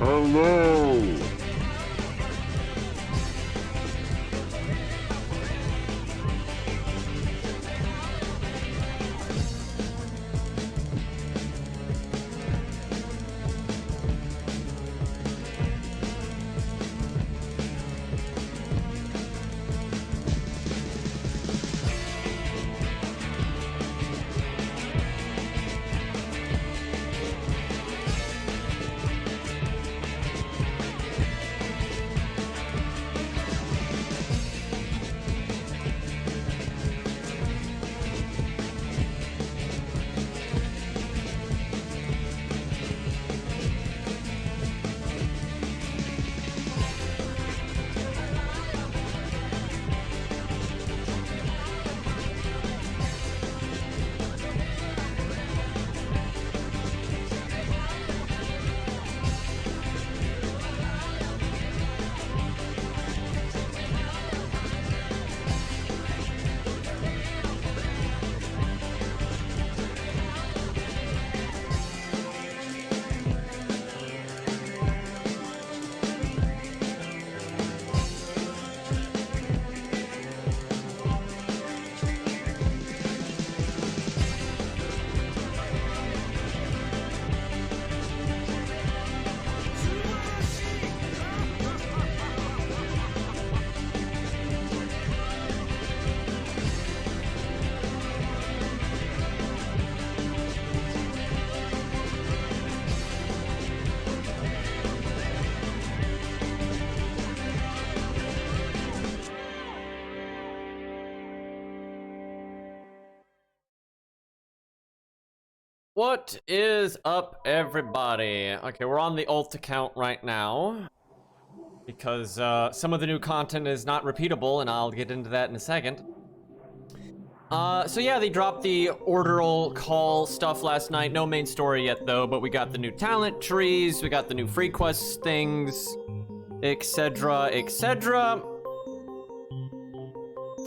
Hello! What is up, everybody? Okay, we're on the alt account right now because some of the new content is not repeatable, and I'll get into that in a second. So yeah, they dropped the orbital call stuff last night. No main story yet, though, but we got the new talent trees, we got the new free quest things, etc., etc.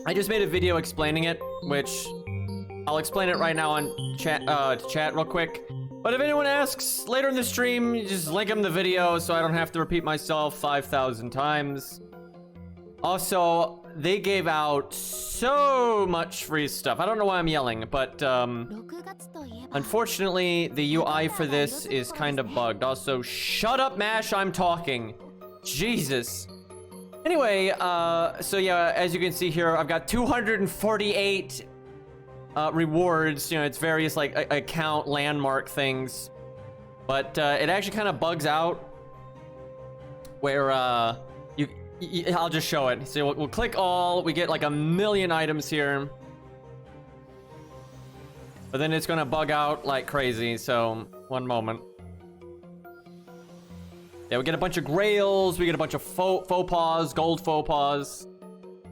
I just made a video explaining it, which I'll explain it right now on chat real quick. But if anyone asks later in the stream, you just link them the video so I don't have to repeat myself 5,000 times. Also, they gave out so much free stuff. I don't know why I'm yelling, but unfortunately, the UI for this is kind of bugged. Also, shut up, Mash, I'm talking. Jesus. Anyway, so yeah, as you can see here, I've got 248 rewards. You know, it's various like account landmark things, but it actually kind of bugs out where I'll just show it. So we'll click all, we get like a million items here, but then it's gonna bug out like crazy. So one moment. Yeah, we get a bunch of grails, we get a bunch of faux pas, gold faux pas.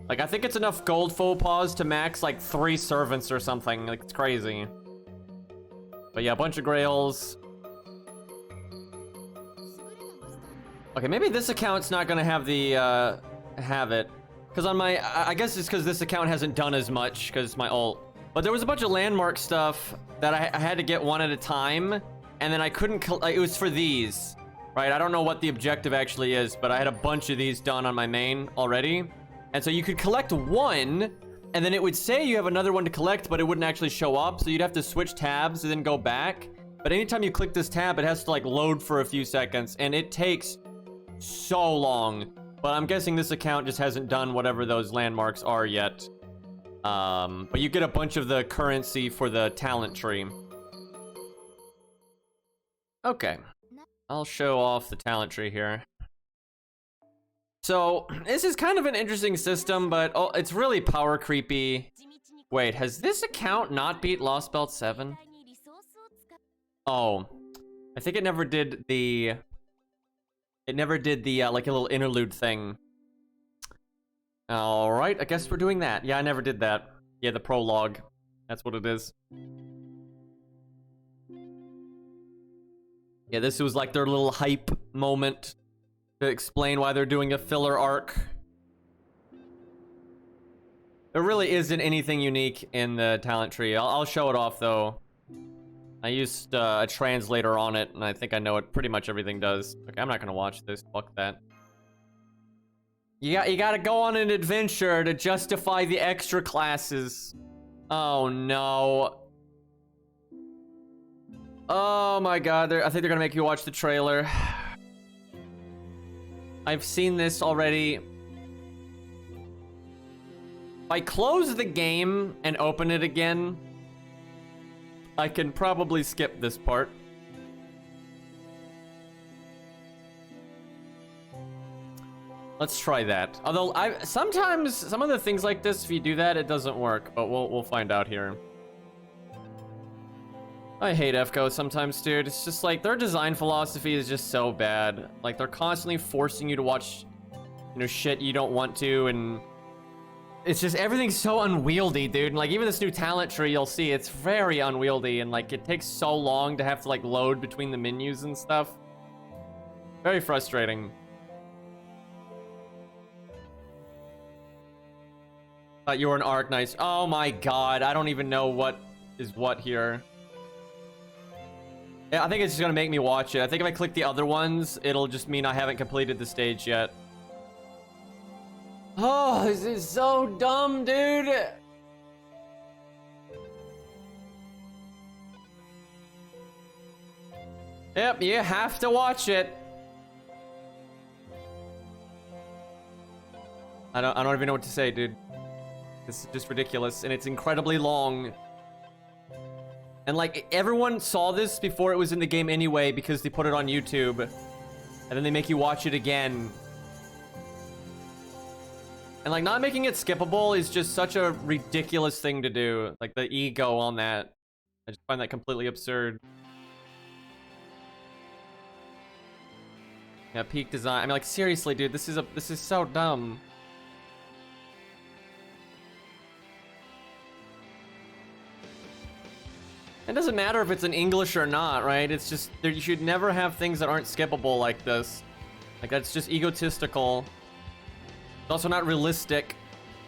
Like, I think it's enough gold faux pas to max, like, 3 servants or something. Like, it's crazy. But yeah, a bunch of grails. Okay, maybe this account's not gonna have the, have it. Because on my, I guess it's because this account hasn't done as much, because it's my ult. But there was a bunch of landmark stuff that I had to get one at a time, and then I couldn't, it was for these, right? I don't know what the objective actually is, but I had a bunch of these done on my main already. And so you could collect one, and then it would say you have another one to collect, but it wouldn't actually show up. So you'd have to switch tabs and then go back. But anytime you click this tab, it has to like load for a few seconds, and it takes so long. But I'm guessing this account just hasn't done whatever those landmarks are yet. But you get a bunch of the currency for the talent tree. Okay, I'll show off the talent tree here. So, this is kind of an interesting system, but it's really power creepy. Wait, has this account not beat Lost Belt 7? Oh, I think it never did the... like, a little interlude thing. Alright, I guess we're doing that. Yeah, I never did that. Yeah, the prologue. That's what it is. Yeah, this was like their little hype moment to explain why they're doing a filler arc. There really isn't anything unique in the talent tree. I'll show it off, though. I used a translator on it, and I think I know what pretty much everything does. Okay, I'm not gonna watch this. Fuck that. You gotta go on an adventure to justify the extra classes. Oh no. Oh my god, I think they're gonna make you watch the trailer. I've seen this already. If I close the game and open it again, I can probably skip this part. Let's try that. Although sometimes some of the things like this, if you do that, it doesn't work. But we'll find out here. I hate FGO sometimes, dude. It's just like their design philosophy is just so bad. Like they're constantly forcing you to watch, you know, shit you don't want to, and it's just everything's so unwieldy, dude. And like even this new talent tree, you'll see it's very unwieldy, and like it takes so long to have to like load between the menus and stuff. Very frustrating. Thought you were an Arc Knight. Oh my god, I don't even know what is what here. Yeah, I think it's just gonna make me watch it. I think if I click the other ones, it'll just mean I haven't completed the stage yet. Oh, this is so dumb, dude. Yep, you have to watch it. I don't even know what to say, dude. This is just ridiculous, and it's incredibly long. And like everyone saw this before it was in the game anyway because they put it on YouTube, and then they make you watch it again. And like not making it skippable is just such a ridiculous thing to do. Like the ego on that, I just find that completely absurd. Yeah, peak design. I mean, like seriously, dude, this is so dumb. It doesn't matter if it's in English or not, right? It's just, you should never have things that aren't skippable like this. Like, that's just egotistical. It's also not realistic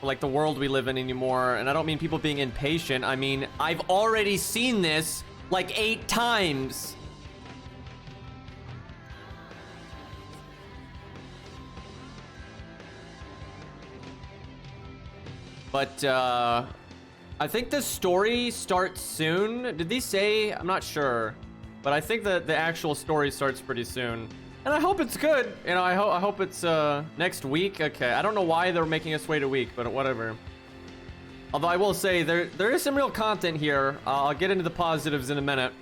for, like, the world we live in anymore. And I don't mean people being impatient. I mean, I've already seen this, like, 8 times. But, I think the story starts soon. Did they say? I'm not sure. But I think that the actual story starts pretty soon. And I hope it's good. You know, I hope it's next week. Okay, I don't know why they're making us wait a week, but whatever. Although I will say, there is some real content here. I'll get into the positives in a minute.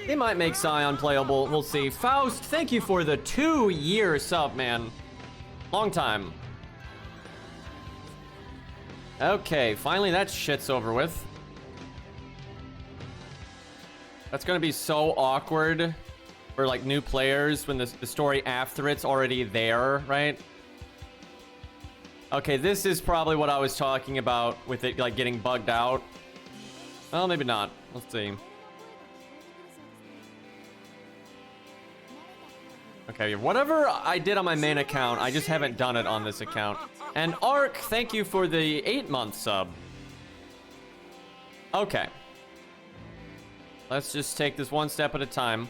They might make Scion playable. We'll see. Faust, thank you for the 2-year sub, man. Long time. Okay, finally that shit's over with. That's gonna be so awkward for like new players when the story after it's already there, right? Okay, this is probably what I was talking about with it like getting bugged out. Well, maybe not. Let's see. Okay, whatever I did on my main account, I just haven't done it on this account. And Ark, thank you for the 8-month sub. Okay. Let's just take this one step at a time.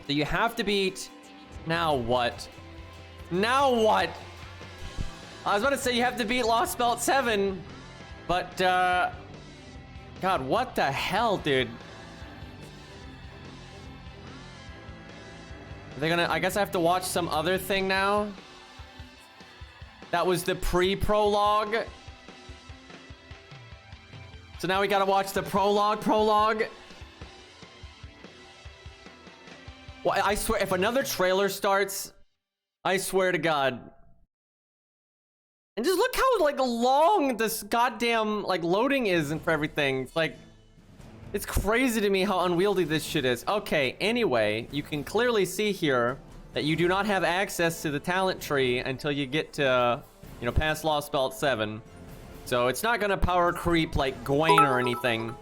So you have to beat... Now what? Now what? I was about to say you have to beat Lost Belt 7. But, God, what the hell, dude? Are they gonna... I guess I have to watch some other thing now? That was the pre-prologue. So now we gotta watch the prologue. Well, I swear, if another trailer starts, I swear to God. And just look how, like, long this goddamn, like, loading is and for everything. It's like... It's crazy to me how unwieldy this shit is. Okay, anyway, you can clearly see here that you do not have access to the talent tree until you get to, you know, past Lost Belt 7. So it's not gonna power creep like Gwen or anything.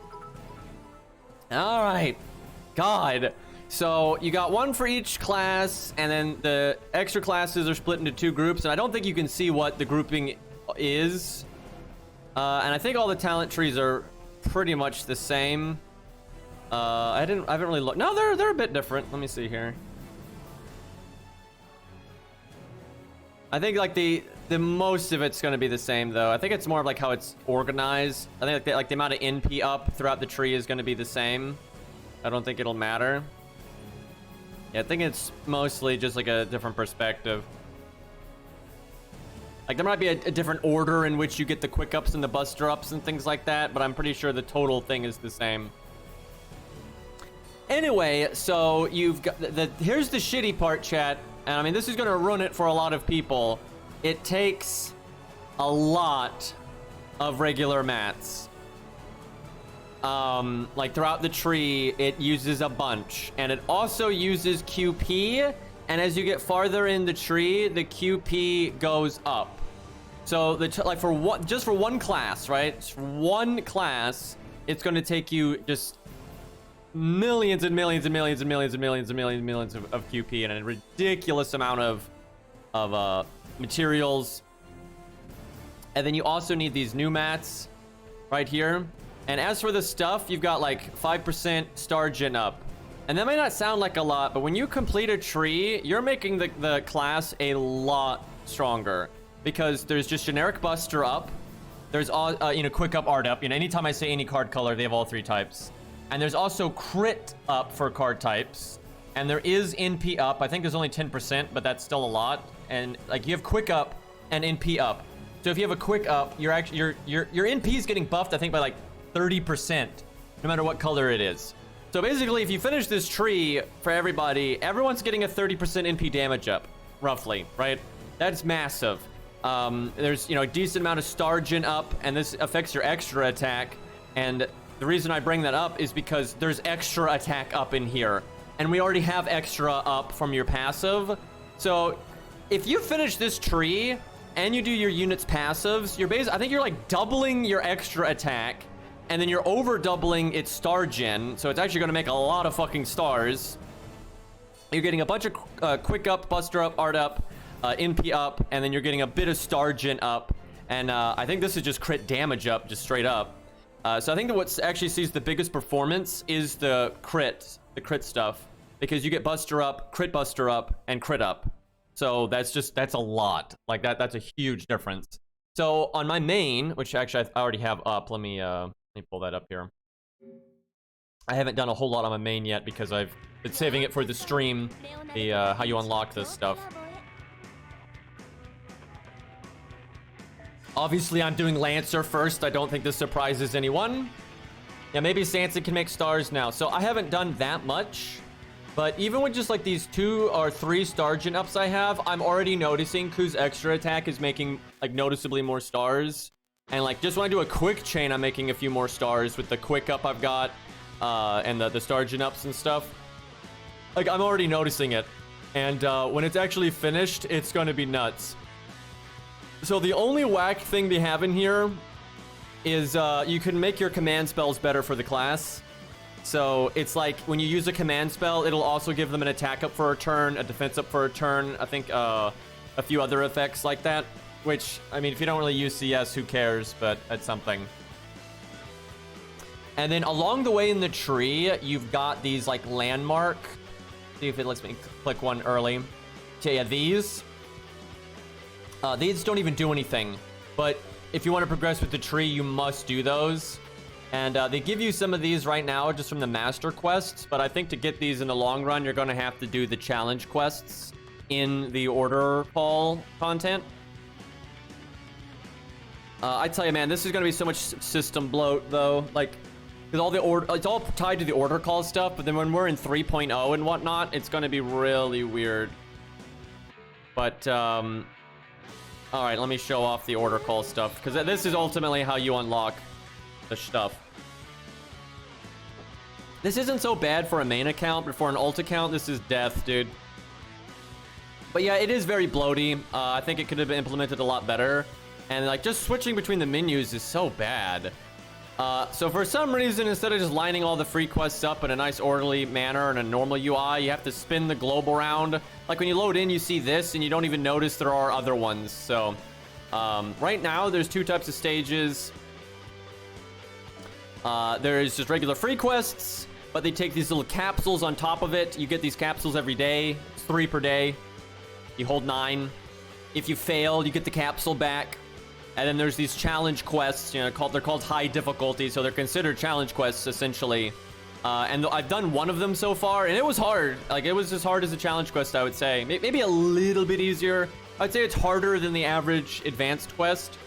Alright. God. So you got one for each class, and then the extra classes are split into 2 groups, and I don't think you can see what the grouping is. And I think all the talent trees are pretty much the same. I haven't really looked. No, they're a bit different. Let me see here. I think like the most of it's going to be the same though. I think it's more of like how it's organized. I think like the amount of NP up throughout the tree is going to be the same. I don't think it'll matter. Yeah, I think it's mostly just like a different perspective. Like there might be a different order in which you get the quick ups and the buster ups and things like that, but I'm pretty sure the total thing is the same. Anyway, so you've got here's the shitty part, chat. And I mean, this is going to ruin it for a lot of people. It takes a lot of regular mats. Like throughout the tree, it uses a bunch. And it also uses QP. And as you get farther in the tree, the QP goes up. So like for just for one class, right? Just for one class, it's going to take you just millions and millions and millions and millions and millions and millions and millions of QP and a ridiculous amount of materials. And then you also need these new mats right here. And as for the stuff, you've got like 5% star gen up. And that may not sound like a lot, but when you complete a tree, you're making the class a lot stronger because there's just generic buster up. There's all quick up, art up. Anytime I say any card color, they have all three types. And there's also crit up for card types. And there is NP up. I think there's only 10%, but that's still a lot. And like you have quick up and NP up. So if you have a quick up, your NP is getting buffed, I think, by like 30%, no matter what color it is. So basically, if you finish this tree for everybody, everyone's getting a 30% NP damage up, roughly, right? That's massive. There's a decent amount of star gen up, and this affects your extra attack. And the reason I bring that up is because there's extra attack up in here. And we already have extra up from your passive. So if you finish this tree and you do your unit's passives, I think you're like doubling your extra attack. And then you're over doubling its star gen. So it's actually going to make a lot of fucking stars. You're getting a bunch of quick up, buster up, art up, NP up. And then you're getting a bit of star gen up. And I think this is just crit damage up, just straight up. So I think that what actually sees the biggest performance is the crit stuff, because you get buster up, and crit up. So that's a lot. Like that's a huge difference. So on my main, which actually I already have up, let me pull that up here. I haven't done a whole lot on my main yet because I've been saving it for the stream, how you unlock this stuff. Obviously, I'm doing Lancer first. I don't think this surprises anyone. Yeah, maybe Sansa can make stars now. So I haven't done that much. But even with just like these 2 or 3 star gen ups I have, I'm already noticing Ku's extra attack is making like noticeably more stars. And like just when I do a quick chain, I'm making a few more stars with the quick up I've got and the star gen ups and stuff. Like I'm already noticing it. And when it's actually finished, it's going to be nuts. So the only whack thing they have in here is you can make your command spells better for the class. So it's like when you use a command spell, it'll also give them an attack up for a turn, a defense up for a turn. I think a few other effects like that. Which, I mean, if you don't really use CS, who cares? But it's something. And then along the way in the tree, you've got these like landmark. See if it lets me click one early. Okay, yeah, these don't even do anything, but if you want to progress with the tree, you must do those. And they give you some of these right now just from the master quests, but I think to get these in the long run, you're going to have to do the challenge quests in the order call content. I tell you, man, this is going to be so much system bloat, though. Like, because it's all tied to the order call stuff, but then when we're in 3.0 and whatnot, it's going to be really weird. But, all right, let me show off the order call stuff, because this is ultimately how you unlock the stuff. This isn't so bad for a main account, but for an ult account, this is death, dude. But yeah, it is very bloaty. I think it could have been implemented a lot better. And like just switching between the menus is so bad. So for some reason, instead of just lining all the free quests up in a nice orderly manner in a normal UI, you have to spin the globe around. Like when you load in, you see this and you don't even notice there are other ones. So Right now, there's 2 types of stages. There's just regular free quests, but they take these little capsules on top of it. You get these capsules every day. It's 3 per day. You hold 9. If you fail, you get the capsule back. And then there's these challenge quests, you know, they're called high difficulty, so they're considered challenge quests, essentially. And I've done one of them so far, and it was hard. Like, it was as hard as a challenge quest, I would say. Maybe a little bit easier. I would say it's harder than the average advanced quest.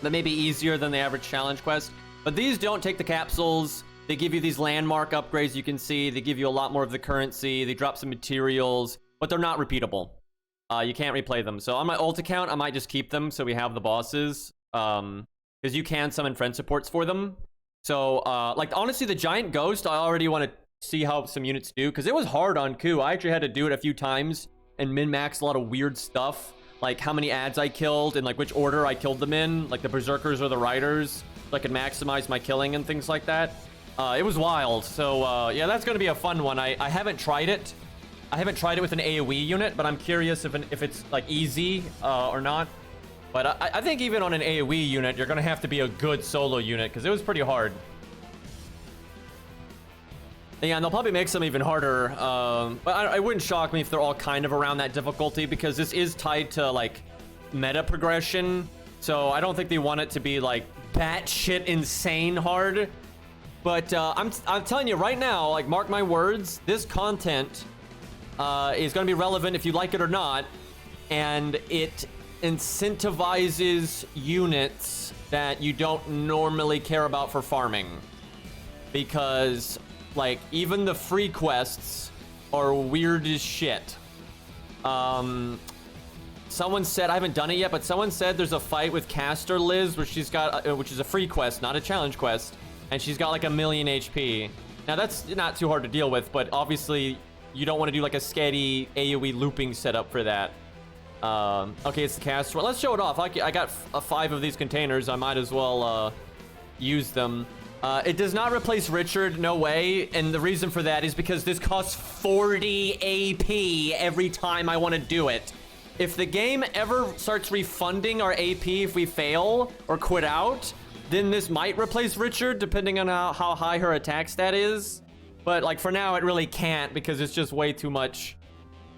But maybe easier than the average challenge quest. But these don't take the capsules. They give you these landmark upgrades, you can see. They give you a lot more of the currency. They drop some materials, but they're not repeatable. You can't replay them. So on my ult account, I might just keep them so we have the bosses. Because you can summon friend supports for them. So, like, honestly, the Giant Ghost, I already want to see how some units do. Because it was hard on Coup. I actually had to do it a few times and min-max a lot of weird stuff. Like, how many ads I killed and, like, which order I killed them in. Like, the Berserkers or the Riders. So I could maximize my killing and things like that. It was wild. So, yeah, that's going to be a fun one. I haven't tried it. I haven't tried it with an AoE unit, but I'm curious if it's, like, easy or not. But I think even on an AoE unit, you're going to have to be a good solo unit, because it was pretty hard. Yeah, and they'll probably make some even harder. But it wouldn't shock me if they're all kind of around that difficulty, because this is tied to, like, meta progression. So I don't think they want it to be, like, batshit insane hard. But I'm telling you right now, like, mark my words, this content is going to be relevant if you like it or not. And it incentivizes units that you don't normally care about for farming. Because, like, even the free quests are weird as shit. Someone said, I haven't done it yet, but someone said there's a fight with Caster Liz where she's got, which is a free quest, not a challenge quest, and she's got like 1,000,000 HP. Now that's not too hard to deal with, but obviously you don't want to do like a sketty AoE looping setup for that. Okay, it's the Caster. Let's show it off. I got 5 of these containers. I might as well use them. It does not replace Richard, no way. And the reason for that is because this costs 40 AP every time I want to do it. If the game ever starts refunding our AP if we fail or quit out, then this might replace Richard, depending on how high her attack stat is. But, like, for now, it really can't because it's just way too much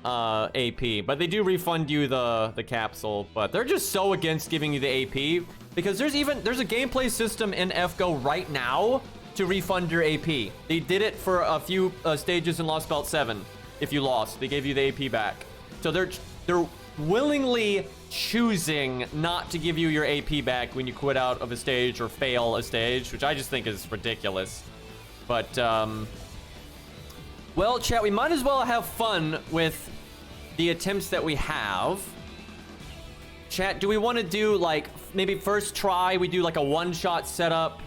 AP. But they do refund you the capsule. But they're just so against giving you the AP because there's a gameplay system in FGO right now to refund your AP. They did it for a few stages in Lost Belt 7. If you lost, they gave you the AP back. So they're willingly choosing not to give you your AP back when you quit out of a stage or fail a stage, which I just think is ridiculous. But, well, chat, we might as well have fun with the attempts that we have. Chat, do we want to do, like, maybe first try, we do, like, a one-shot setup,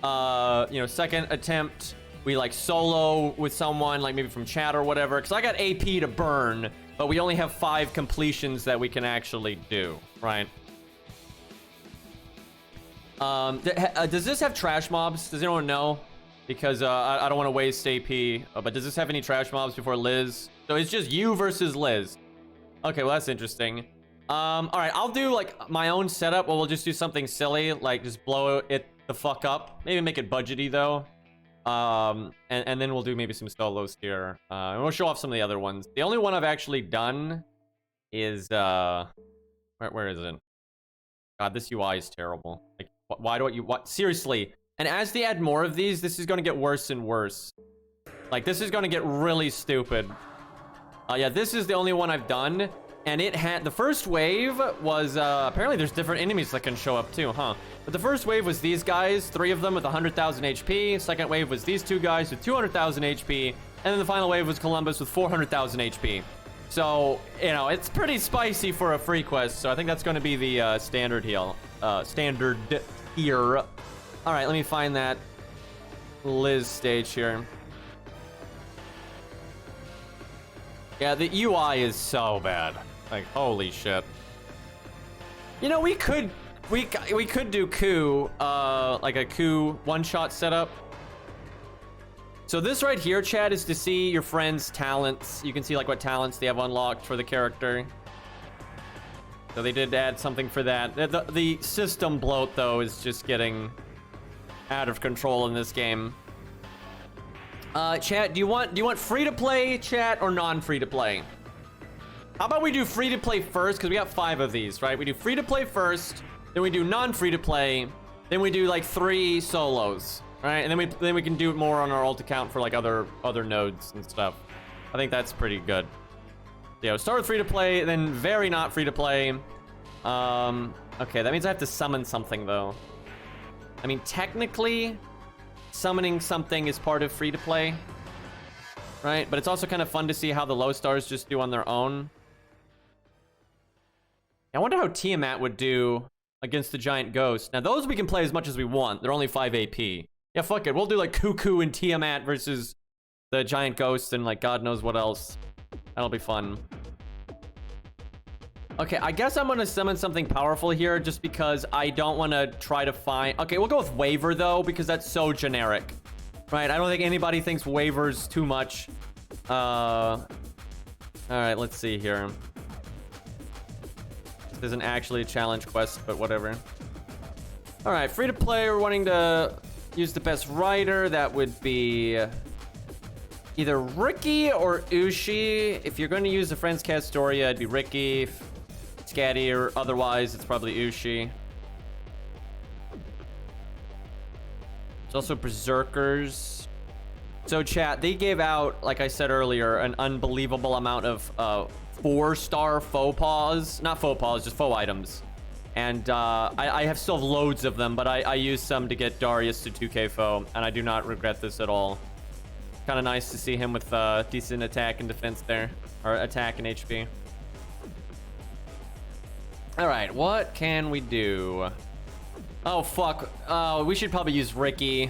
you know, second attempt, we, like, solo with someone, like, maybe from chat or whatever, because I got AP to burn, but we only have 5 completions that we can actually do, right? Does this have trash mobs? Does anyone know? Because I don't want to waste AP, but does this have any trash mobs before Liz? So it's just you versus Liz. Okay, well, that's interesting. All right, I'll do, like, my own setup. Well, we'll just do something silly, like just blow it the fuck up. Maybe make it budgety, though. And then we'll do maybe some solos here. And we'll show off some of the other ones. The only one I've actually done is, where is it? God, this UI is terrible. Like, why do you, seriously. And as they add more of these, this is going to get worse and worse. Like, this is going to get really stupid. Yeah, this is the only one I've done. And it had, the first wave was, apparently there's different enemies that can show up too, huh? But the first wave was these guys, 3 of them with 100,000 HP. Second wave was these 2 guys with 200,000 HP. And then the final wave was Columbus with 400,000 HP. So, you know, it's pretty spicy for a free quest. So I think that's going to be the standard here. All right, let me find that Liz stage here. Yeah, the UI is so bad. Like, holy shit. You know, we could do Coup, like a Coup one-shot setup. So this right here, chat, is to see your friends' talents. You can see, like, what talents they have unlocked for the character. So they did add something for that. The system bloat, though, is just getting out of control in this game. Chat, do you want free-to-play, chat, or non-free-to-play? How about we do free-to-play first, because we got 5 of these, right? We do free-to-play first, then we do non-free-to-play, then we do, like, 3 solos, right? And then we can do more on our alt account for, like, other nodes and stuff. I think that's pretty good. Yeah, start with free-to-play, then very not free-to-play. Okay, that means I have to summon something, though. I mean, technically, summoning something is part of free-to-play, right? But it's also kind of fun to see how the low stars just do on their own. I wonder how Tiamat would do against the giant ghost. Now, those we can play as much as we want. They're only 5 AP. Yeah, fuck it. We'll do, like, Cuckoo and Tiamat versus the giant ghost and, like, God knows what else. That'll be fun. Okay, I guess I'm gonna summon something powerful here just because I don't want to try to find... Okay, we'll go with Waver, though, because that's so generic. Right, I don't think anybody thinks Waver's too much. Alright, let's see here. This isn't actually a challenge quest, but whatever. Alright, free-to-play, we're wanting to use the best rider. That would be... either Ricky or Ushi. If you're going to use the Friends Castoria, it'd be Ricky. Scatty, or otherwise, it's probably Ushi. There's also Berserkers. So, chat, they gave out, like I said earlier, an unbelievable amount of 4-star faux pas. Not faux pas, just faux items. And I have still have loads of them, but I used some to get Darius to 2k faux, and I do not regret this at all. Kind of nice to see him with decent attack and defense there, or attack and HP. All right, what can we do? Oh fuck! Oh, we should probably use Ricky.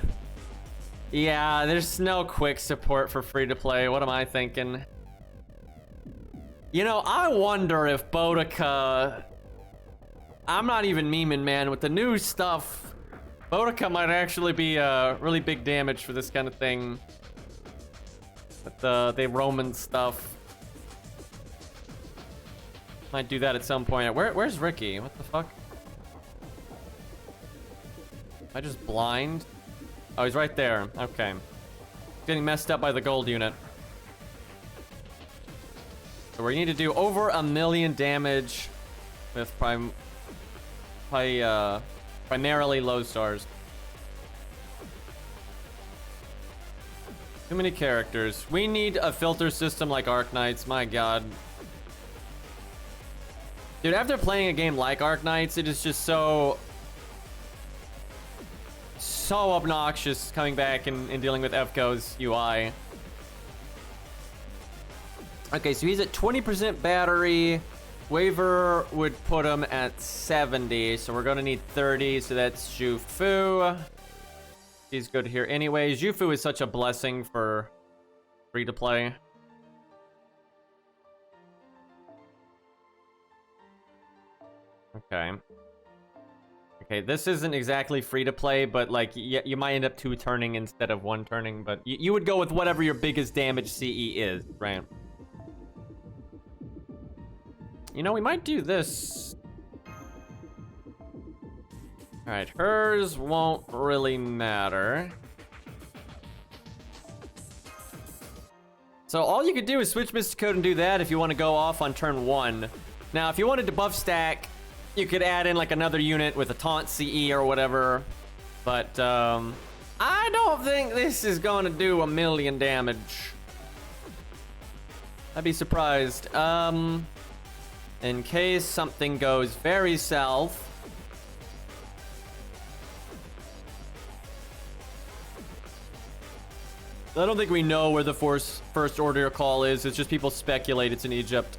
Yeah, there's no quick support for free to play. What am I thinking? You know, I wonder if Boudica. I'm not even memeing, man. With the new stuff, Boudica might actually be really big damage for this kind of thing. With the Roman stuff. Might do that at some point. Where's Ricky? What the fuck? Am I just blind? Oh, he's right there. Okay. Getting messed up by the gold unit. So we need to do over 1 million damage with primarily low stars. Too many characters. We need a filter system like Arknights. My god. Dude, after playing a game like Arknights, it is just so obnoxious coming back and dealing with FGO's UI. Okay, so he's at 20% battery. Waver would put him at 70, so we're gonna need 30, so that's Zhufu. He's good here anyway. Zhufu is such a blessing for free to play. Okay. Okay, this isn't exactly free to play, but like you might end up 2-turning instead of 1-turning, but you would go with whatever your biggest damage CE is, right? You know, we might do this. All right, hers won't really matter. So all you could do is switch Mystic Code and do that if you want to go off on turn 1. Now, if you wanted to buff stack, you could add in like another unit with a taunt CE or whatever. But I don't think this is going to do 1 million damage. I'd be surprised. In case something goes very south. I don't think we know where the first order call is. It's just people speculate it's in Egypt.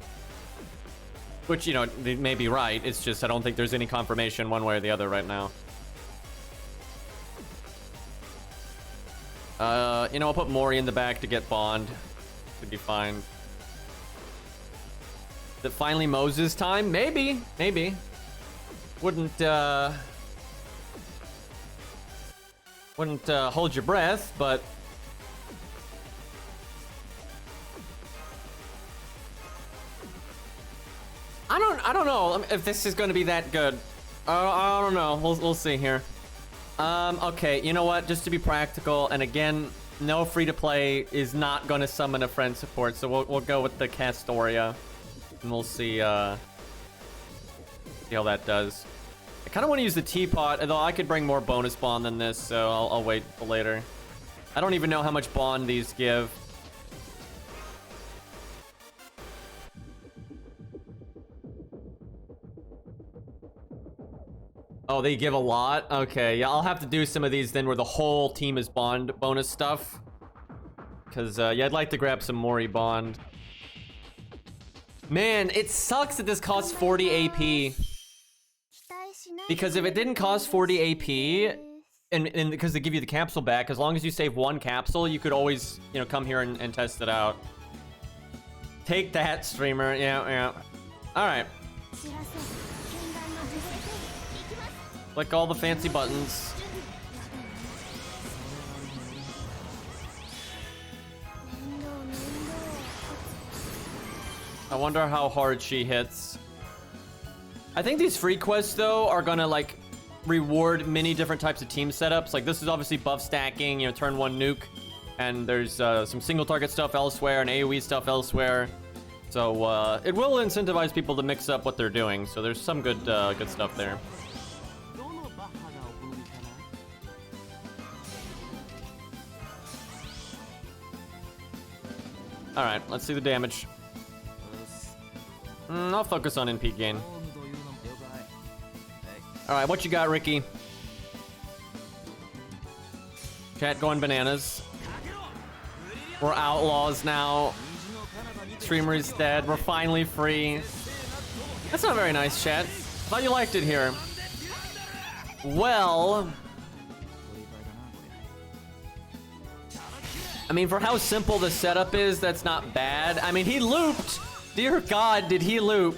Which, you know, they may be right. It's just I don't think there's any confirmation one way or the other right now. You know, I'll put Mori in the back to get Bond. Should be fine. Is it finally Moses time? Maybe. Maybe. Wouldn't hold your breath, but... I don't know if this is going to be that good. I don't know. We'll see here. Okay, you know what? Just to be practical, and again, no free-to-play is not going to summon a friend support, so we'll go with the Castoria, and we'll see how that does. I kind of want to use the teapot, although I could bring more bonus bond than this, so I'll wait for later. I don't even know how much bond these give. Oh, they give a lot? Okay, yeah, I'll have to do some of these then where the whole team is bond bonus stuff. Because, yeah, I'd like to grab some Mori bond. Man, it sucks that this costs 40 AP. Because if it didn't cost 40 AP, and because they give you the capsule back, as long as you save one capsule, you could always, you know, come here and test it out. Take that, streamer. Yeah. Alright. Click all the fancy buttons. I wonder how hard she hits. I think these free quests, though, are gonna, like, reward many different types of team setups. Like, this is obviously buff stacking, you know, turn one nuke. And there's some single target stuff elsewhere and AoE stuff elsewhere. So, it will incentivize people to mix up what they're doing. So there's some good stuff there. Alright, let's see the damage. I'll focus on NP gain. Alright, what you got, Ricky? Chat going bananas. We're outlaws now. Streamer is dead. We're finally free. That's not very nice, chat. Thought you liked it here. Well... I mean, for how simple the setup is, that's not bad. I mean, he looped! Dear God, did he loop?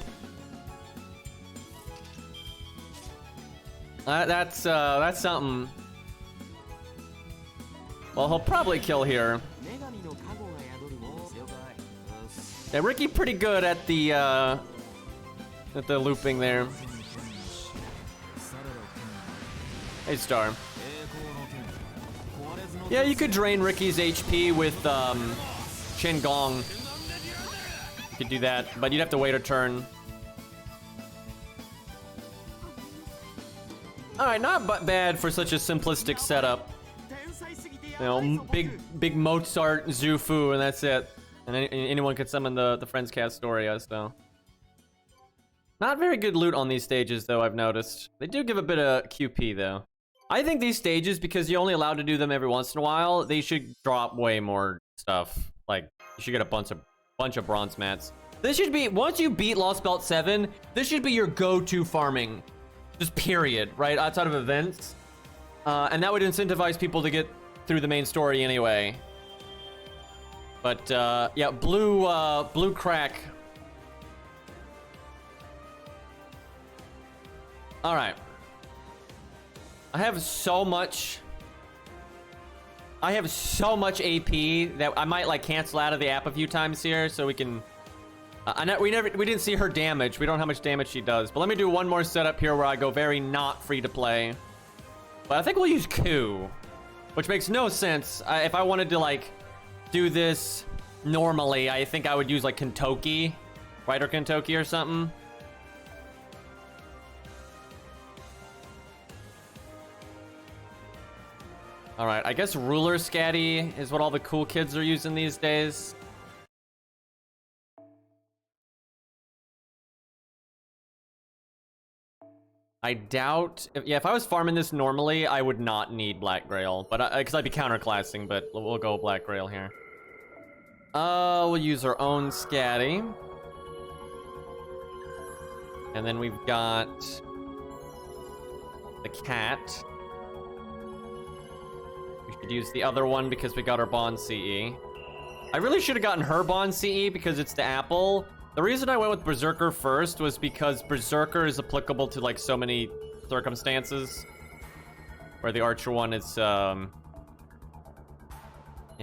That's something. Well, he'll probably kill here. Yeah, Ricky pretty good at the looping there. Hey, Star. Yeah, you could drain Ricky's HP with Shin Gong. You could do that, but you'd have to wait a turn. Alright, not bad for such a simplistic setup. You know, big Mozart Zufu, and that's it. And anyone could summon the Friends Castoria, so. Not very good loot on these stages, though, I've noticed. They do give a bit of QP, though. I think these stages, because you're only allowed to do them every once in a while, they should drop way more stuff. Like, you should get a bunch of bronze mats. This should be, once you beat Lost Belt 7, this should be your go-to farming. Just period, right? Outside of events. And that would incentivize people to get through the main story anyway. But, yeah, blue crack. Alright. I have so much AP that I might like cancel out of the app a few times here so we can we didn't see her damage. We don't know how much damage she does. But let me do one more setup here where I go very not free to play. But I think we'll use Ku, which makes no sense. If I wanted to like do this normally, I think I would use like Kentoki, Rider Kentoki or something. Alright, I guess Ruler Scatty is what all the cool kids are using these days. I doubt... If I was farming this normally, I would not need Black Grail. But because I'd be counterclassing, but we'll go Black Grail here. We'll use our own Scatty. And then we've got... the cat. We should use the other one because we got our Bond CE. I really should have gotten her Bond CE because it's the apple. The reason I went with Berserker first was because Berserker is applicable to like so many circumstances. Where the Archer one is, you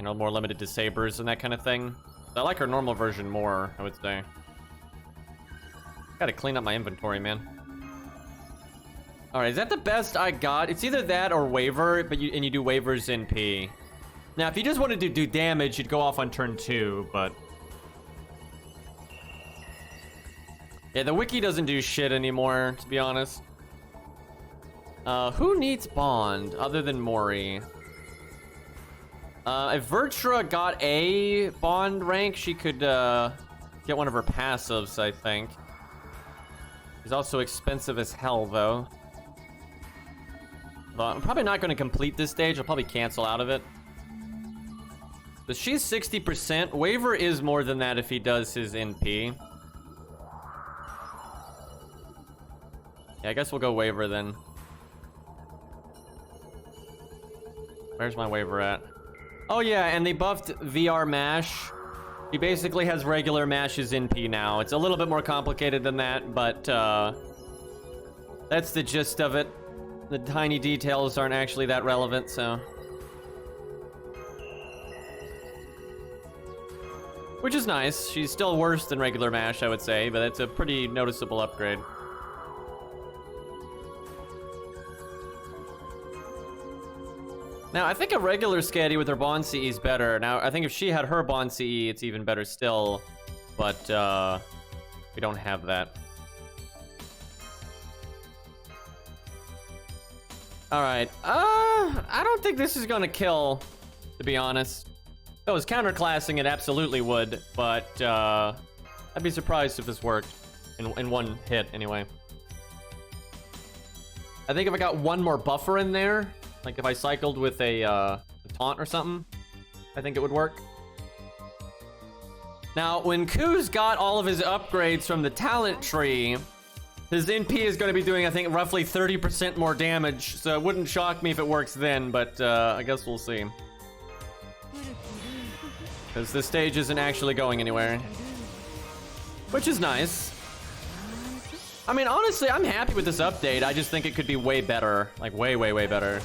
know, more limited to sabers and that kind of thing. I like her normal version more, I would say. Gotta clean up my inventory, man. All right, is that the best I got? It's either that or Waver, but you do Waver's in P. Now, if you just wanted to do damage, you'd go off on turn 2, but... Yeah, the wiki doesn't do shit anymore, to be honest. Who needs Bond other than Mori? If Vertra got a Bond rank, she could get one of her passives, I think. She's also expensive as hell, though. But I'm probably not going to complete this stage. I'll probably cancel out of it. But she's 60%. Waver is more than that if he does his NP. Yeah, I guess we'll go Waver then. Where's my Waver at? Oh yeah, and they buffed VR Mash. He basically has regular Mash's NP now. It's a little bit more complicated than that, but that's the gist of it. The tiny details aren't actually that relevant, so... Which is nice. She's still worse than regular Mash, I would say, but it's a pretty noticeable upgrade. Now, I think a regular Skadi with her Bond CE is better. Now, I think if she had her Bond CE, it's even better still. But, we don't have that. Alright, I don't think this is gonna kill, to be honest. If it was counterclassing, it absolutely would, but, I'd be surprised if this worked. In one hit, anyway. I think if I got one more buffer in there, like if I cycled with a taunt or something, I think it would work. Now, when Ku's got all of his upgrades from the talent tree, his NP is going to be doing, I think, roughly 30% more damage. So it wouldn't shock me if it works then, but I guess we'll see. Because this stage isn't actually going anywhere. Which is nice. I mean, honestly, I'm happy with this update. I just think it could be way better. Like, way, way, way better.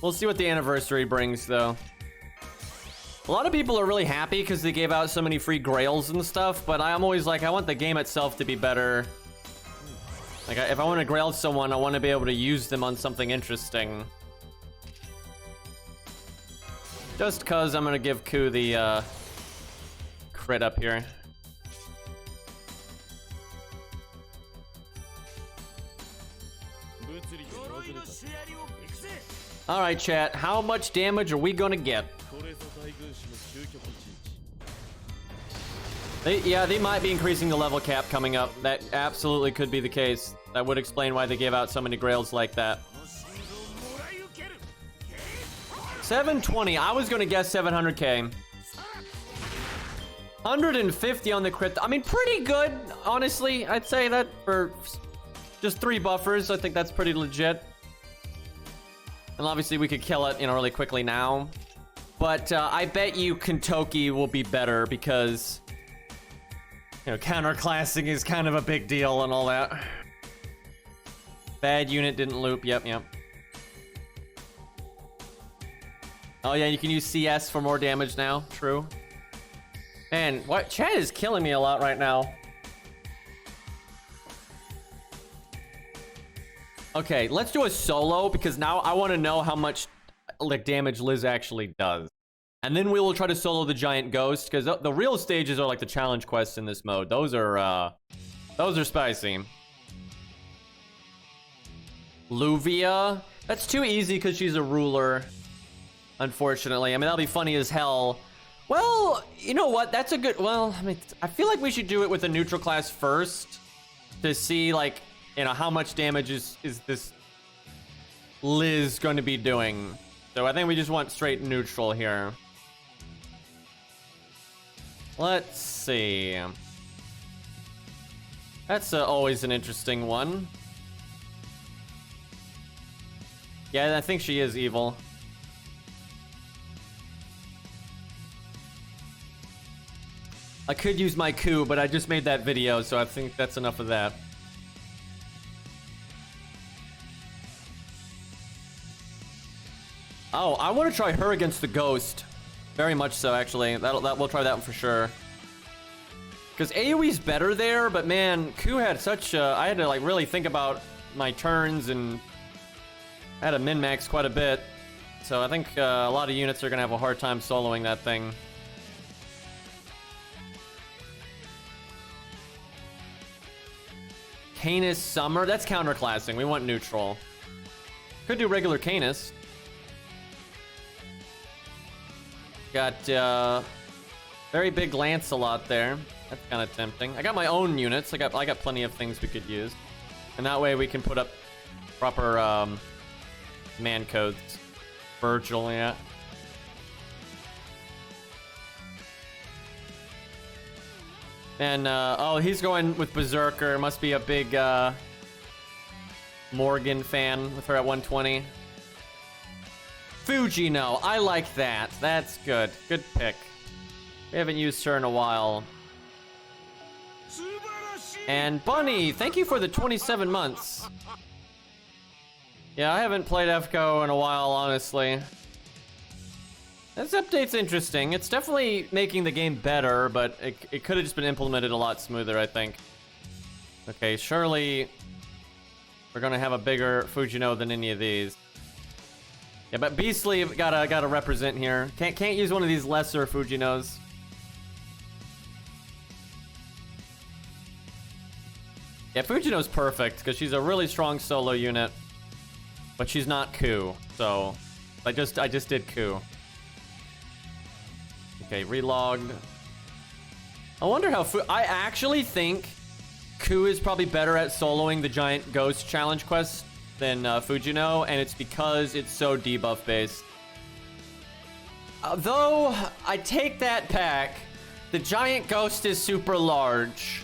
We'll see what the anniversary brings, though. A lot of people are really happy because they gave out so many free grails and stuff, but I'm always like, I want the game itself to be better. Like, if I want to grail someone, I want to be able to use them on something interesting. Just because I'm going to give Ku the crit up here. Alright, chat. How much damage are we gonna get? They might be increasing the level cap coming up. That absolutely could be the case. That would explain why they gave out so many grails like that. 720. I was gonna guess 700k. 150 on the crit. I mean, pretty good, honestly. I'd say that for just 3 buffers. I think that's pretty legit. And obviously we could kill it, you know, really quickly now. But I bet you Kentucky will be better because, you know, counterclassing is kind of a big deal and all that. Bad unit didn't loop. Yep. Oh yeah, you can use CS for more damage now. True. Man, what? Chat is killing me a lot right now. Okay, let's do a solo because now I want to know how much like damage Liz actually does. And then we will try to solo the giant ghost because the real stages are like the challenge quests in this mode. Those are spicy. Luvia. That's too easy because she's a ruler. Unfortunately. I mean, that'll be funny as hell. Well, you know what? That's a good... Well, I mean, I feel like we should do it with a neutral class first to see, like, you know, how much damage is this Liz going to be doing. So I think we just want straight neutral here. Let's see. That's always an interesting one. Yeah, I think she is evil. I could use my coup, but I just made that video, so I think that's enough of that. Oh, I want to try her against the ghost. Very much so, actually. We'll try that one for sure. Because AoE's better there, but man, Ku had such I had to like really think about my turns and I had to min-max quite a bit. So I think a lot of units are gonna have a hard time soloing that thing. Canis Summer, that's counterclassing. We want neutral. Could do regular Canis. Got very big Lancelot there. That's kind of tempting. I got my own units. I got plenty of things we could use, and that way we can put up proper man codes. Virgil, yeah. And oh, he's going with Berserker. Must be a big Morgan fan with her at 120. Fujino, I like that. That's good. Good pick. We haven't used her in a while. And Bunny, thank you for the 27 months. Yeah, I haven't played FGO in a while, honestly. This update's interesting. It's definitely making the game better, but it could have just been implemented a lot smoother, I think. Okay, surely we're gonna have a bigger Fujino than any of these. Yeah, but Beastly gotta represent here. Can't use one of these lesser Fujinos. Yeah, Fujino's perfect because she's a really strong solo unit, but she's not Ku. So I just did Ku. Okay, relogged. I wonder how I actually think Ku is probably better at soloing the giant ghost challenge quest than Fujino, and it's because it's so debuff based. Though I take that back, the giant ghost is super large,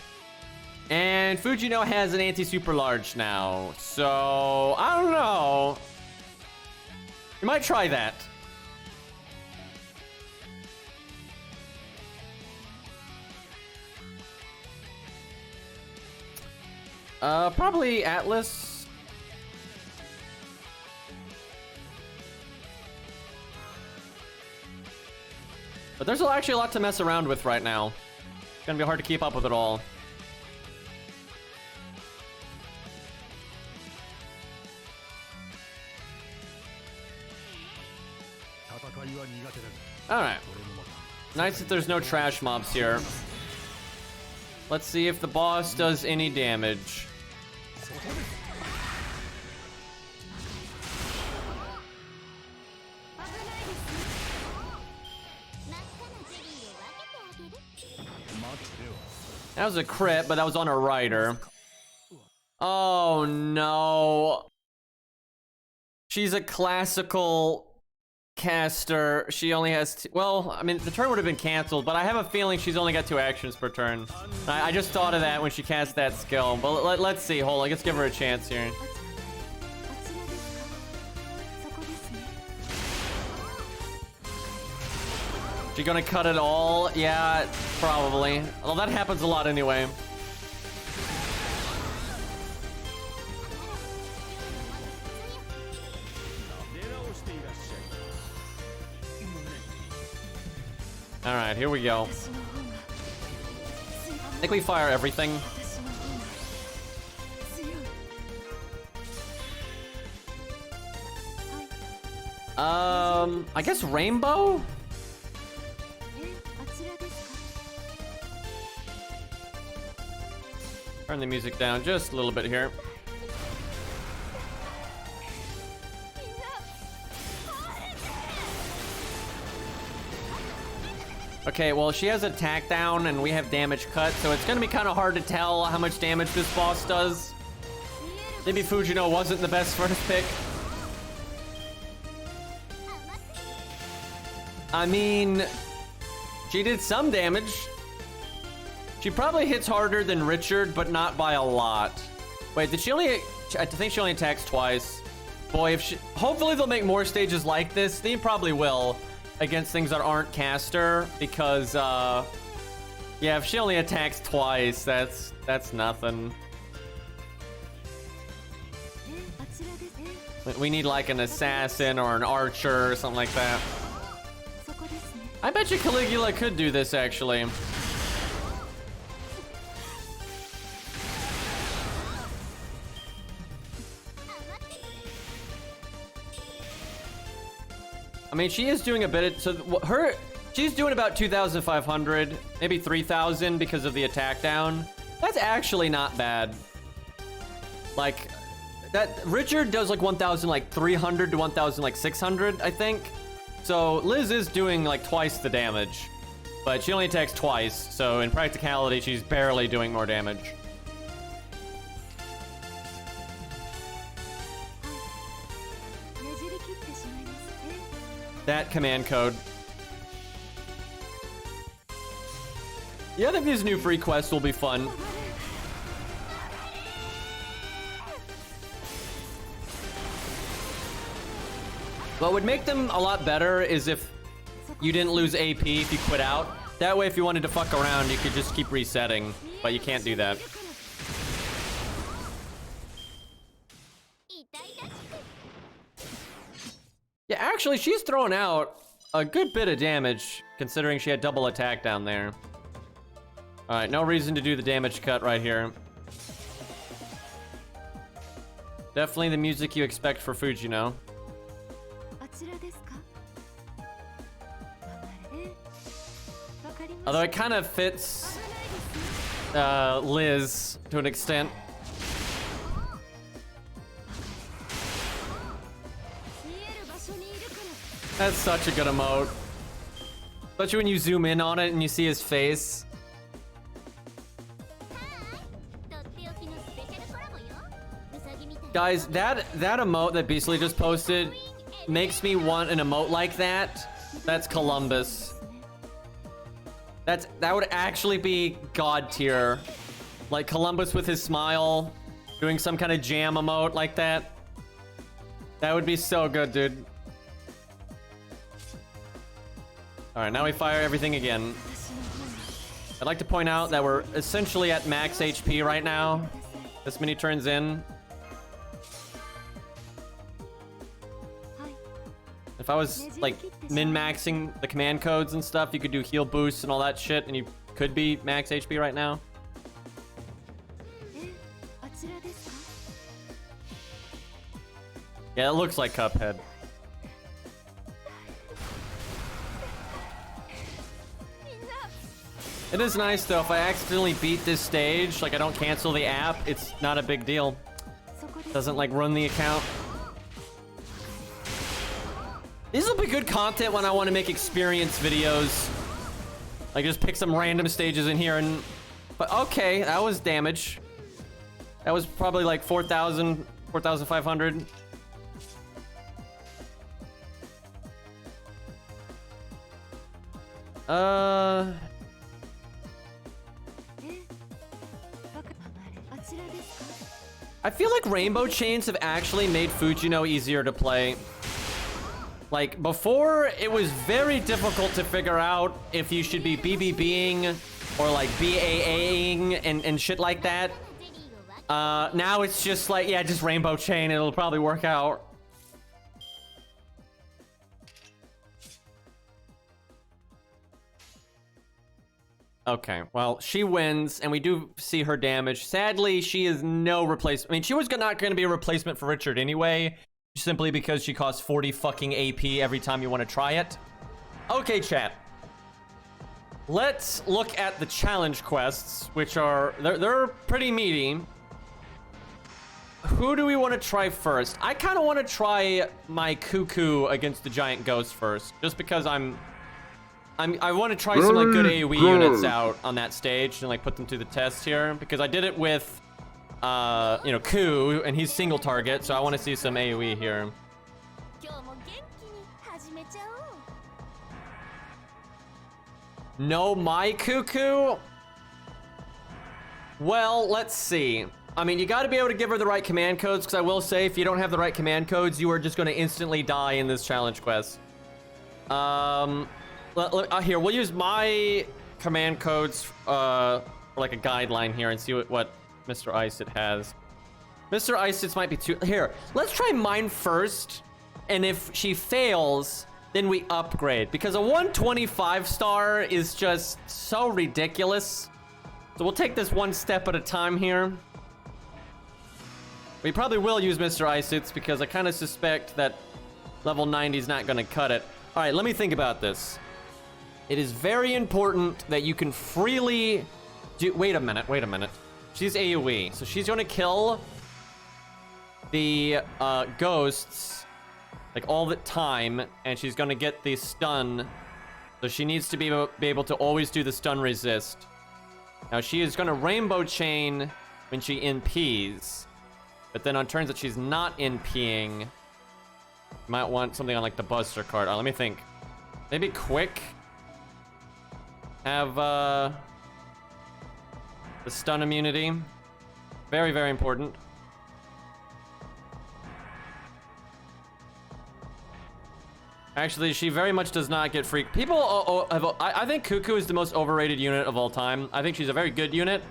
and Fujino has an anti-super large now, so I don't know. You might try that. Probably Atlas. But there's actually a lot to mess around with right now. It's gonna be hard to keep up with it all. Alright. Nice that there's no trash mobs here. Let's see if the boss does any damage. That was a crit, but that was on a rider. Oh no. She's a classical caster. She only has well, I mean, the turn would have been canceled, but I have a feeling she's only got 2 actions per turn. I just thought of that when she cast that skill. But let's see. Hold on. Let's give her a chance here. She gonna cut it all? Yeah, probably. Well, that happens a lot anyway. All right, here we go. I think we fire everything. I guess Rainbow? Turn the music down just a little bit here. Okay, well, she has attack down and we have damage cut, so it's gonna be kind of hard to tell how much damage this boss does. Maybe Fujino wasn't the best first pick. I mean, she did some damage. She probably hits harder than Richard, but not by a lot. Wait, did she only... I think she only attacks twice. Boy, if she... Hopefully they'll make more stages like this. They probably will. Against things that aren't caster, because yeah, if she only attacks twice, that's nothing. We need like an assassin or an archer or something like that. I bet you Caligula could do this, actually. I mean, she is doing a bit of, so she's doing about 2,500, maybe 3,000 because of the attack down. That's actually not bad. Like, Richard does like 1,300 to 1,600, I think. So Liz is doing like twice the damage, but she only attacks twice. So in practicality, she's barely doing more damage. That command code. Yeah, I think these new free quests will be fun. What would make them a lot better is if you didn't lose AP if you quit out. That way, if you wanted to fuck around, you could just keep resetting, but you can't do that. Yeah, actually, she's throwing out a good bit of damage, considering she had double attack down there. All right, no reason to do the damage cut right here. Definitely the music you expect for Fujino. Although it kind of fits Liz to an extent. That's such a good emote. Especially when you zoom in on it and you see his face. Guys, that emote that Beastly just posted makes me want an emote like that. That's Columbus. That would actually be god tier. Like Columbus with his smile, doing some kind of jam emote like that. That would be so good, dude. All right, now we fire everything again. I'd like to point out that we're essentially at max HP right now. This many turns in. If I was like min-maxing the command codes and stuff, you could do heal boosts and all that shit, and you could be max HP right now. Yeah, it looks like Cuphead. It is nice though, if I accidentally beat this stage, like I don't cancel the app, it's not a big deal. Doesn't like run the account. These will be good content when I want to make experience videos. Like just pick some random stages in here and... But okay, that was damage. That was probably like 4,000, 4,500. I feel like rainbow chains have actually made Fujino easier to play. Like, before, it was very difficult to figure out if you should be BBBing or, like, BAAing and shit like that. Now it's just like, yeah, just rainbow chain. It'll probably work out. Okay, well, she wins, and we do see her damage. Sadly, she is no replacement. I mean, she was not going to be a replacement for Richard anyway, simply because she costs 40 fucking AP every time you want to try it. Okay, chat. Let's look at the challenge quests, which are... They're pretty meaty. Who do we want to try first? I kind of want to try my Cuckoo against the giant ghost first, just because I want to try some like good AoE units out on that stage and like put them through the test here, because I did it with you know, Ku, and he's single target, so I want to see some AoE here. No, my Cuckoo? Well, let's see. I mean, you got to be able to give her the right command codes, because I will say, if you don't have the right command codes, you are just going to instantly die in this challenge quest. Here, we'll use my command codes for like a guideline here and see what Mr. Iceit has. Mr. Iceit's might be too... Here, let's try mine first. And if she fails, then we upgrade. Because a 125 star is just so ridiculous. So we'll take this one step at a time here. We probably will use Mr. Icets because I kind of suspect that level 90 is not going to cut it. All right, let me think about this. It is very important that you can freely do... Wait a minute. She's AoE, so she's going to kill the ghosts like all the time, and she's going to get the stun. So she needs to be able to always do the stun resist. Now she is going to rainbow chain when she NPs, but then on turns that she's not NPing, you might want something on like the Buster card. Let me think. Maybe quick. Have the stun immunity. Very, very important. Actually, she very much does not get free. People I think Cuckoo is the most overrated unit of all time. I think she's a very good unit,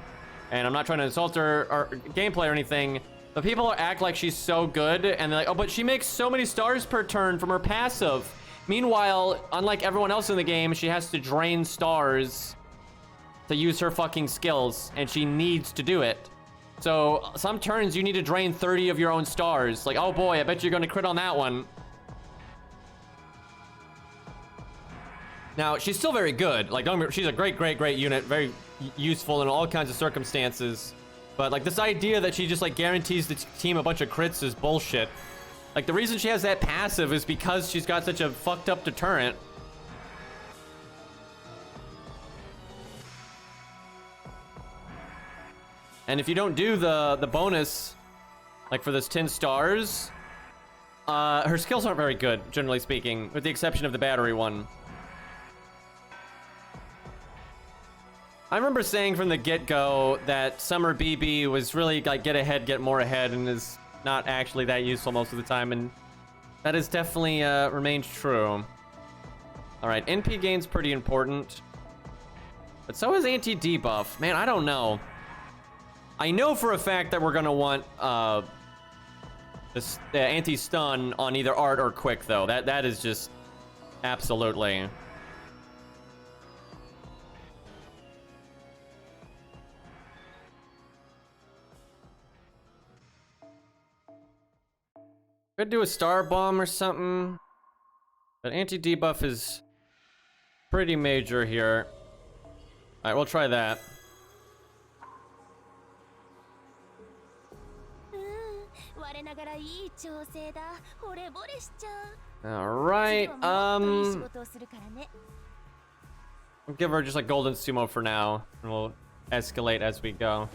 and I'm not trying to insult her or gameplay or anything, but people act like she's so good, and they're like, oh, but she makes so many stars per turn from her passive. Meanwhile, unlike everyone else in the game, she has to drain stars to use her fucking skills, and she needs to do it. So some turns you need to drain 30 of your own stars. Like, oh boy, I bet you're gonna crit on that one. Now, she's still very good. Like, she's a great unit, very useful in all kinds of circumstances. But like this idea that she just like guarantees the team a bunch of crits is bullshit. Like, the reason she has that passive is because she's got such a fucked up deterrent. And if you don't do the bonus, like for this 10 stars, her skills aren't very good, generally speaking, with the exception of the battery one. I remember saying from the get-go that Summer BB was really like get ahead, get more ahead, and is not actually that useful most of the time, and that has definitely remained true. All right, NP gain's pretty important, but so is anti-debuff. Man, I don't know. I know for a fact that we're gonna want this anti-stun on either Art or Quick, though. That is just absolutely. Could do a star bomb or something, but anti-debuff is pretty major here. All right, we'll try that. All right, I'll give her just like golden sumo for now, and we'll escalate as we go.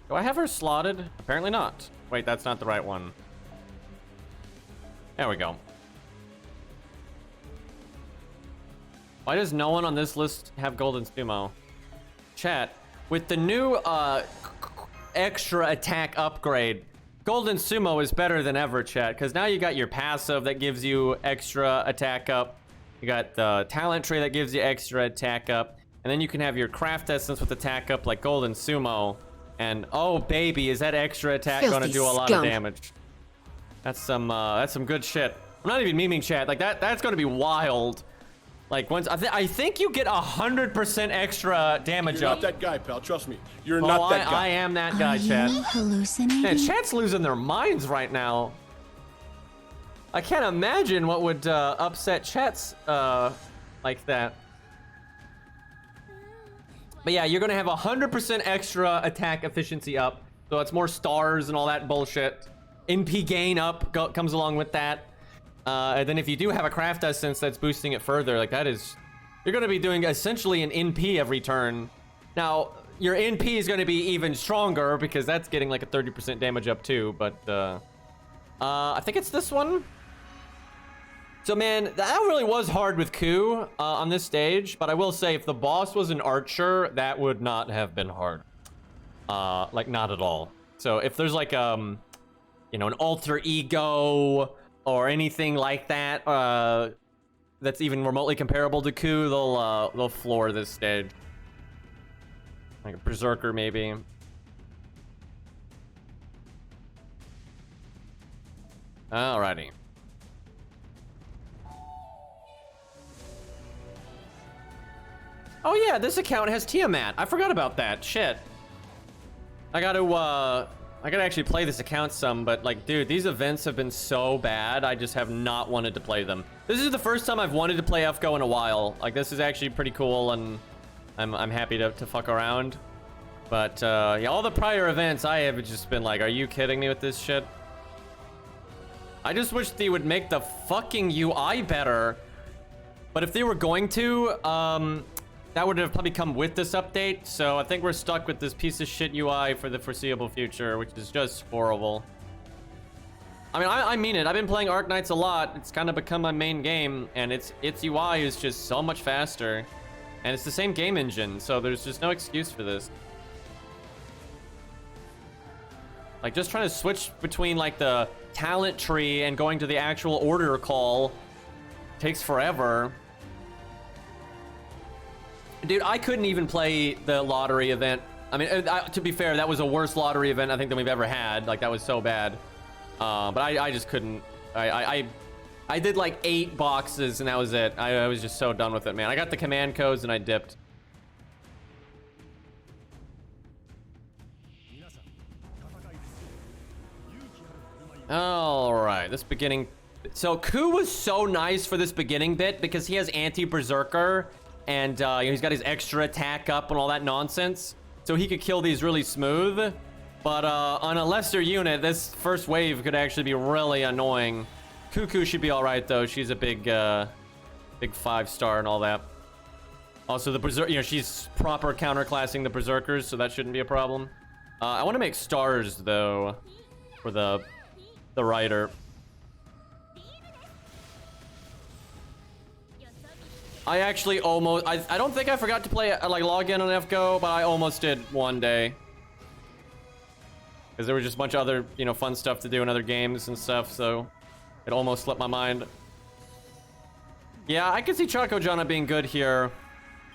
Do I have her slotted? Apparently not. Wait, that's not the right one. There we go. Why does no one on this list have golden sumo? Chat, with the new extra attack upgrade, golden sumo is better than ever, chat, because now you got your passive that gives you extra attack up. You got the talent tree that gives you extra attack up, and then you can have your craft essence with attack up like golden sumo. And oh baby, is that extra attack gonna do a lot of damage? That's some good shit. I'm not even memeing, chat. Like that's gonna be wild. Like once I think you get 100% extra damage You're up. not that guy, pal. Trust me. You're not that guy. I am that guy, chat. Hallucinating? Man, chat's losing their minds right now. I can't imagine what would upset chats like that. But yeah, you're gonna have 100% extra attack efficiency up, so it's more stars and all that bullshit. NP gain up comes along with that. And then if you do have a craft essence that's boosting it further, like that is, you're gonna be doing essentially an NP every turn. Now, your NP is gonna be even stronger because that's getting like a 30% damage up too, but I think it's this one. So man, that really was hard with Ku on this stage, but I will say if the boss was an archer, that would not have been hard. Like not at all. So if there's like you know, an alter ego or anything like that that's even remotely comparable to Ku, they'll floor this stage. Like a berserker, maybe. Alrighty. Oh yeah, this account has Tiamat. I forgot about that. Shit. I gotta actually play this account some, but like, dude, these events have been so bad. I just have not wanted to play them. This is the first time I've wanted to play FGO in a while. Like, this is actually pretty cool, and I'm happy to fuck around. But yeah, all the prior events, I have just been like, are you kidding me with this shit? I just wish they would make the fucking UI better. But if they were going to, that would have probably come with this update. So I think we're stuck with this piece of shit UI for the foreseeable future, which is just horrible. I mean, I mean it. I've been playing Arknights a lot. It's kind of become my main game, and its UI is just so much faster. And it's the same game engine, so there's just no excuse for this. Like, just trying to switch between, like, the talent tree and going to the actual order call takes forever. Dude, I couldn't even play the lottery event. I mean, to be fair, that was a worse lottery event I think than we've ever had. Like, that was so bad. But I just couldn't. I did like 8 boxes and that was it. I was just so done with it, man. I got the command codes and I dipped. All right, this beginning. So Ku was so nice for this beginning bit because he has anti-berserker and you know, he's got his extra attack up and all that nonsense. So he could kill these really smooth. But on a lesser unit, this first wave could actually be really annoying. Cuckoo should be all right though. She's a big 5-star and all that. Also, the berserker, you know, she's proper counterclassing the berserkers, so that shouldn't be a problem. I want to make stars though for the rider. I actually almost, I don't think I forgot to play like log in on FGO, but I almost did one day. Because there was just a bunch of other, you know, fun stuff to do in other games and stuff, so it almost slipped my mind. Yeah, I could see Choco Jana being good here,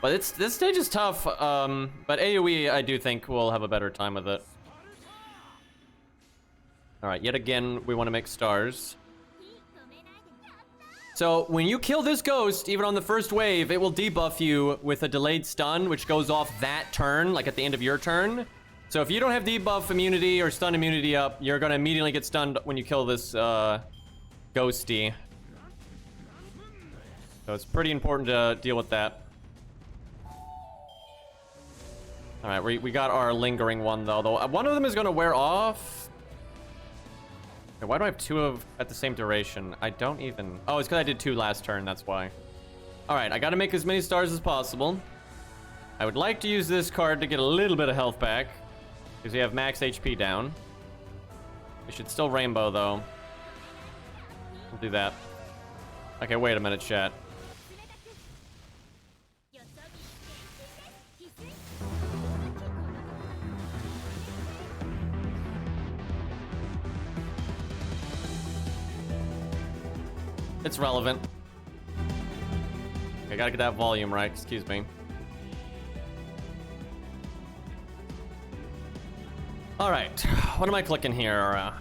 but this stage is tough. But AoE, I do think we'll have a better time with it. All right, yet again, we want to make stars. So when you kill this ghost, even on the first wave, it will debuff you with a delayed stun, which goes off that turn, like at the end of your turn. So if you don't have debuff immunity or stun immunity up, you're gonna immediately get stunned when you kill this ghosty. So it's pretty important to deal with that. All right, we got our lingering one though. One of them is gonna wear off. Okay, why do I have 2 of at the same duration? I don't even. Oh, it's because I did 2 last turn. That's why. All right, I got to make as many stars as possible. I would like to use this card to get a little bit of health back. Because we have max HP down. We should still rainbow, though. We'll do that. Okay, wait a minute, chat. It's relevant. I gotta get that volume right, excuse me. All right, what am I clicking here?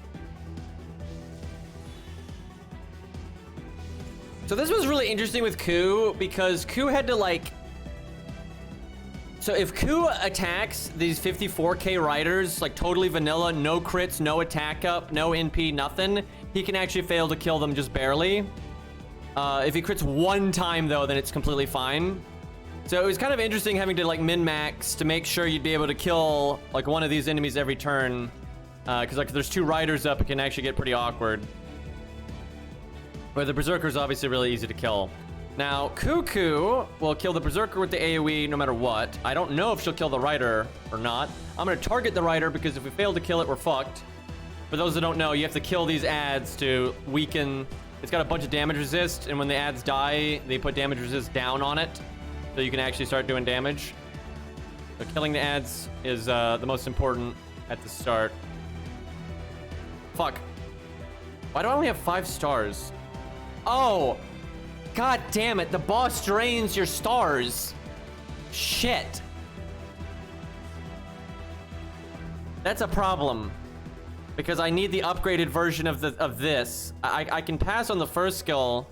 So this was really interesting with Ku because Ku had to like. So if Ku attacks these 54k riders, like totally vanilla, no crits, no attack up, no NP, nothing, he can actually fail to kill them just barely. If he crits 1 time though, then it's completely fine. So it was kind of interesting having to like min-max to make sure you'd be able to kill like one of these enemies every turn. Because like if there's 2 riders up, it can actually get pretty awkward. But the Berserker is obviously really easy to kill. Now, Cuckoo will kill the Berserker with the AoE no matter what. I don't know if she'll kill the Rider or not. I'm going to target the Rider because if we fail to kill it, we're fucked. For those that don't know, you have to kill these ads to weaken. It's got a bunch of damage resist, and when the ads die, they put damage resist down on it, so you can actually start doing damage. So killing the ads is the most important at the start. Fuck. Why do I only have 5 stars? Oh! God damn it, the boss drains your stars. Shit. That's a problem. Because I need the upgraded version of this. I can pass on the first skill.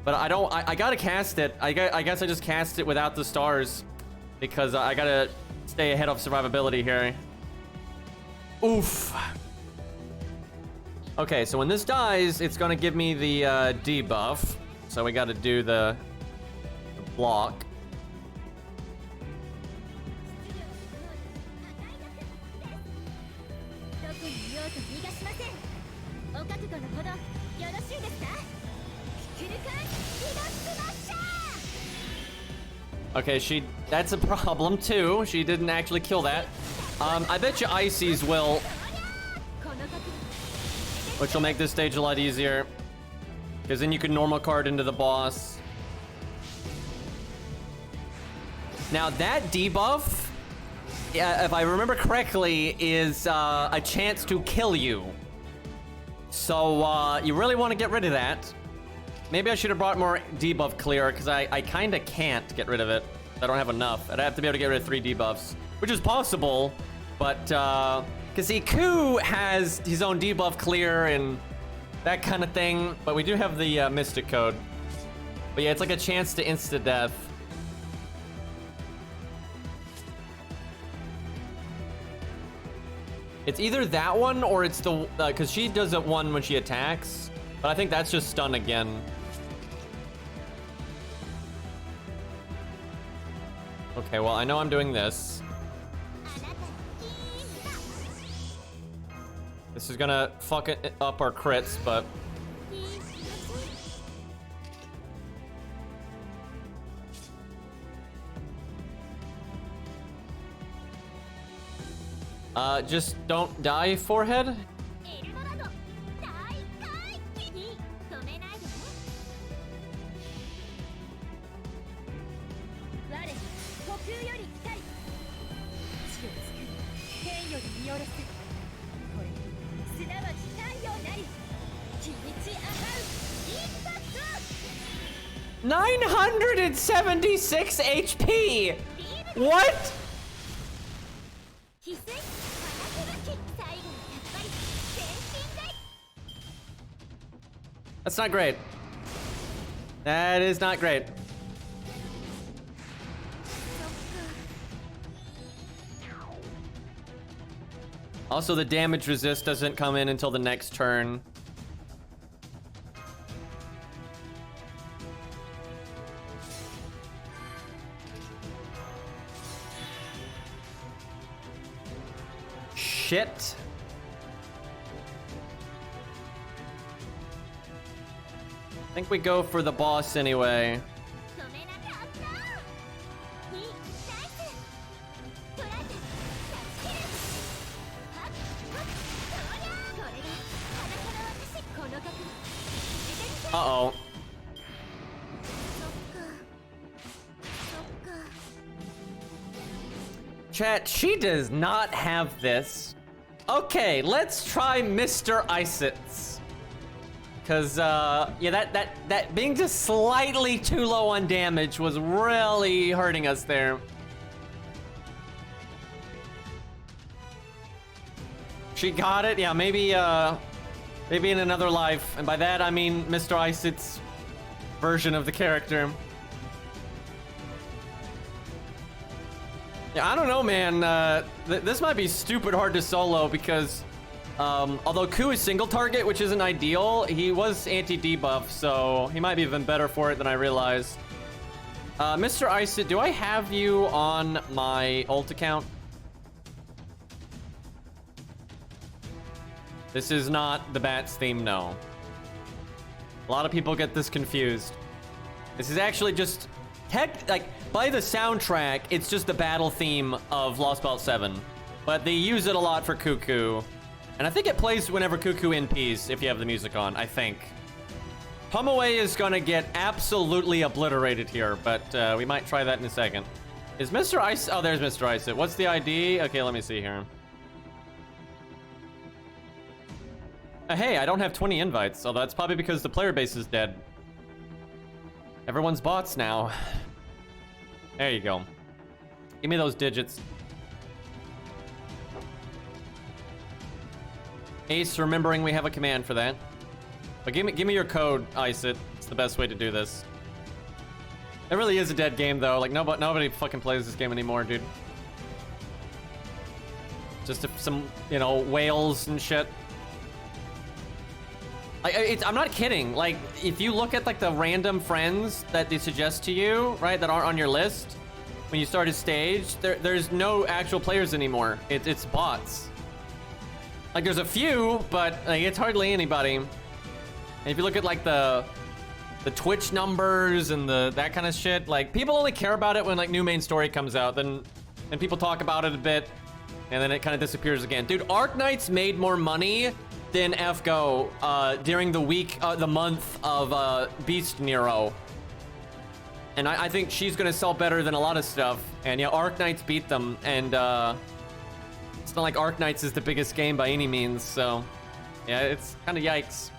But I don't, I gotta cast it. I guess I just cast it without the stars. Because I gotta stay ahead of survivability here. Oof. Okay, so when this dies, it's gonna give me the debuff. So we gotta do the block. Okay, that's a problem too. She didn't actually kill that. I bet you Ices will. Which will make this stage a lot easier. Because then you can normal card into the boss. Now that debuff, if I remember correctly, is a chance to kill you. So you really want to get rid of that. Maybe I should have brought more debuff clear, because I kind of can't get rid of it. I don't have enough. I'd have to be able to get rid of 3 debuffs, which is possible, but because see, Ku has his own debuff clear and that kind of thing, but we do have the Mystic Code. But yeah, it's like a chance to insta-death. It's either that one or it's the, because she does it one when she attacks, but I think that's just stun again. Okay, well, I know I'm doing this. This is gonna fuck it up our crits, but... just don't die, forehead? $976 HP! What? That's not great. That is not great. Also, the damage resist doesn't come in until the next turn. Shit. I think we go for the boss anyway. Uh-oh. Chat, she does not have this. Okay, let's try Mr. Isits. Cause yeah, that being just slightly too low on damage was really hurting us there. She got it, yeah, maybe in another life, and by that I mean Mr. Isits' version of the character. Yeah, I don't know, man. This might be stupid hard to solo because, although Ku is single target, which isn't ideal, he was anti-debuff, so he might be even better for it than I realized. Mr. Isit, do I have you on my ult account? This is not the Bats theme, no. A lot of people get this confused. This is actually just like by the soundtrack, it's just the battle theme of Lost Belt 7. But they use it a lot for Cuckoo. And I think it plays whenever Cuckoo NPs, if you have the music on, I think. Pumaway is gonna get absolutely obliterated here, but we might try that in a second. Is Mr. Ice? Oh, there's Mr. Ice. What's the ID? Okay, let me see here. Hey, I don't have 20 invites, so that's probably because the player base is dead. Everyone's bots now. There you go. Give me those digits. Ace, remembering we have a command for that. But give me your code, Ice it. It's the best way to do this. It really is a dead game though. Like nobody fucking plays this game anymore, dude. Just some, you know, whales and shit. I'm not kidding. Like, if you look at like the random friends that they suggest to you, right, that aren't on your list when you start a stage, there's no actual players anymore. It's bots. Like, there's a few, but like, it's hardly anybody. And if you look at like the Twitch numbers and that kind of shit, like, people only care about it when like new main story comes out. Then people talk about it a bit, and then it kind of disappears again. Dude, Arc Knights made more money than FGO during the week, the month of Beast Nero. And I think she's gonna sell better than a lot of stuff. And yeah, Arc Knights beat them. And it's not like Arc Knights is the biggest game by any means. So yeah, it's kind of yikes.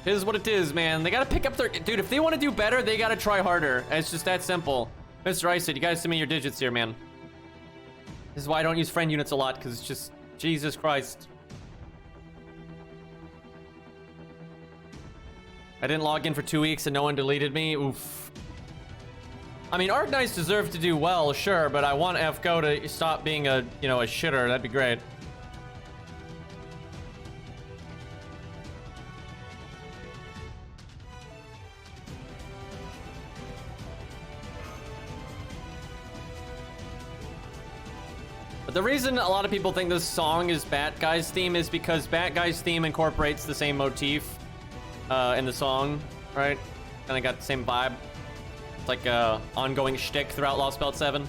It is what it is, man. They gotta pick up their... Dude, if they want to do better, they gotta try harder. It's just that simple. Mr. Ice, you guys send me your digits here, man. This is why I don't use friend units a lot, because it's just... Jesus Christ. I didn't log in for 2 weeks and no one deleted me. Oof. I mean, Arc Knights deserve to do well, sure, but I want FGO to stop being a, you know, a shitter. That'd be great. But the reason a lot of people think this song is Bat Guy's theme is because Bat Guy's theme incorporates the same motif in the song, right? Kind of got the same vibe. It's like a ongoing shtick throughout Lost Belt 7.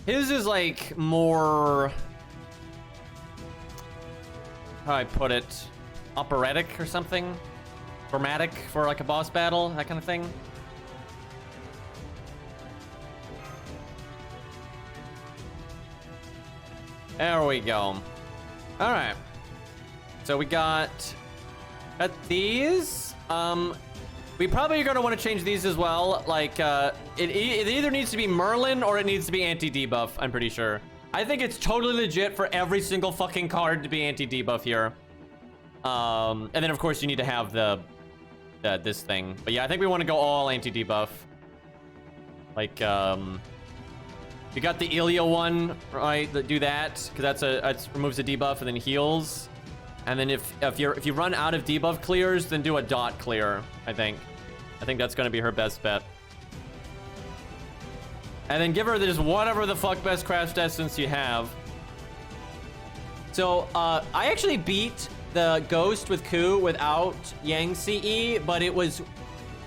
His is like more... How do I put it? Operatic or something? Dramatic for like a boss battle, that kind of thing. There we go. All right. So we got these. We probably are going to want to change these as well. Like, it either needs to be Merlin or it needs to be anti-debuff, I'm pretty sure. I think it's totally legit for every single fucking card to be anti-debuff here. And then, of course, you need to have this thing. But yeah, I think we want to go all anti-debuff. Like, you got the Ilya one, right? Do that, because it removes a debuff and then heals. And then if you run out of debuff clears, then do a dot clear, I think. I think that's gonna be her best bet. And then give her just whatever the fuck best crash essence you have. So, I actually beat the Ghost with Ku without Yang CE, but it was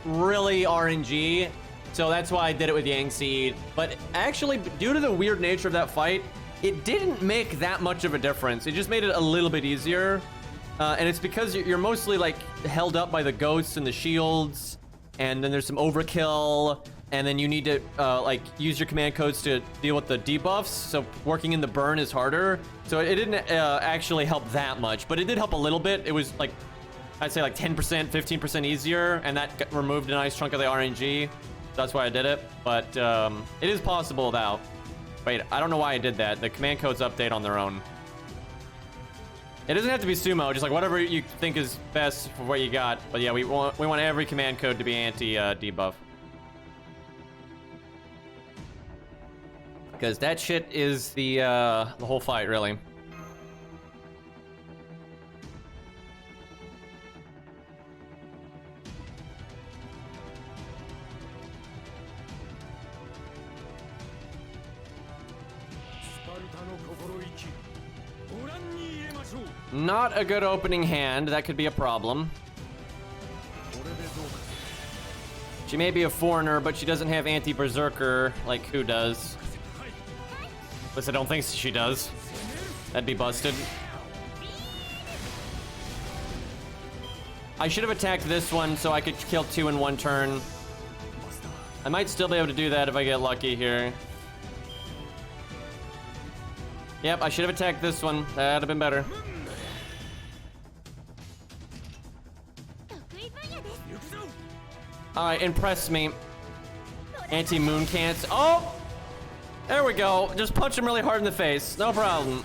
really RNG. So that's why I did it with Yang CE. But actually, due to the weird nature of that fight, it didn't make that much of a difference. It just made it a little bit easier. And it's because you're mostly like held up by the ghosts and the shields. And then there's some overkill. And then you need to like use your command codes to deal with the debuffs. So working in the burn is harder. So it didn't actually help that much, but it did help a little bit. It was like, I'd say like 10%, 15% easier. And that removed a nice chunk of the RNG. That's why I did it, but it is possible without. Wait, I don't know why I did that. The command codes update on their own. It doesn't have to be sumo, just like whatever you think is best for what you got. But yeah, we want every command code to be anti-debuff. Because that shit is the whole fight, really. Not a good opening hand. That could be a problem. She may be a foreigner, but she doesn't have anti-berserker like who does. At least I don't think she does. That'd be busted. I should have attacked this one so I could kill 2 in 1 turn. I might still be able to do that if I get lucky here. Yep, I should have attacked this one. That'd have been better. All right, impress me. Anti-moon can't. Oh! There we go. Just punch him really hard in the face. No problem.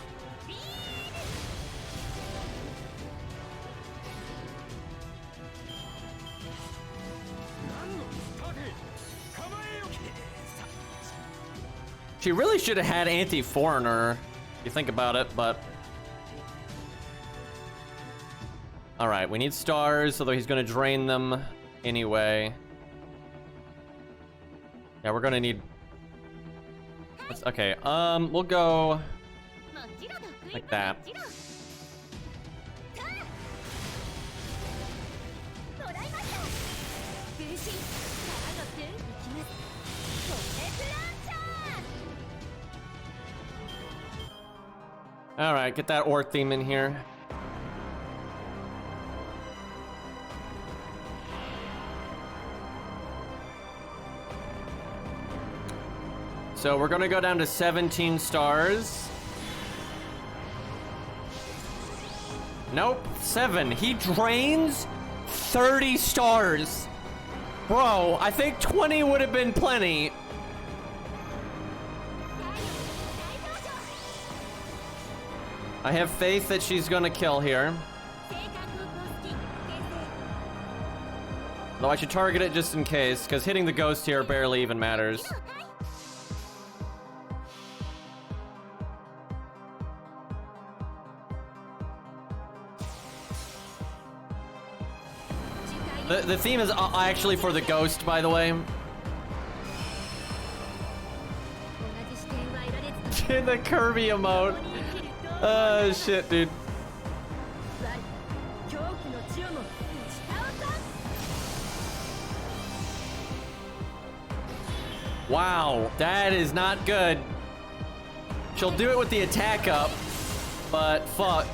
She really should have had anti-foreigner, if you think about it, but... All right, we need stars, although he's gonna drain them anyway. Yeah, we're gonna need... Okay, we'll go... like that. All right, get that ore theme in here. So we're gonna go down to 17 stars. Nope, 7. He drains 30 stars. Bro, I think 20 would have been plenty. I have faith that she's gonna kill here. Though I should target it just in case, because hitting the ghost here barely even matters. The theme is actually for the ghost, by the way. The Kirby emote. Oh shit, dude. Wow, that is not good. She'll do it with the attack up, but fuck.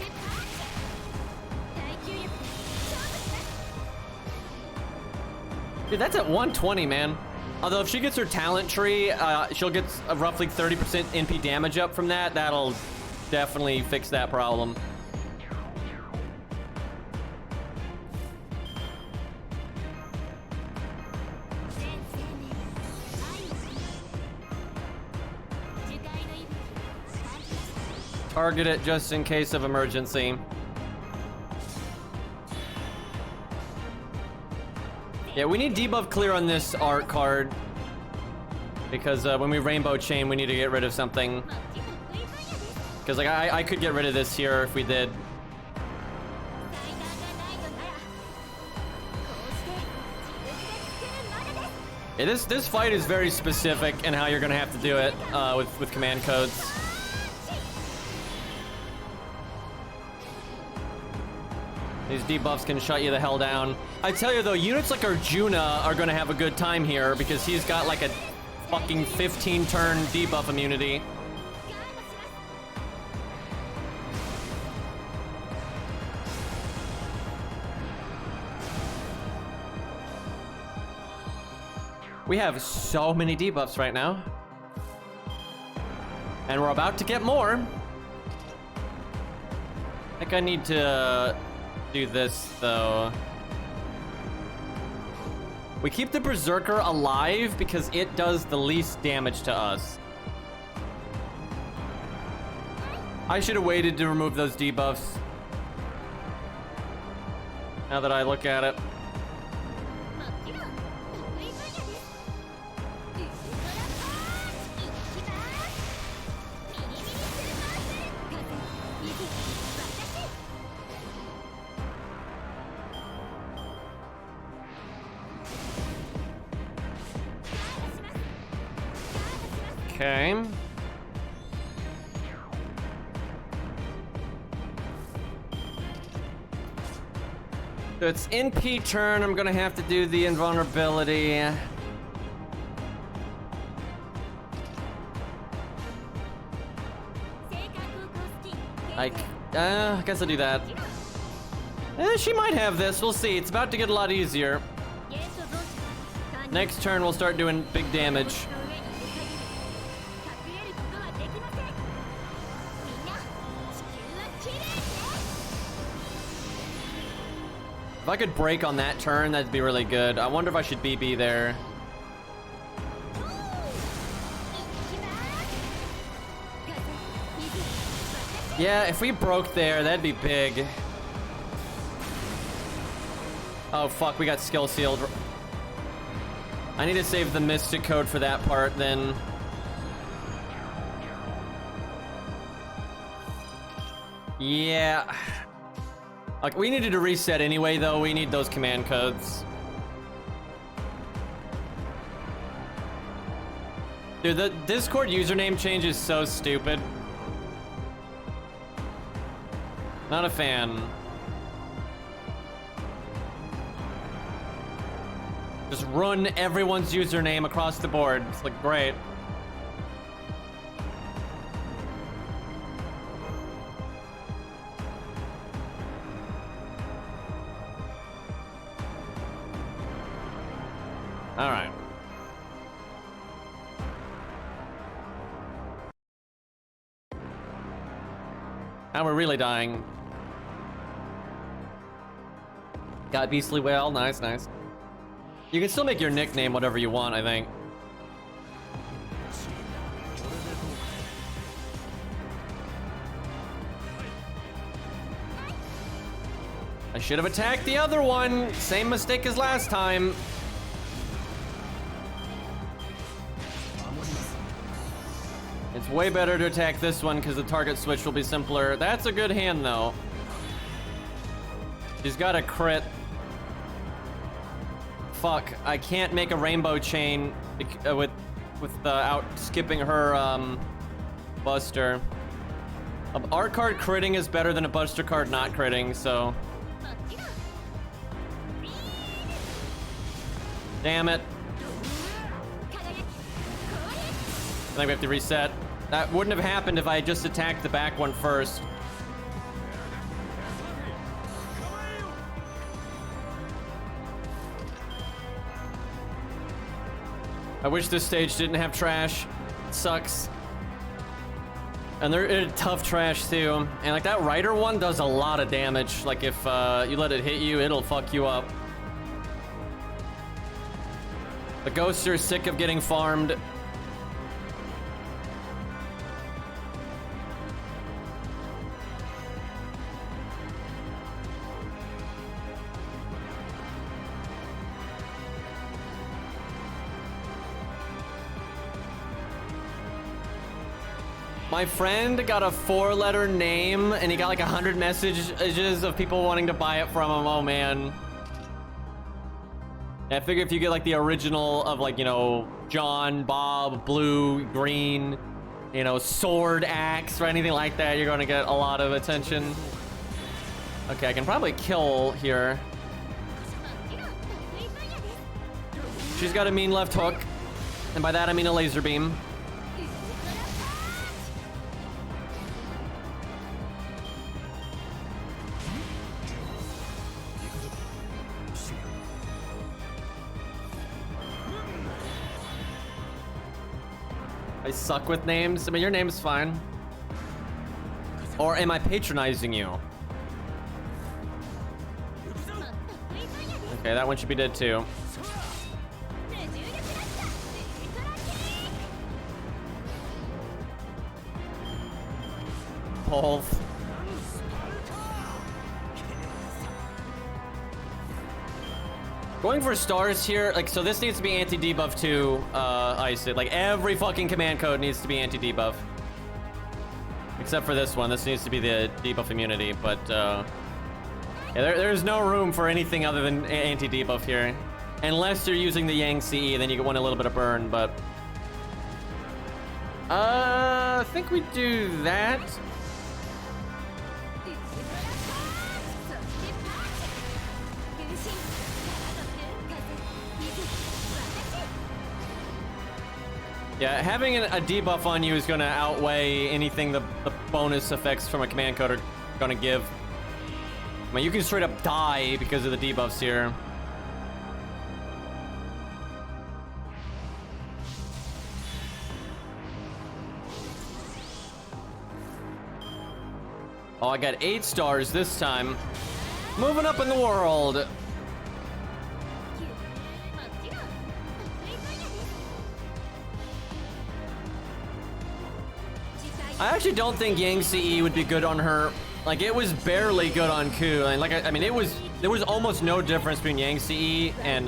Dude, that's at 120, man. Although if she gets her talent tree, she'll get a roughly 30% NP damage up from that. That'll definitely fix that problem. Target it just in case of emergency. Yeah, we need debuff clear on this art card. Because when we rainbow chain, we need to get rid of something. Because like I could get rid of this here if we did. Yeah, this fight is very specific in how you're gonna have to do it with command codes. These debuffs can shut you the hell down. I tell you though, units like Arjuna are gonna have a good time here because he's got like a fucking 15 turn debuff immunity. We have so many debuffs right now. And we're about to get more. I think I need to do this though. We keep the Berserker alive because it does the least damage to us. I should have waited to remove those debuffs. Now that I look at it. Okay. So it's NP turn. I'm gonna have to do the invulnerability. I guess I'll do that. She might have this. We'll see. It's about to get a lot easier. Next turn, we'll start doing big damage. If I could break on that turn, that'd be really good. I wonder if I should BB there. Yeah, if we broke there, that'd be big. Oh, fuck, we got skill sealed. I need to save the mystic code for that part, then. Yeah. Like, we needed to reset anyway, though. We need those command codes. Dude, the Discord username change is so stupid. Not a fan. Just run everyone's username across the board. It's like, great. All right. Now we're really dying. Got beastly whale. Nice, nice. You can still make your nickname whatever you want, I think. I should have attacked the other one. Same mistake as last time. It's way better to attack this one because the target switch will be simpler. That's a good hand, though. She's got a crit. Fuck, I can't make a rainbow chain without skipping her buster. A art card critting is better than a buster card not critting, so. Damn it. I think we have to reset. That wouldn't have happened if I had just attacked the back one first. I wish this stage didn't have trash. It sucks. And they're tough trash too. And like that rider one does a lot of damage. Like if you let it hit you, it'll fuck you up. The ghosts are sick of getting farmed. My friend got a 4-letter name and he got like 100 messages of people wanting to buy it from him. Oh man. I figure if you get like the original of like, you know, John, Bob, Blue, Green, you know, Sword, Axe, or anything like that, you're gonna get a lot of attention. Okay, I can probably kill here. She's got a mean left hook. And by that I mean a laser beam. I suck with names. I mean, your name's fine. Or am I patronizing you? Okay, that one should be dead too. Both. Going for stars here, like, so this needs to be anti-debuff to ice it. Like, every fucking command code needs to be anti-debuff. Except for this one. This needs to be the debuff immunity, but yeah, there's no room for anything other than anti-debuff here. Unless you're using the Yang CE, then you want a little bit of burn, but I think we do that. Yeah, having a debuff on you is going to outweigh anything the bonus effects from a command code are going to give. I mean, you can straight up die because of the debuffs here. Oh, I got 8 stars this time. Moving up in the world. I actually don't think Yang CE would be good on her. Like, it was barely good on Ku. And like, I mean, there was almost no difference between Yang CE and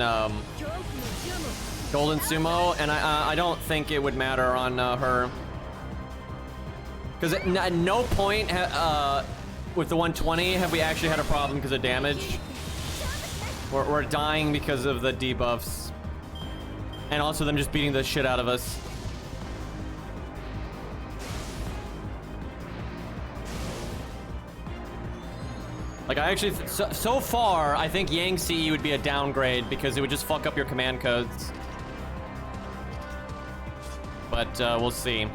Golden Sumo, and I don't think it would matter on her. Because at no point with the 120 have we actually had a problem because of damage. We're dying because of the debuffs. And also them just beating the shit out of us. Like, I actually, so far, I think Yang CE would be a downgrade because it would just fuck up your command codes. But we'll see.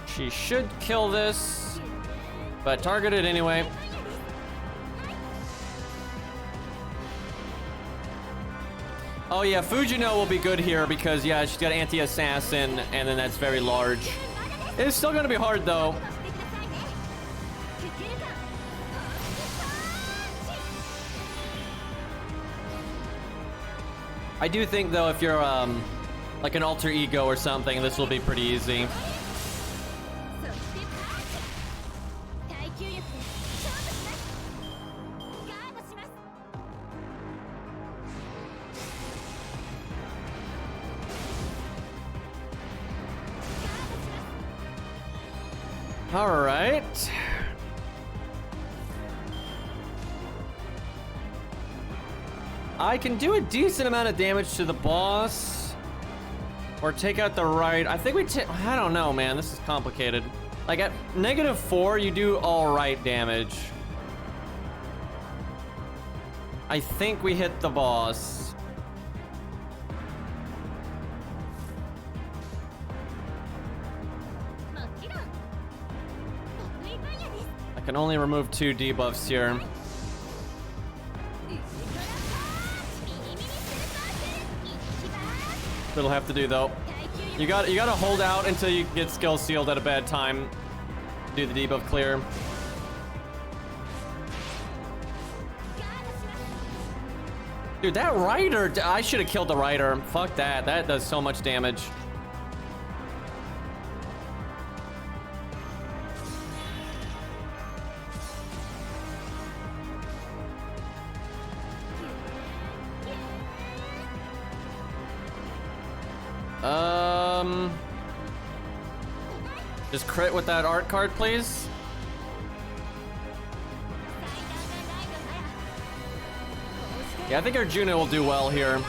She should kill this, but target it anyway. Oh yeah, Fujino will be good here because, yeah, she's got anti-assassin, and then that's very large. It's still gonna be hard, though. I do think, though, if you're, like an alter ego or something, this will be pretty easy. All right. I can do a decent amount of damage to the boss, or take out the right. I think I don't know, man. This is complicated. Like at -4, you do all right damage. I think we hit the boss. I can only remove 2 debuffs here. It'll have to do though. You gotta hold out until you get skill sealed at a bad time. Do the debuff clear. Dude, that rider, I should have killed the rider. Fuck that. That does so much damage. Just crit with that art card, please. Yeah, I think our Juno will do well here.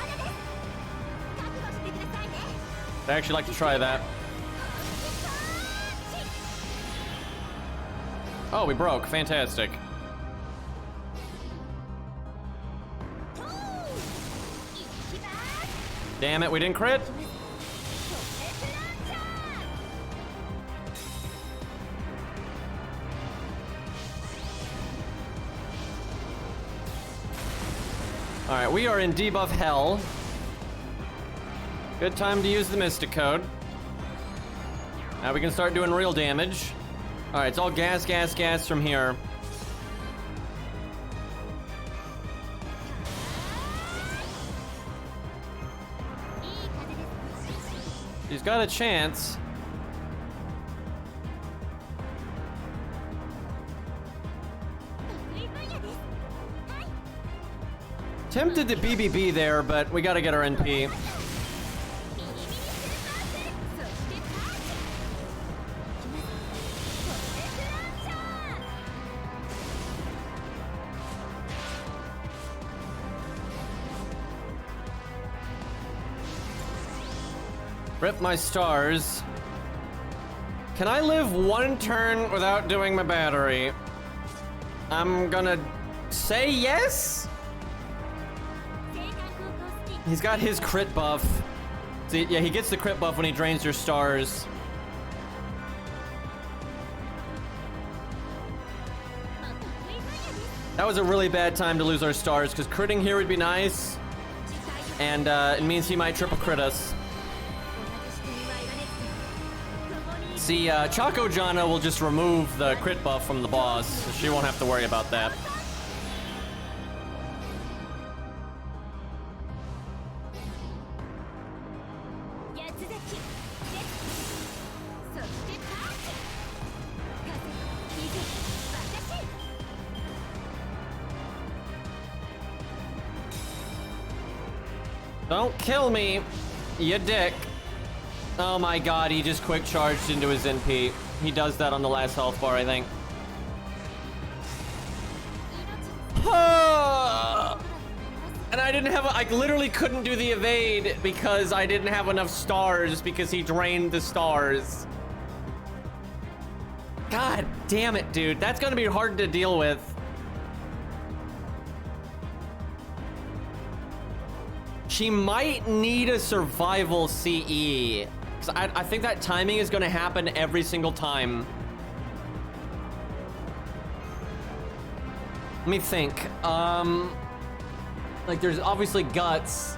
I'd actually like to try that. Oh, we broke. Fantastic. Damn it, we didn't crit. All right, we are in debuff hell. Good time to use the Mystic Code. Now we can start doing real damage. All right, it's all gas, gas, gas from here. She's got a chance. Tempted the BBB there, but we gotta get our NP. Rip my stars. Can I live 1 turn without doing my battery? I'm gonna say yes? He's got his crit buff. See, yeah, he gets the crit buff when he drains your stars. That was a really bad time to lose our stars, because critting here would be nice, and it means he might triple crit us. See, Choco Jana will just remove the crit buff from the boss, so she won't have to worry about that. Don't kill me, you dick. Oh my god, he just quick charged into his NP. He does that on the last health bar, I think. And I didn't have, I literally couldn't do the evade because I didn't have enough stars because he drained the stars. God damn it, dude. That's gonna be hard to deal with. She might need a survival CE. Because I think that timing is going to happen every single time. Let me think. Like, there's obviously guts.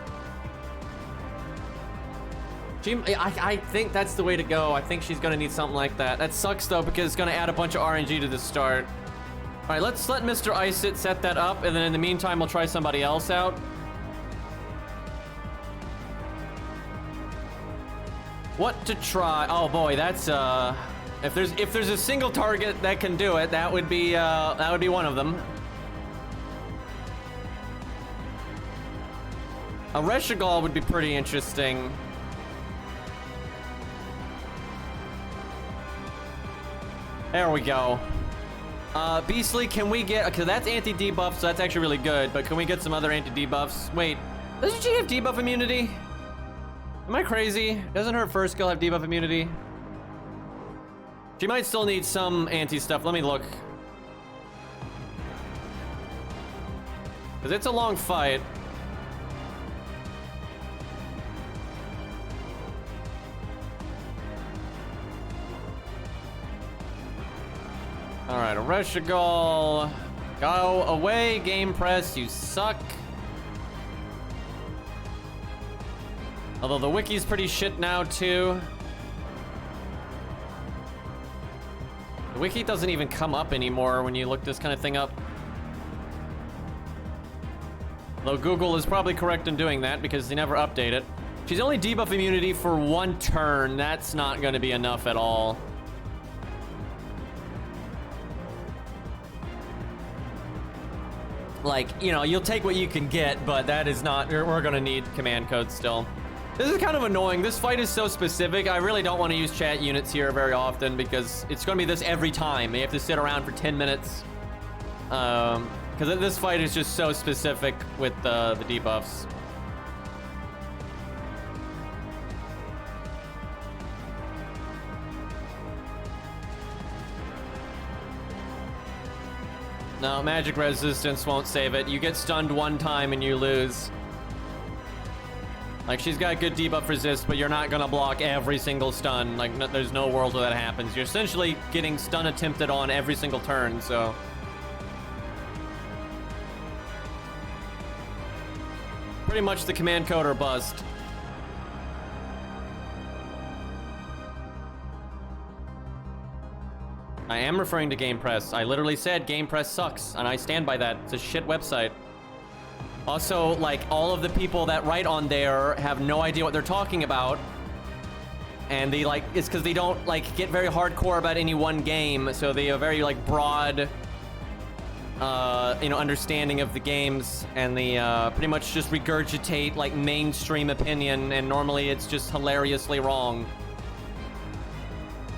I think that's the way to go. I think she's going to need something like that. That sucks, though, because it's going to add a bunch of RNG to the start. All right, let's let Mr. Iceit set that up, and then in the meantime, we'll try somebody else out. What to try? Oh boy, that's if there's a single target that can do it, that would be one of them. A Reshigal would be pretty interesting. There we go. Beastly, can we get? Okay, that's anti-debuff, so that's actually really good. But can we get some other anti-debuffs? Wait, doesn't she have debuff immunity? Am I crazy? Doesn't her first skill have debuff immunity? She might still need some anti-stuff. Let me look. Because it's a long fight. Alright, a Reshigal. Go away, Game Press, you suck. Although the wiki's pretty shit now, too. The wiki doesn't even come up anymore when you look this kind of thing up. Though Google is probably correct in doing that because they never update it. She's only debuff immunity for 1 turn. That's not going to be enough at all. Like, you know, you'll take what you can get, but that is not... We're going to need command code still. This is kind of annoying. This fight is so specific. I really don't want to use chat units here very often because it's going to be this every time. You have to sit around for 10 minutes. Because this fight is just so specific with the debuffs. No, magic resistance won't save it. You get stunned 1 time and you lose. Like, she's got good debuff resist, but you're not gonna block every single stun. Like, no, there's no world where that happens. You're essentially getting stun attempted on every single turn, so... Pretty much the command code or bust. I am referring to Game Press. I literally said Game Press sucks, and I stand by that. It's a shit website. Also, like, all of the people that write on there have no idea what they're talking about. And they, like, it's because they don't, like, get very hardcore about any one game. So they have a very, like, broad, you know, understanding of the games. And they pretty much just regurgitate, like, mainstream opinion. And normally it's just hilariously wrong.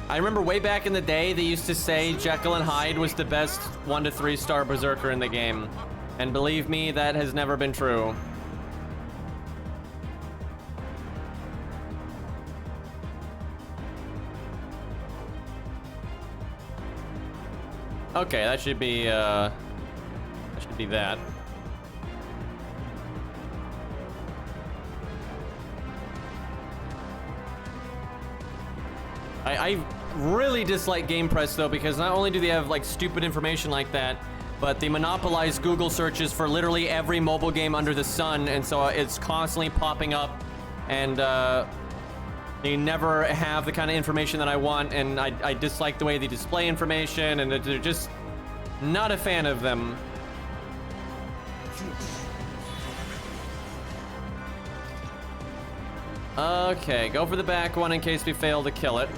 I remember way back in the day, they used to say Jekyll and Hyde was the best 1 to 3 star berserker in the game. And believe me, that has never been true. Okay, that should be that. I really dislike Game Press though, because not only do they have like stupid information like that, but they monopolize Google searches for literally every mobile game under the sun, and so it's constantly popping up, and they never have the kind of information that I want, and I dislike the way they display information, and they're just not a fan of them. Okay, go for the back one in case we fail to kill it.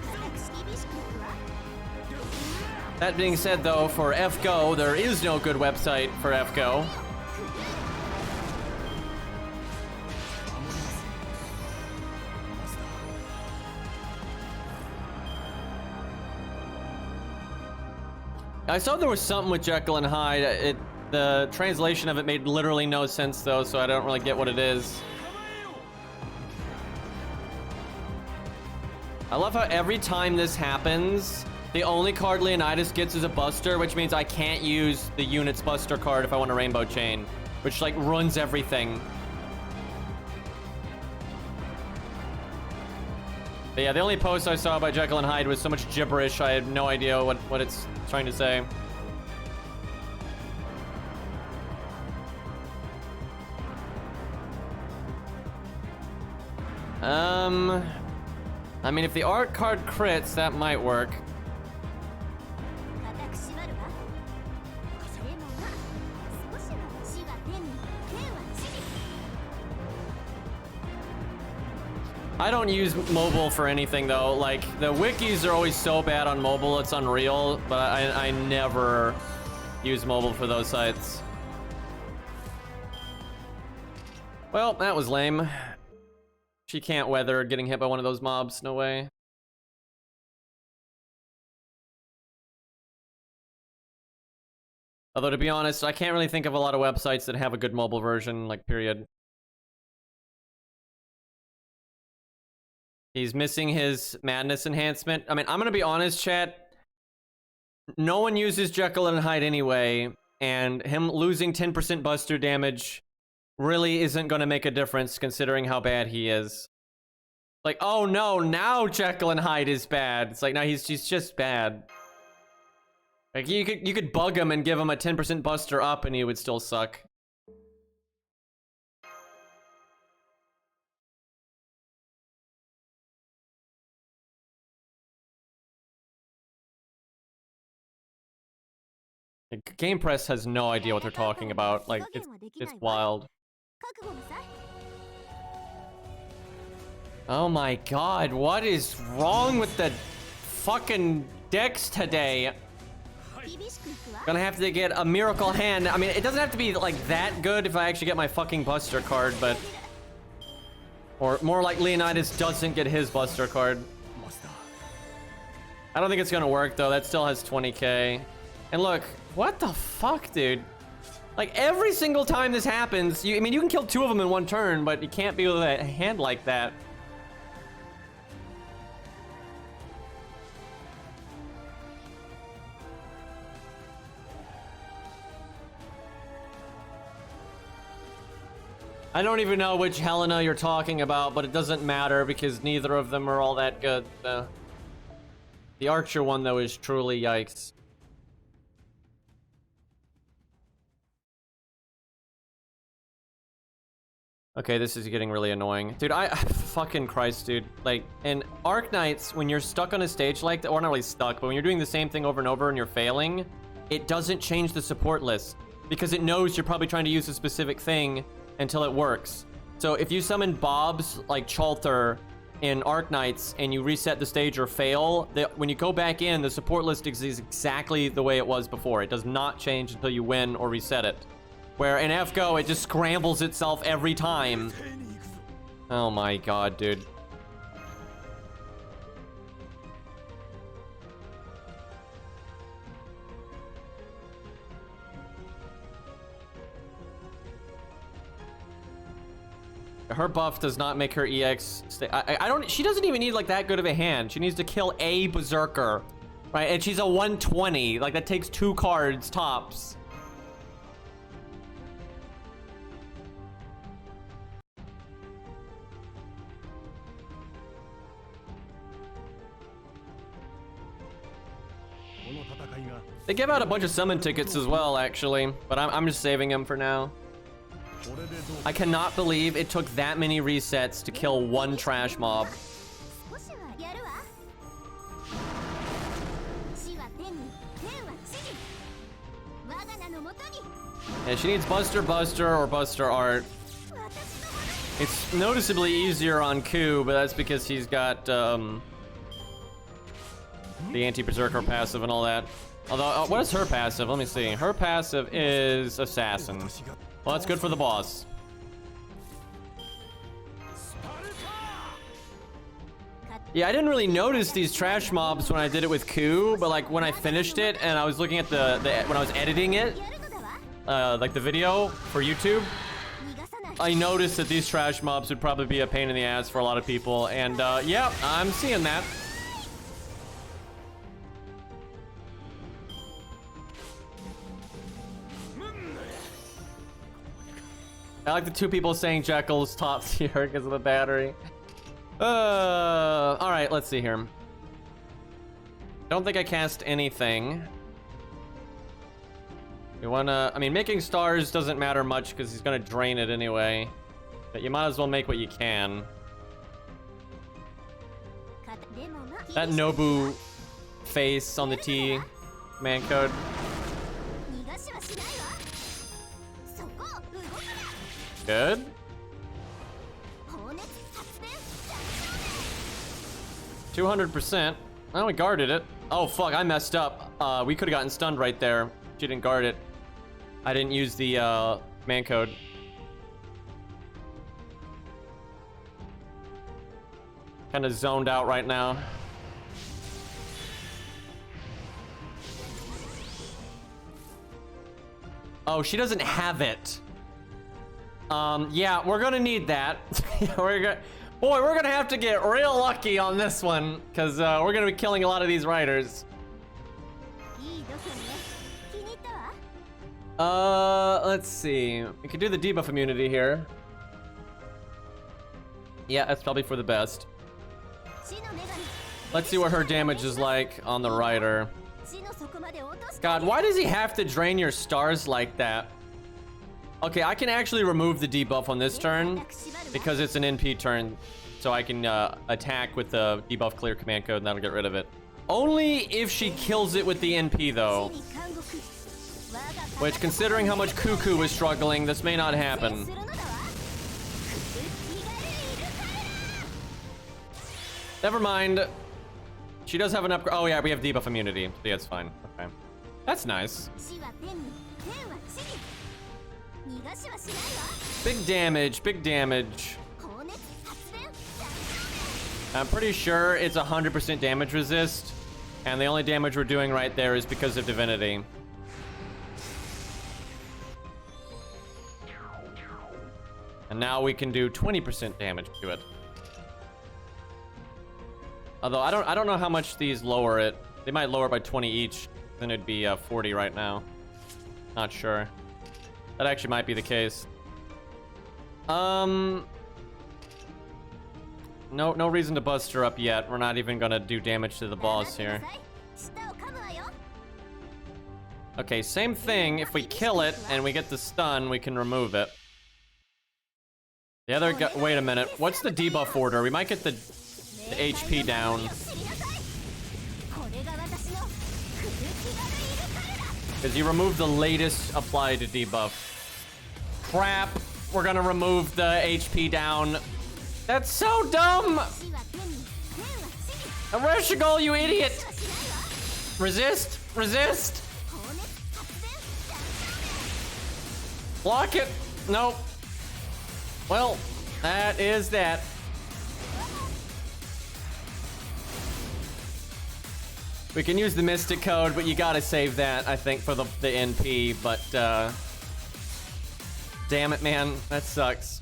That being said, though, for FGO, there is no good website for FGO. I saw there was something with Jekyll and Hyde. The translation of it made literally no sense, though, so I don't really get what it is. I love how every time this happens, the only card Leonidas gets is a Buster, which means I can't use the unit's Buster card if I want a Rainbow Chain, which, like, ruins everything. But yeah, the only post I saw by Jekyll and Hyde was so much gibberish, I had no idea what it's trying to say. I mean, if the art card crits, that might work. I don't use mobile for anything, though. Like, the wikis are always so bad on mobile, it's unreal, but I never use mobile for those sites. Well, that was lame. She can't weather getting hit by one of those mobs, no way. Although, to be honest, I can't really think of a lot of websites that have a good mobile version, like, period. He's missing his madness enhancement. I mean, I'm gonna be honest, chat. No one uses Jekyll and Hyde anyway, and him losing 10% Buster damage really isn't gonna make a difference considering how bad he is. Like, oh no, now Jekyll and Hyde is bad. It's like, no, he's just bad. Like, you could bug him and give him a 10% Buster up and he would still suck. Like, Game Press has no idea what they're talking about. Like, it's wild. Oh my god, what is wrong with the fucking decks today? Gonna have to get a miracle hand. I mean, it doesn't have to be like that good if I actually get my fucking Buster card, but... Or more like Leonidas doesn't get his Buster card. I don't think it's gonna work though, that still has 20k. And look, what the fuck, dude? Like, every single time this happens, I mean, you can kill 2 of them in 1 turn, but you can't be with a hand like that. I don't even know which Helena you're talking about, but it doesn't matter because neither of them are all that good. The Archer one, though, is truly yikes. Okay, this is getting really annoying. Dude, fucking Christ, dude. Like, in Arknights, when you're stuck on a stage like that, or not really stuck, but when you're doing the same thing over and over and you're failing, it doesn't change the support list because it knows you're probably trying to use a specific thing until it works. So if you summon Bobs like Chalter in Arknights and you reset the stage or fail, when you go back in, the support list is exactly the way it was before. It does not change until you win or reset it. Where in FGO, it just scrambles itself every time. Oh my god, dude. Her buff does not make her EX stay. She doesn't even need like that good of a hand. She needs to kill a Berserker, right? And she's a 120. Like, that takes 2 cards tops. They give out a bunch of summon tickets as well, actually, but I'm just saving them for now. I cannot believe it took that many resets to kill one trash mob. Yeah, she needs Buster Buster or Buster Art. It's noticeably easier on Ku, but that's because he's got the anti-berserker passive and all that. Although, what is her passive? Let me see. Her passive is Assassin. Well, that's good for the boss. Yeah, I didn't really notice these trash mobs when I did it with Ku, but like when I finished it and I was looking at when I was editing it, like the video for YouTube, I noticed that these trash mobs would probably be a pain in the ass for a lot of people, and yeah, I'm seeing that. I like the two people saying Jekyll's top tier because of the battery. All right, let's see here. Don't think I cast anything. You wanna, I mean, making stars doesn't matter much because he's gonna drain it anyway. But you might as well make what you can. That Nobu face on the T command code. Good. %. Oh, we guarded it. Oh, fuck, I messed up. We could have gotten stunned right there. She didn't guard it. I didn't use the command code. Kind of zoned out right now. Oh, she doesn't have it. Yeah, we're gonna need that. We're gonna have to get real lucky on this one, because we're gonna be killing a lot of these riders. Let's see. We could do the debuff immunity here. Yeah, that's probably for the best. Let's see what her damage is like on the rider. God, why does he have to drain your stars like that? Okay, I can actually remove the debuff on this turn because it's an NP turn, so I can attack with the debuff clear command code and that'll get rid of it. Only if she kills it with the NP though. Which, considering how much Cuckoo was struggling, this may not happen. Never mind. She does have an upgrade. Oh yeah, we have debuff immunity. Yeah, it's fine. Okay. That's nice. Big damage, big damage. I'm pretty sure it's 100% damage resist, and the only damage we're doing right there is because of divinity. And now we can do 20% damage to it. Although I don't know how much these lower it. They might lower it by 20 each. Then it'd be 40 right now. Not sure. That actually might be the case. No reason to bust her up yet. We're not even gonna do damage to the boss here. Okay, same thing. If we kill it and we get the stun, we can remove it. The other guy, wait a minute. What's the debuff order? We might get the HP down. Because you removed the latest applied debuff. Crap. We're gonna remove the HP down. That's so dumb! Areshigal, you idiot! Resist! Resist! Block it! Nope. Well, that is that. We can use the Mystic Code, but you gotta save that, I think, for the NP, but, damn it, man. That sucks.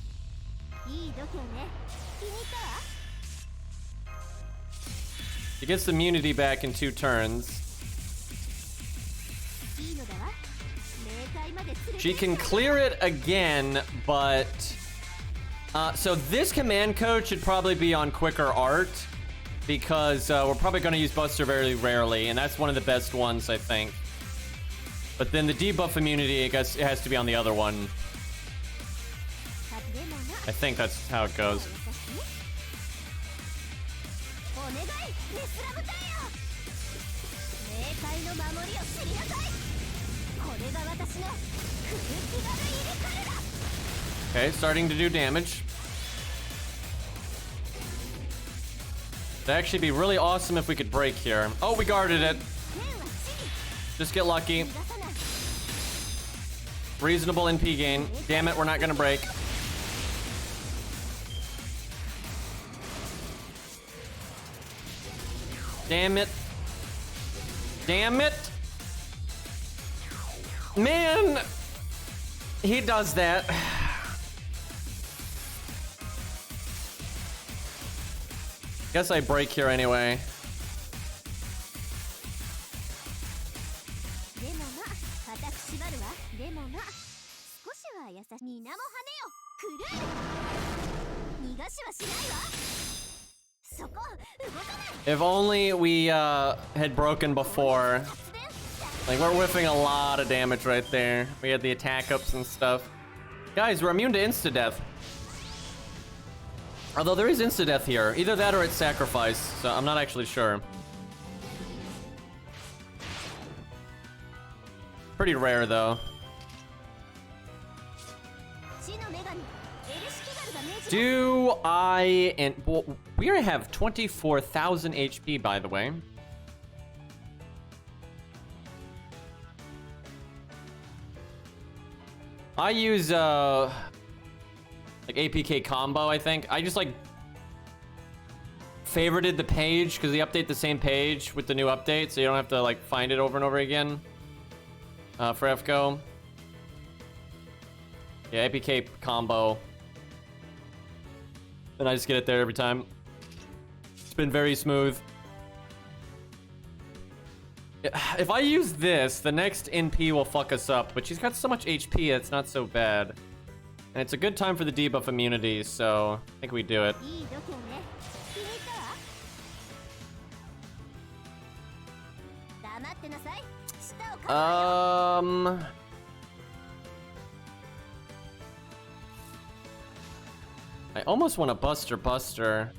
She gets the immunity back in 2 turns. She can clear it again, but... so this command code should probably be on quicker art. because we're probably going to use Buster very rarely, and that's one of the best ones, I think. But then the debuff immunity, I guess it has to be on the other one. I think that's how it goes. Okay, starting to do damage. It'd actually be really awesome if we could break here. Oh, we guarded it. Just get lucky. Reasonable NP gain. Damn it, we're not gonna break. Damn it. Damn it. Man, he does that. Guess I break here anyway. If only we had broken before. Like, we're whiffing a lot of damage right there. We had the attack ups and stuff. Guys, we're immune to insta-death. Although there is insta-death here. Either that or it's sacrifice, so I'm not actually sure. Pretty rare, though. Do I... and well, we have 24,000 HP, by the way. I use, like, APK combo, I think. I just, like, favorited the page, because they update the same page with the new update, so you don't have to, like, find it over and over again. For FGO. Yeah, APK combo. And I just get it there every time. It's been very smooth. If I use this, the next NP will fuck us up, but she's got so much HP, it's not so bad. And it's a good time for the debuff immunity, so I think we do it. I almost want to Buster.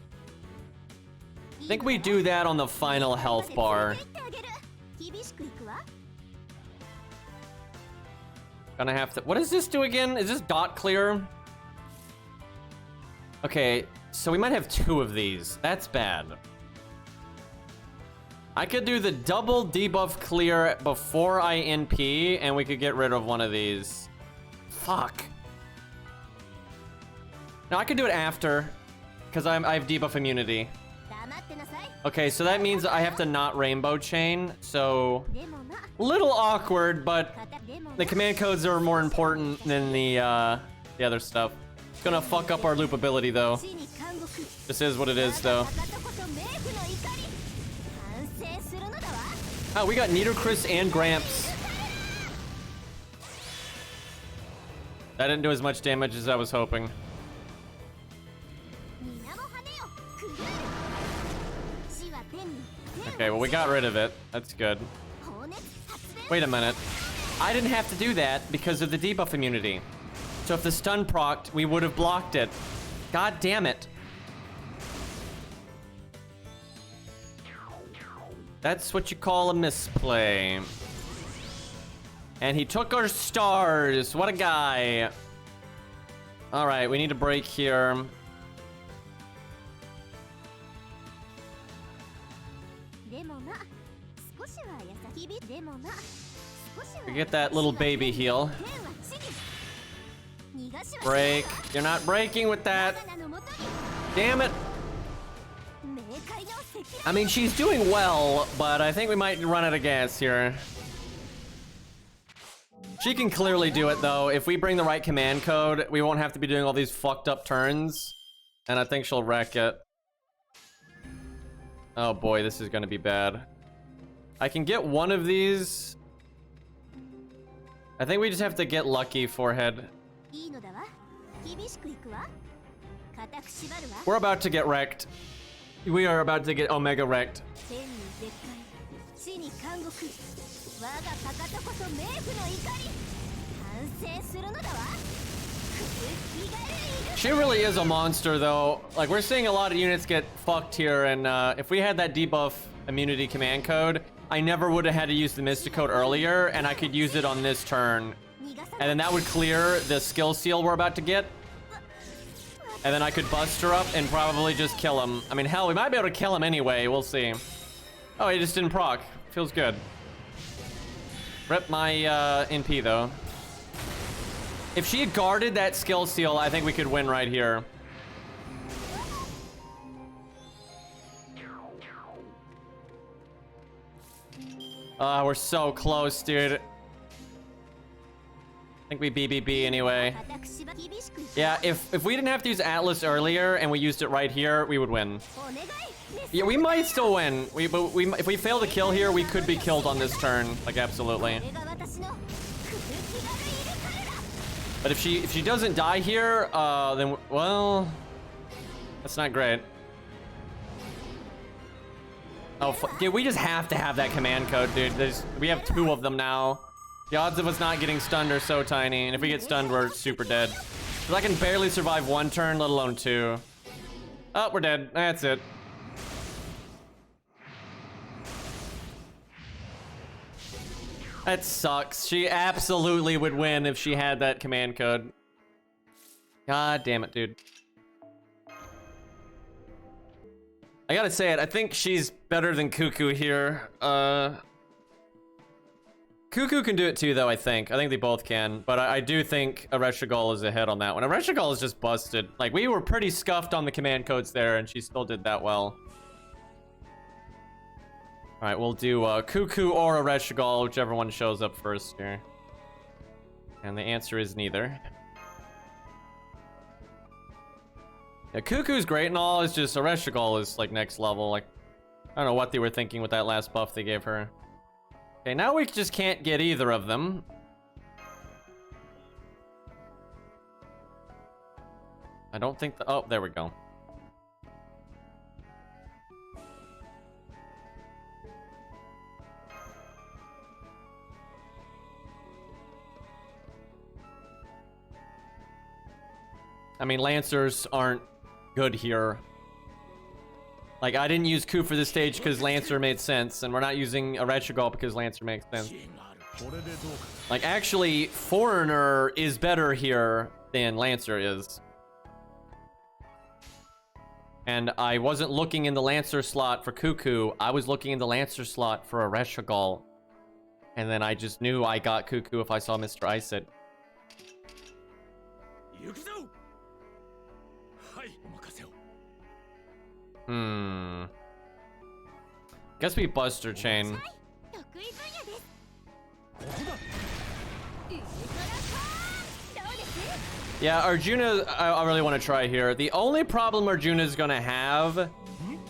I think we do that on the final health bar. Gonna have to... What does this do again? Is this dot clear? Okay, so we might have 2 of these. That's bad. I could do the double debuff clear before I NP, and we could get rid of one of these. Fuck. No, I could do it after, because I have debuff immunity. Okay, so that means I have to not rainbow chain, so... Little awkward, but the command codes are more important than the other stuff. It's gonna fuck up our loop ability, though. This is what it is, though. Oh, we got Nitocris and Gramps. That didn't do as much damage as I was hoping. Okay, well, we got rid of it. That's good. Wait a minute. I didn't have to do that because of the debuff immunity. So if the stun procced, we would have blocked it. God damn it. That's what you call a misplay. And he took our stars. What a guy. All right, we need to break here. We get that little baby heal. Break. You're not breaking with that. Damn it. I mean, she's doing well, but I think we might run out of gas here. She can clearly do it, though. If we bring the right command code, we won't have to be doing all these fucked up turns. And I think she'll wreck it. Oh boy, this is gonna be bad. I can get one of these. I think we just have to get lucky, forehead. We're about to get wrecked. We are about to get Omega wrecked. She really is a monster, though. Like, we're seeing a lot of units get fucked here, and if we had that debuff immunity command code, I never would have had to use the Mystic Code earlier, and I could use it on this turn. And then that would clear the skill seal we're about to get. And then I could bust her up and probably just kill him. I mean, hell, we might be able to kill him anyway. We'll see. Oh, he just didn't proc. Feels good. Rip my NP, though. If she had guarded that skill seal, I think we could win right here. We're so close, dude. I think we BBB anyway. Yeah, if we didn't have to use Atlas earlier and we used it right here, we would win. Yeah, we might still win. If we fail to kill here, we could be killed on this turn. Like, absolutely. But if she doesn't die here, then, well, that's not great. Oh, dude, we just have to have that command code, dude. We have 2 of them now. The odds of us not getting stunned are so tiny, and if we get stunned, we're super dead. Because I can barely survive 1 turn, let alone 2. Oh, we're dead. That's it. That sucks. She absolutely would win if she had that command code. God damn it, dude. I gotta say it, I think she's better than Cuckoo here. Cuckoo can do it too, though, I think. I think they both can. But I do think Ereshkigal is ahead on that one. Ereshkigal is just busted. Like, we were pretty scuffed on the command codes there, and she still did that well. Alright, we'll do Cuckoo or Ereshkigal, whichever one shows up first here. And the answer is neither. Yeah, Cuckoo's great and all, it's just Ereshkigal is, like, next level. Like, I don't know what they were thinking with that last buff they gave her. Okay, now we just can't get either of them. I don't think oh, there we go. I mean, Lancers aren't good here. Like, I didn't use Coup for this stage because Lancer made sense, and we're not using Ereshkigal because Lancer makes sense. Like, actually, Foreigner is better here than Lancer is. And I wasn't looking in the Lancer slot for Cuckoo, I was looking in the Lancer slot for Ereshkigal. And then I just knew I got Cuckoo if I saw Mr. Icet. Guess we Buster Chain. Yeah, Arjuna, I really want to try here. The only problem Arjuna's gonna have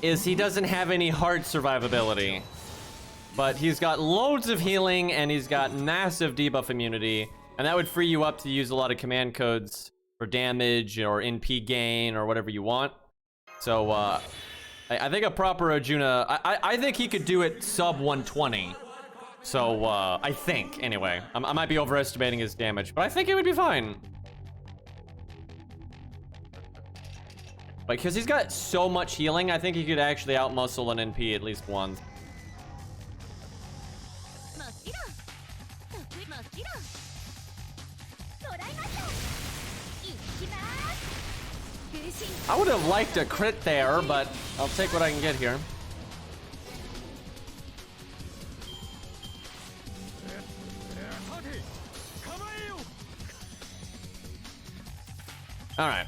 is he doesn't have any hard survivability. But he's got loads of healing and he's got massive debuff immunity. And that would free you up to use a lot of command codes for damage or NP gain or whatever you want. So, I think a proper Arjuna, I think he could do it sub 120. So, I think, anyway. I might be overestimating his damage, but I think it would be fine. But because he's got so much healing, I think he could actually outmuscle an NP at least once. I would have liked a crit there, but I'll take what I can get here. All right.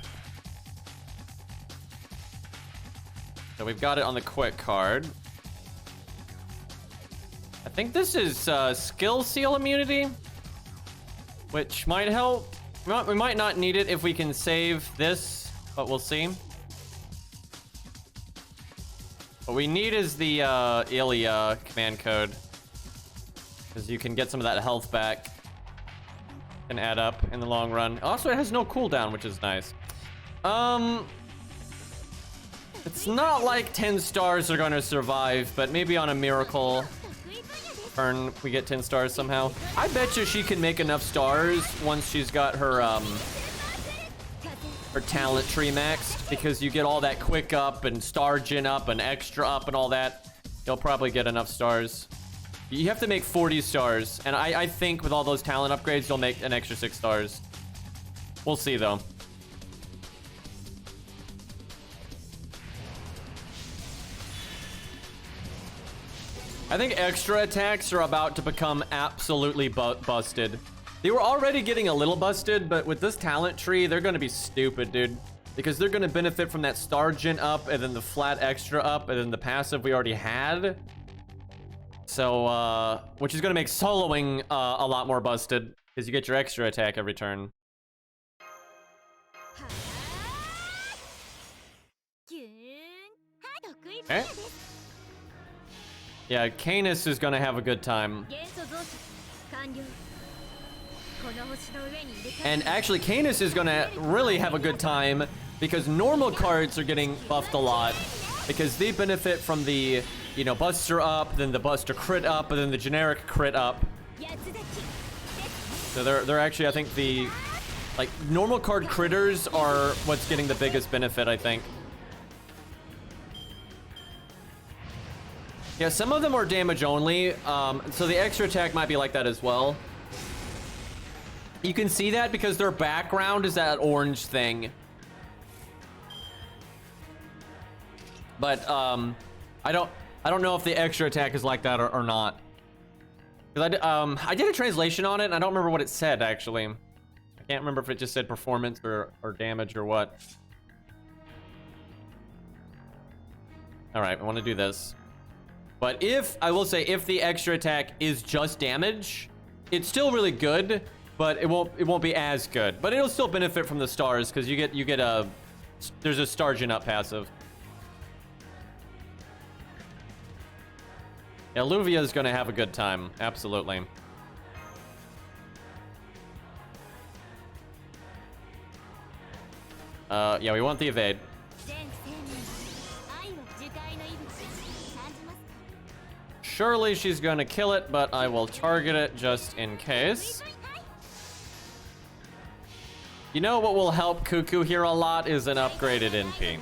So we've got it on the quick card. I think this is skill seal immunity, which might help. We might not need it if we can save this, but we'll see. What we need is the Ilya command code, because you can get some of that health back and add up in the long run. Also, it has no cooldown, which is nice. It's not like 10 stars are gonna survive, but maybe on a miracle turn we get 10 stars somehow. I bet you she can make enough stars once she's got her talent tree maxed, because you get all that quick up and star gen up and extra up and all that. You'll probably get enough stars. You have to make 40 stars, and I think with all those talent upgrades you'll make an extra 6 stars. We'll see though. I think extra attacks are about to become absolutely busted. They were already getting a little busted, but with this talent tree, they're gonna be stupid, dude. Because they're gonna benefit from that star gen up, and then the flat extra up, and then the passive we already had. So, which is gonna make soloing a lot more busted, because you get your extra attack every turn. Okay. Yeah, Canis is gonna have a good time. And actually, Canis is gonna really have a good time because normal cards are getting buffed a lot because they benefit from the, you know, Buster up, then the Buster crit up, and then the generic crit up. So they're actually, I think the, like, normal card critters are what's getting the biggest benefit, I think. Yeah, some of them are damage only, so the extra attack might be like that as well. You can see that because their background is that orange thing. But I don't know if the extra attack is like that or not. Because I did a translation on it and I don't remember what it said actually. I can't remember if it just said performance or damage or what. All right, I want to do this. But if, I will say, if the extra attack is just damage, it's still really good, but it won't be as good. But it'll still benefit from the stars because you get a, there's a star gen up passive. Yeah, Luvia is going to have a good time, absolutely. Yeah, we want the evade. Surely she's gonna kill it, but I will target it just in case. You know what will help Cuckoo here a lot is an upgraded NP.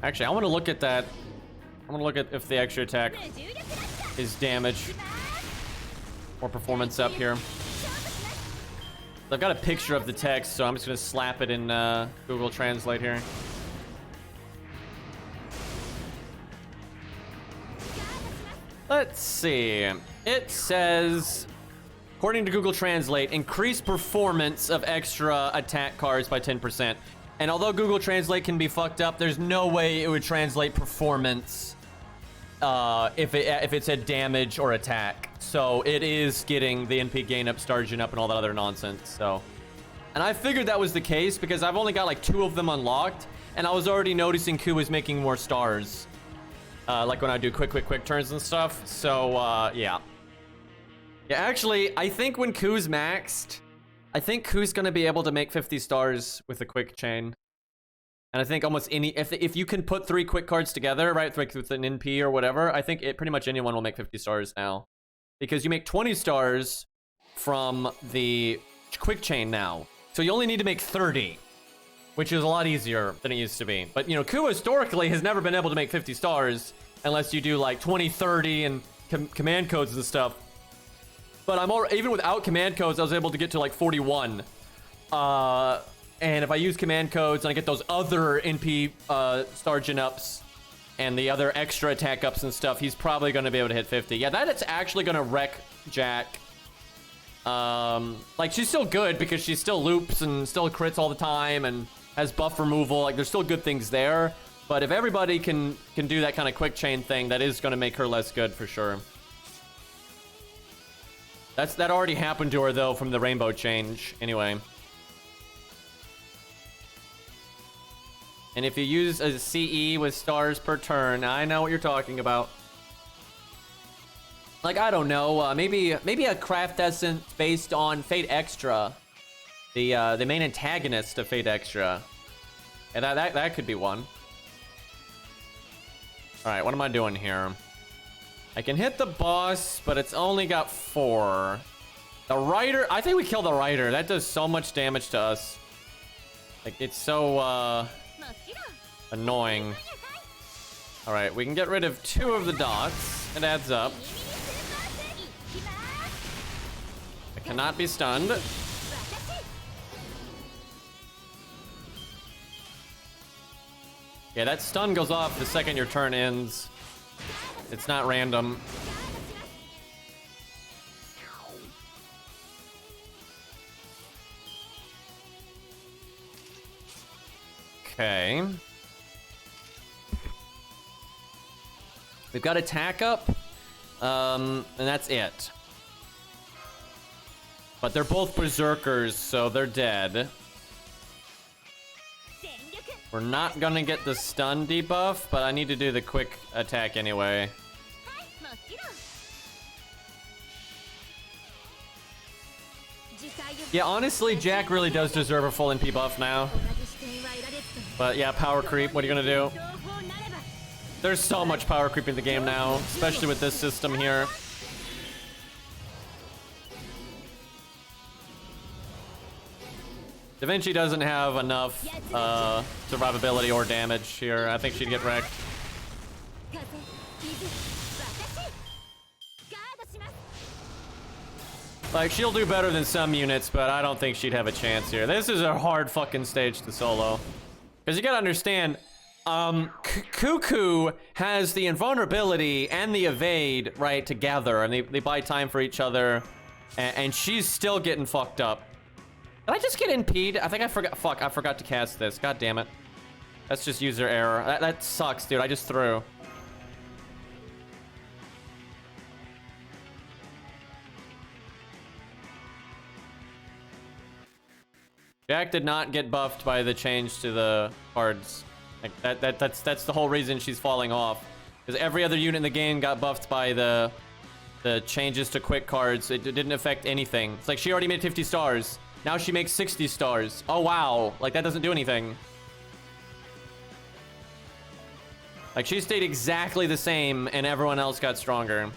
Actually, I want to look at that. I want to look at if the extra attack is damage or performance up here. I've got a picture of the text, so I'm just gonna slap it in Google Translate here. Let's see. It says, according to Google Translate, increase performance of extra attack cards by 10%. And although Google Translate can be fucked up, there's no way it would translate performance if it said damage or attack. So it is getting the NP gain up, star gen up, and all that other nonsense. So, and I figured that was the case because I've only got like 2 of them unlocked, and I was already noticing Ku is making more stars, like when I do quick turns and stuff. So yeah. Actually, I think when Ku's maxed, I think Ku's gonna be able to make 50 stars with a quick chain. And I think almost any, if you can put 3 quick cards together, right, like with an NP or whatever, I think pretty much anyone will make 50 stars now. Because you make 20 stars from the quick chain now. So you only need to make 30, which is a lot easier than it used to be. But, you know, Ku historically has never been able to make 50 stars unless you do like 20, 30 and command codes and stuff. But even without command codes, I was able to get to like 41. And if I use command codes and I get those other NP star gen ups and the other extra attack ups and stuff, he's probably going to be able to hit 50. Yeah, that's actually going to wreck Jack. Like, she's still good because she still loops and still crits all the time and has buff removal. Like, there's still good things there. But if everybody can do that kind of quick chain thing, that is going to make her less good for sure. That already happened to her, though, from the rainbow change. Anyway. And if you use a CE with stars per turn, I know what you're talking about. Like, I don't know, maybe a craft essence based on Fate Extra, the main antagonist of Fate Extra, and that could be one. All right, what am I doing here? I can hit the boss, but it's only got 4. The Rider, I think we kill the Rider. That does so much damage to us. Like, it's so annoying. All right, we can get rid of 2 of the dots. It adds up. I cannot be stunned. Yeah, that stun goes off the second your turn ends. It's not random. Okay. We've got attack up. And that's it. But they're both berserkers, so they're dead. We're not gonna get the stun debuff, but I need to do the quick attack anyway. Yeah, honestly, Jack really does deserve a full NP buff now. But yeah, power creep, what are you gonna do? There's so much power creep in the game now, especially with this system here. Da Vinci doesn't have enough survivability or damage here. I think she'd get wrecked. Like, she'll do better than some units, but I don't think she'd have a chance here. This is a hard fucking stage to solo. Because you gotta understand, Cuckoo has the invulnerability and the evade, right, together. And they buy time for each other. And she's still getting fucked up. Did I just get NP'd? I think I forgot. Fuck, I forgot to cast this. God damn it. That's just user error. That sucks, dude. I just threw. Jack did not get buffed by the change to the cards. Like that's the whole reason she's falling off. Because every other unit in the game got buffed by the changes to quick cards. It didn't affect anything. It's like she already made 50 stars. Now she makes 60 stars. Oh wow, like that doesn't do anything. Like she stayed exactly the same and everyone else got stronger.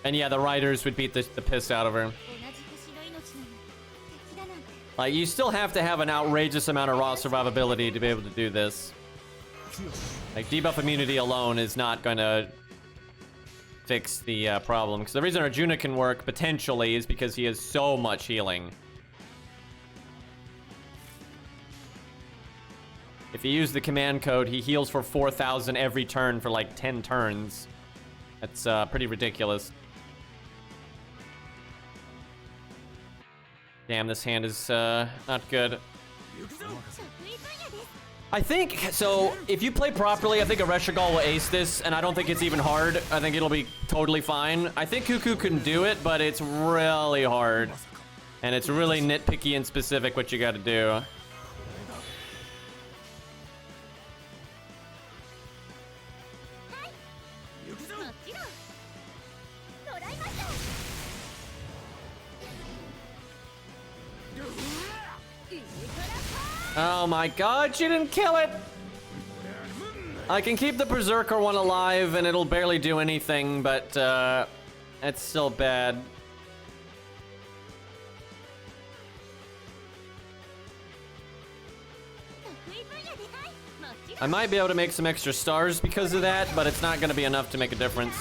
And yeah, the riders would beat the piss out of her. Like, you still have to have an outrageous amount of raw survivability to be able to do this. Like, debuff immunity alone is not going to fix the problem. Because the reason Arjuna can work, potentially, is because he has so much healing. If you use the command code, he heals for 4,000 every turn for like 10 turns. That's pretty ridiculous. Damn, this hand is not good. I think, so, if you play properly, I think a Reshigal will ace this, and I don't think it's even hard. I think it'll be totally fine. I think Cuckoo can do it, but it's really hard. And it's really nitpicky and specific what you gotta do. Oh my god, she didn't kill it! I can keep the Berserker one alive and it'll barely do anything, but it's still bad. I might be able to make some extra stars because of that, but it's not gonna be enough to make a difference.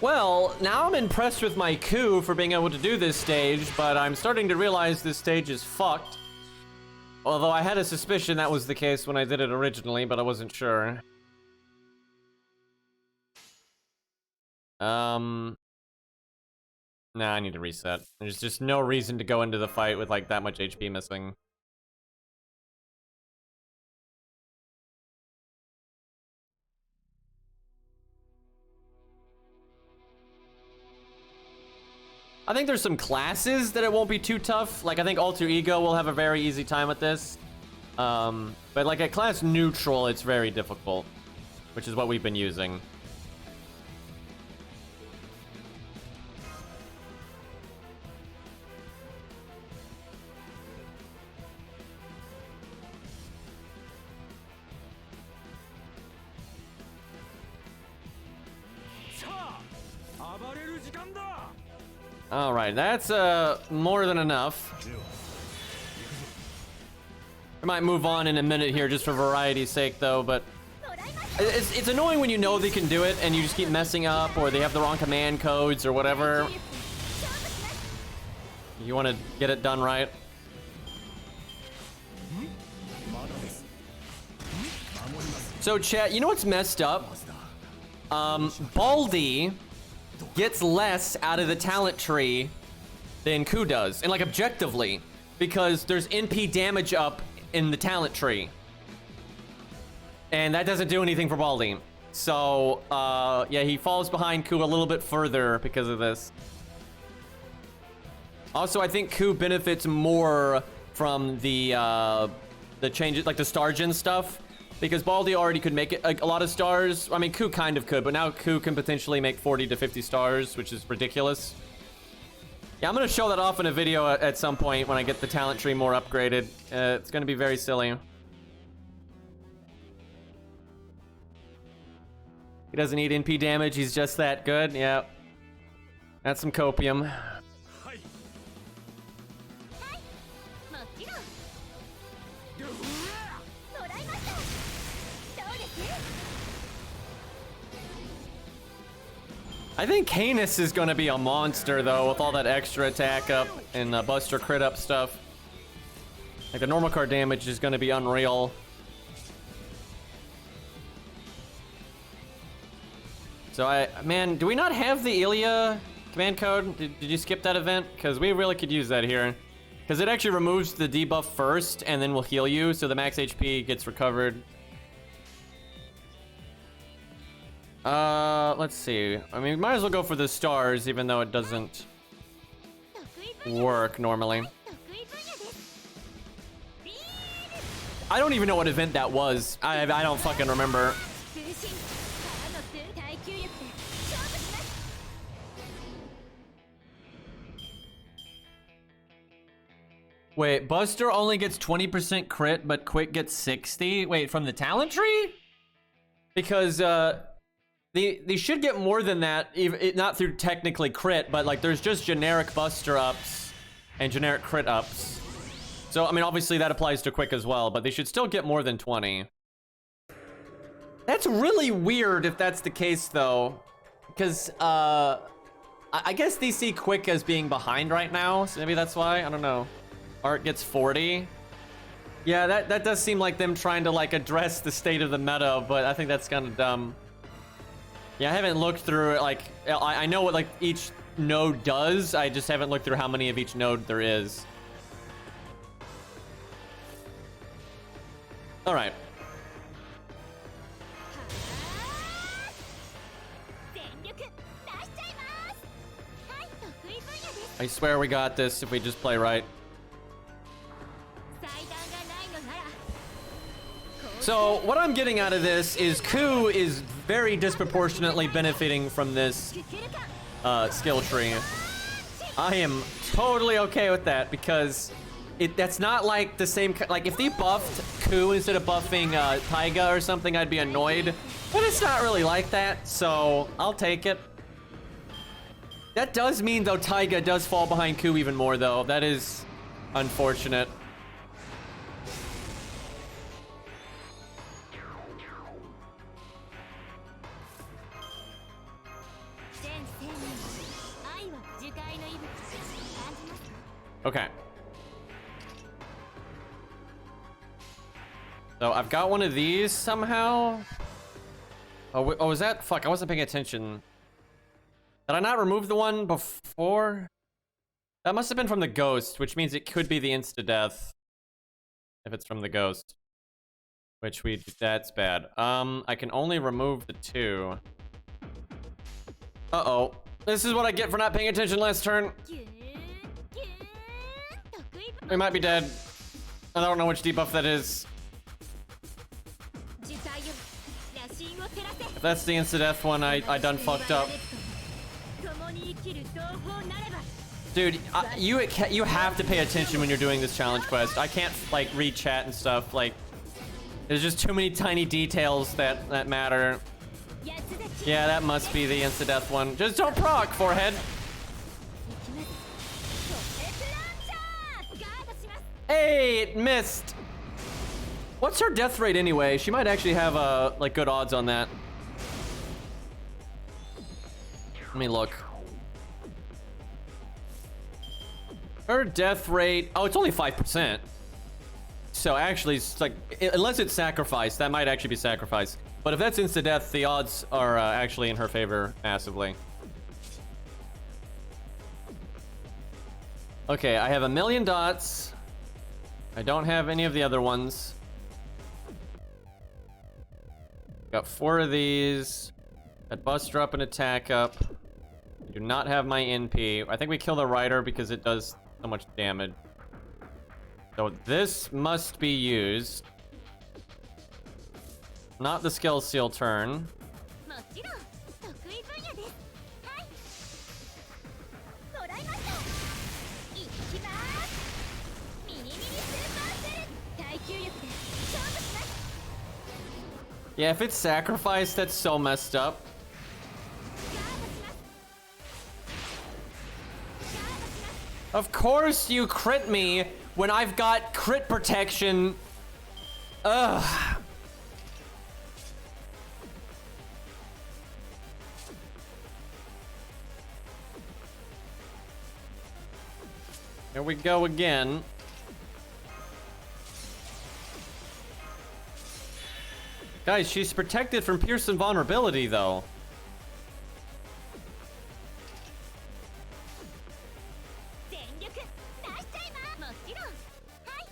Well, now I'm impressed with my coup for being able to do this stage, but I'm starting to realize this stage is fucked. Although I had a suspicion that was the case when I did it originally, but I wasn't sure. Nah, I need to reset. There's just no reason to go into the fight with like that much HP missing. I think there's some classes that it won't be too tough. Like I think Alter Ego will have a very easy time with this. But like at class neutral, it's very difficult, which is what we've been using. All right, that's more than enough. I might move on in a minute here just for variety's sake though, but it's annoying when you know they can do it and you just keep messing up, or they have the wrong command codes or whatever. You want to get it done right. So chat, you know what's messed up? Baldi gets less out of the talent tree than Ku does, and like objectively, because there's NP damage up in the talent tree, and that doesn't do anything for Baldi. So yeah, he falls behind Ku a little bit further because of this. Also, I think Ku benefits more from the changes, like the star gen stuff, because Baldi already could make it a lot of stars. I mean, Ku kind of could, but now Ku can potentially make 40 to 50 stars, which is ridiculous. Yeah, I'm gonna show that off in a video at some point when I get the talent tree more upgraded. It's gonna be very silly. He doesn't need NP damage, he's just that good. Yeah. That's some copium. I think Canis is gonna be a monster though, with all that extra attack up and Buster crit up stuff. Like the normal card damage is gonna be unreal. So man, do we not have the Ilya command code? Did you skip that event? Because we really could use that here. Because it actually removes the debuff first and then will heal you, so the max HP gets recovered. Let's see. I mean, we might as well go for the stars, even though it doesn't work normally. I don't even know what event that was. I don't fucking remember. Wait, Buster only gets 20% crit, but Quick gets 60? Wait, from the talent tree? Because, they should get more than that, not through technically crit, but like there's just generic Buster ups and generic crit ups. So, I mean, obviously that applies to Quick as well, but they should still get more than 20. That's really weird if that's the case though, because, I guess they see Quick as being behind right now, so maybe that's why, I don't know. Art gets 40. Yeah, that does seem like them trying to like address the state of the meta, but I think that's kind of dumb. Yeah, I haven't looked through it. Like, I know what like each node does. I just haven't looked through how many of each node there is. All right. I swear we got this if we just play right. So what I'm getting out of this is Ku is very disproportionately benefiting from this skill tree. I am totally okay with that because that's not like the same, like if they buffed Ku instead of buffing Taiga or something, I'd be annoyed, but it's not really like that, so I'll take it. That does mean though Taiga does fall behind Ku even more though. That is unfortunate. Okay. So I've got one of these somehow. Oh, was that? Fuck, I wasn't paying attention. Did I not remove the one before? That must have been from the ghost, which means it could be the insta-death. If it's from the ghost. Which that's bad. I can only remove the 2. Uh-oh. This is what I get for not paying attention last turn. We might be dead. I don't know which debuff that is. If that's the insta-death one, I done fucked up. Dude, you have to pay attention when you're doing this challenge quest. I can't, like, read chat and stuff. Like, there's just too many tiny details that matter. Yeah, that must be the insta-death one. Just don't proc, forehead. Hey, it missed. What's her death rate anyway? She might actually have, like, good odds on that. Let me look. Her death rate, oh, it's only 5%. So actually, it's like, unless it's sacrificed, that might actually be sacrificed. But if that's insta-death, the odds are actually in her favor massively. Okay, I have 1,000,000 dots. I don't have any of the other ones. Got 4 of these. That buster up and attack up. I do not have my NP. I think we kill the rider because it does so much damage. So this must be used. Not the skill seal turn. Yeah, if it's sacrificed, that's so messed up. Of course you crit me when I've got crit protection. Ugh. Here we go again. Guys, she's protected from Pearson vulnerability, though.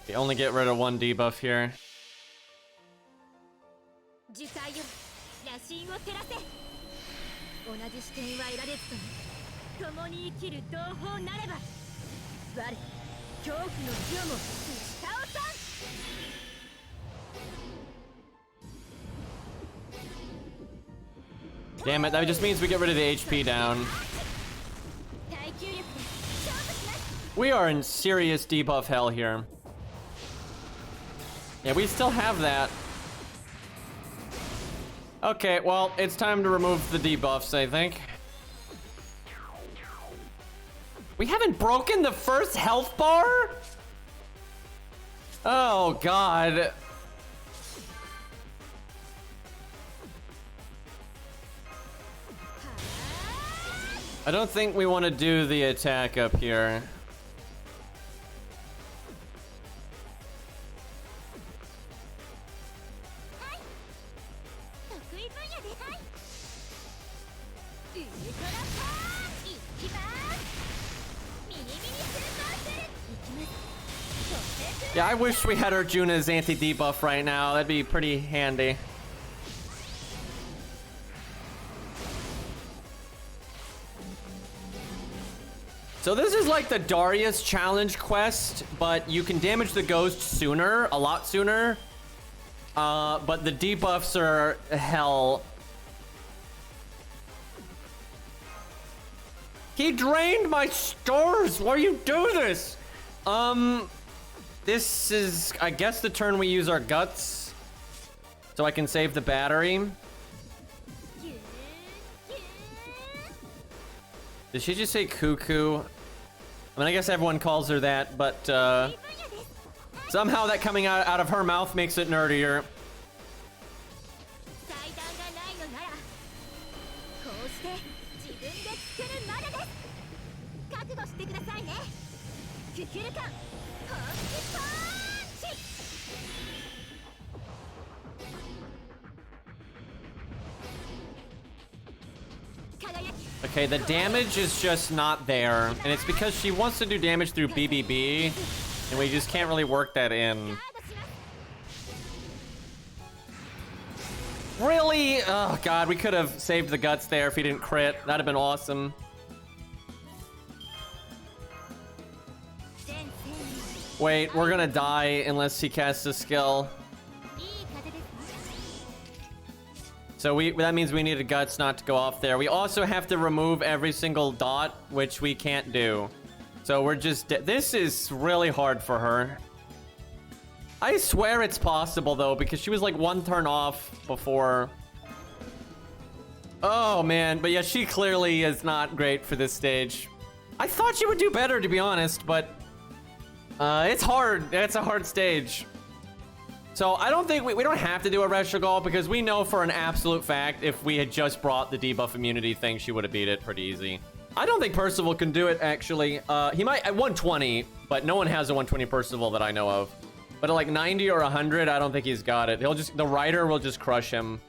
We only get rid of 1 debuff here. Damn it, that just means we get rid of the HP down. We are in serious debuff hell here. Yeah, we still have that. Okay, well, it's time to remove the debuffs, I think. We haven't broken the first health bar? Oh, God. I don't think we want to do the attack up here. Yeah, I wish we had Arjuna's anti-debuff right now. That'd be pretty handy. So this is like the Darius challenge quest, but you can damage the ghost sooner, a lot sooner. But the debuffs are hell. He drained my stores. Why you do this? This is, I guess, the turn we use our guts, so I can save the battery. Did she just say cuckoo? I mean, I guess everyone calls her that, but somehow that coming out of her mouth makes it nerdier. Okay, the damage is just not there. And it's because she wants to do damage through BBB. And we just can't really work that in. Really? Oh, God. We could have saved the guts there if he didn't crit. That'd have been awesome. Wait, we're gonna die unless he casts a skill. So that means we needed guts not to go off there. We also have to remove every single dot, which we can't do. So we're just... This is really hard for her. I swear it's possible, though, because she was like one turn off before. Oh, man. But yeah, she clearly is not great for this stage. I thought she would do better, to be honest, but... it's hard. It's a hard stage. So I don't think we don't have to do a Reshigal because we know for an absolute fact if we had just brought the debuff immunity thing, she would have beat it pretty easy. I don't think Percival can do it, actually. He might at 120, but no one has a 120 Percival that I know of. But at like 90 or 100, I don't think he's got it. The Rider will just crush him.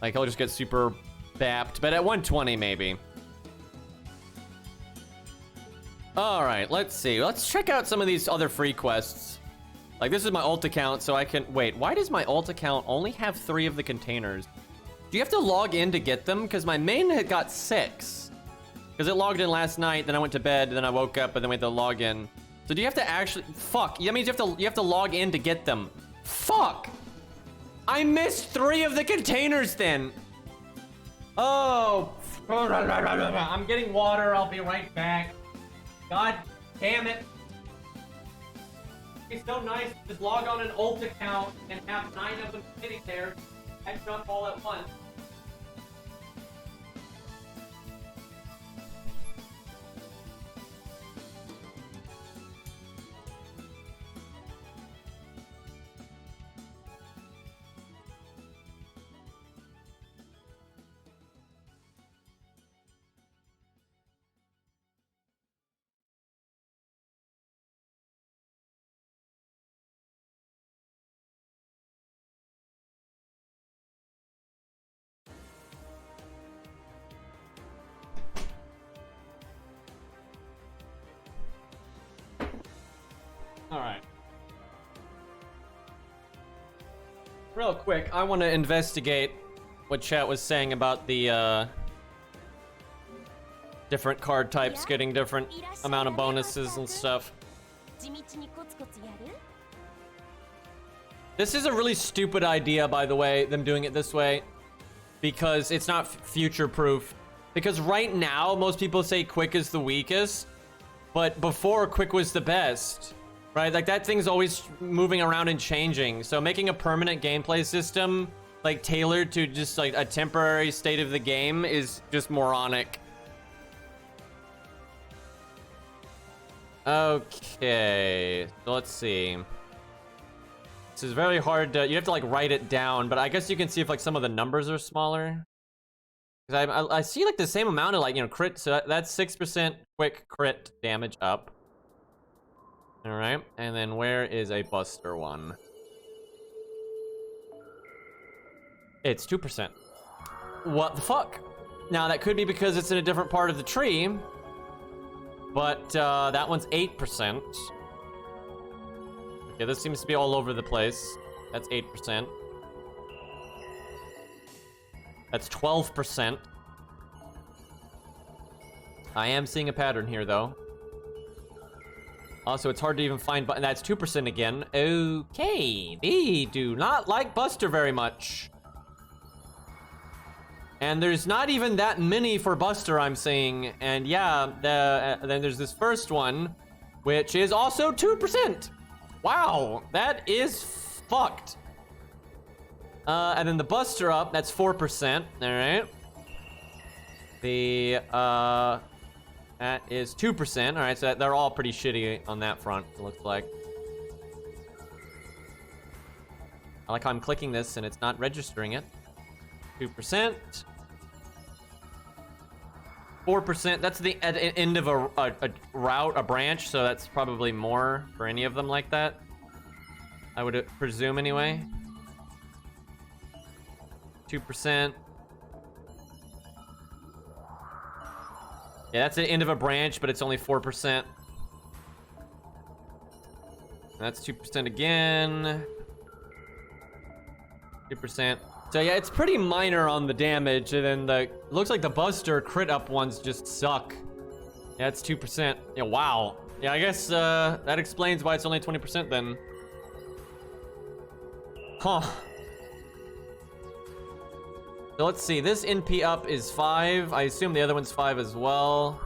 Like, he'll just get super bapped. But at 120, maybe. All right, let's see. Let's check out some of these other free quests. Like, this is my ult account, so I can... Wait, why does my ult account only have 3 of the containers? Do you have to log in to get them? Because my main had got 6. Because it logged in last night, then I went to bed, then I woke up, and then we had to log in. So do you have to actually... Fuck, that means you have to log in to get them. Fuck! I missed 3 of the containers then! Oh... I'm getting water, I'll be right back. God damn it. It's so nice to just log on an ult account and have 9 of them sitting there and jump all at once. Alright. Real quick, I want to investigate what chat was saying about the different card types getting different amount of bonuses and stuff. This is a really stupid idea, by the way, them doing it this way, because it's not future-proof. Because right now, most people say Quick is the weakest, but before Quick was the best. Right, like that thing's always moving around and changing. So making a permanent gameplay system, like tailored to just like a temporary state of the game is just moronic. Okay, so let's see. This is very hard to, you have to like write it down, but I guess you can see if like some of the numbers are smaller. Because I see like the same amount of like, you know, crit, so that's 6% quick crit damage up. All right, and then where is a Buster one? It's 2%. What the fuck? Now, that could be because it's in a different part of the tree, but that one's 8%. Okay, this seems to be all over the place. That's 8%. That's 12%. I am seeing a pattern here, though. Also, it's hard to even find, and that's 2% again. Okay, they do not like Buster very much. And there's not even that many for Buster, I'm seeing. And yeah, then there's this first one, which is also 2%. Wow, that is fucked. And then the Buster up, that's 4%, all right. The, that is 2%. All right, so they're all pretty shitty on that front, it looks like. I like how I'm clicking this and it's not registering it. 2%. 4%. That's the end of a route, a branch, so that's probably more for any of them like that. I would presume anyway. 2%. Yeah, that's the end of a branch, but it's only 4%. That's 2% again. 2%. So yeah, it's pretty minor on the damage, and then the looks like the Buster crit up ones just suck. Yeah, it's 2%. Yeah, wow. Yeah, I guess that explains why it's only 20% then. Huh. So let's see. This NP up is 5. I assume the other one's 5 as well.